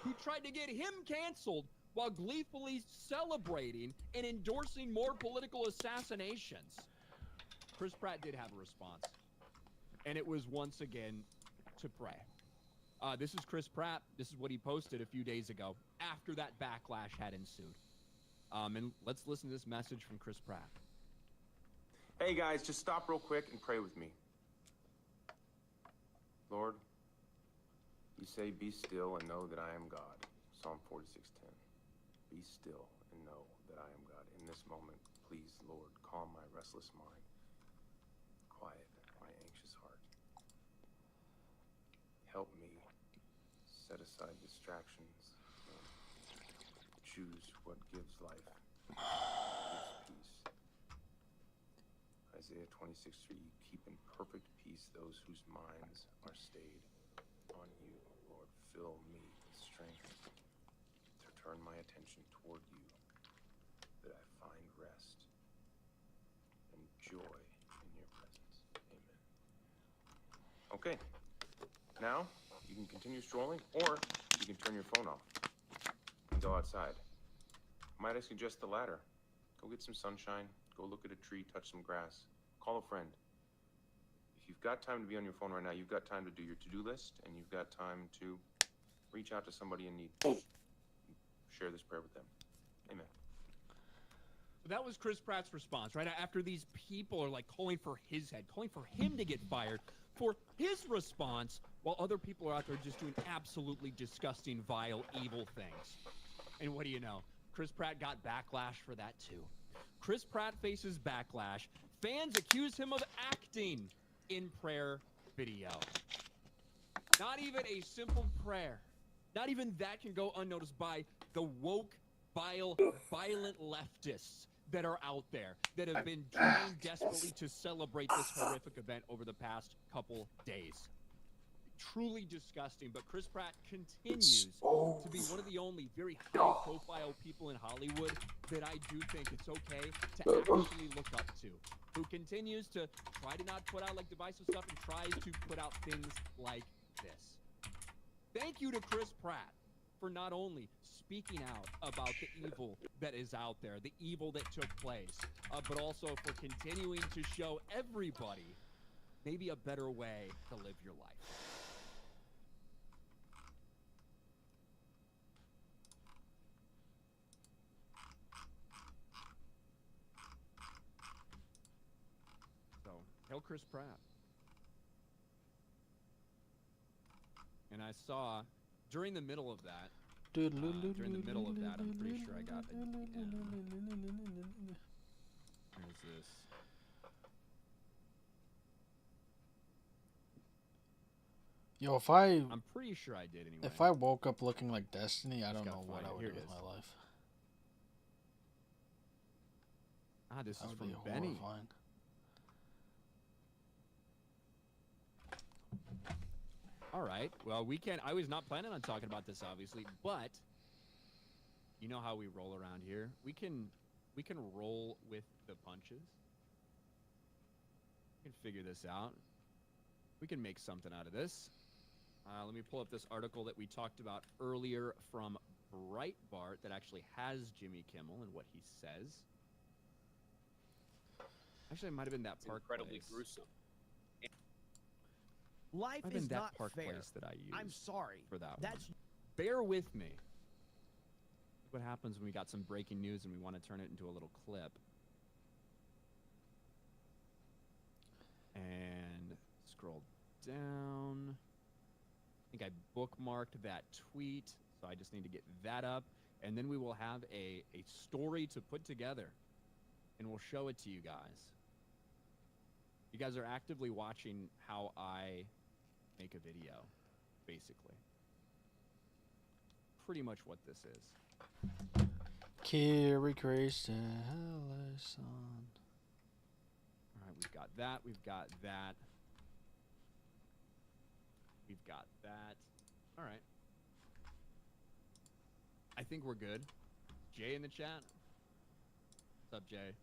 Speaker 17: who tried to get him canceled while gleefully celebrating and endorsing more political assassinations. Chris Pratt did have a response, and it was once again to pray. This is Chris Pratt. This is what he posted a few days ago after that backlash had ensued. And let's listen to this message from Chris Pratt.
Speaker 6: Hey guys, just stop real quick and pray with me. Lord, you say, be still and know that I am God. Psalm 46:10. Be still and know that I am God. In this moment, please, Lord, calm my restless mind. Quiet my anxious heart. Help me set aside distractions and choose what gives life, gives peace. Isaiah 26:3, you keep in perfect peace those whose minds are stayed on you. Lord, fill me with strength to turn my attention toward you, that I find rest and joy in your presence. Amen. Okay, now you can continue strolling, or you can turn your phone off and go outside. Might I suggest the latter? Go get some sunshine, go look at a tree, touch some grass, call a friend. If you've got time to be on your phone right now, you've got time to do your to-do list, and you've got time to reach out to somebody in need. Share this prayer with them. Amen.
Speaker 17: So that was Chris Pratt's response, right? After these people are like calling for his head, calling for him to get fired for his response, while other people are out there just doing absolutely disgusting, vile, evil things. And what do you know? Chris Pratt got backlash for that too. Chris Pratt faces backlash. Fans accuse him of acting in prayer video. Not even a simple prayer. Not even that can go unnoticed by the woke, vile, violent leftists that are out there that have been trying desperately to celebrate this horrific event over the past couple days. Truly disgusting, but Chris Pratt continues to be one of the only very high-profile people in Hollywood that I do think it's okay to actually look up to, who continues to try to not put out like divisive stuff and tries to put out things like this. Thank you to Chris Pratt for not only speaking out about the evil that is out there, the evil that took place, but also for continuing to show everybody maybe a better way to live your life. So, hail Chris Pratt. And I saw during the middle of that, I'm pretty sure I got a DM. Where's this?
Speaker 1: Yo,
Speaker 17: I'm pretty sure I did anyway.
Speaker 1: If I woke up looking like Destiny, I don't know what I would do with my life.
Speaker 17: Ah, this
Speaker 1: That
Speaker 17: is
Speaker 1: would
Speaker 17: from
Speaker 1: be
Speaker 17: Benny.
Speaker 1: horrifying.
Speaker 17: All right. Well, I was not planning on talking about this, obviously, but you know how we roll around here. We can roll with the punches. We can figure this out. We can make something out of this. Let me pull up this article that we talked about earlier from Breitbart that actually has Jimmy Kimmel and what he says. Actually, it might have been that Park
Speaker 7: incredibly
Speaker 17: Place.
Speaker 7: gruesome.
Speaker 8: Life
Speaker 17: Might have
Speaker 8: is
Speaker 17: been that
Speaker 8: not
Speaker 17: Park
Speaker 8: fair.
Speaker 17: Place that I used.
Speaker 8: I'm sorry.
Speaker 17: For that
Speaker 8: That's
Speaker 17: one. Bear with me. What happens when we got some breaking news and we want to turn it into a little clip? And scroll down. I think I bookmarked that tweet, so I just need to get that up. And then we will have a story to put together, and we'll show it to you guys. You guys are actively watching how I make a video, basically. Pretty much what this is.
Speaker 1: Carrie Kristen Allison.
Speaker 17: All right, we've got that. We've got that. We've got that. All right. I think we're good. Jay in the chat. What's up, Jay?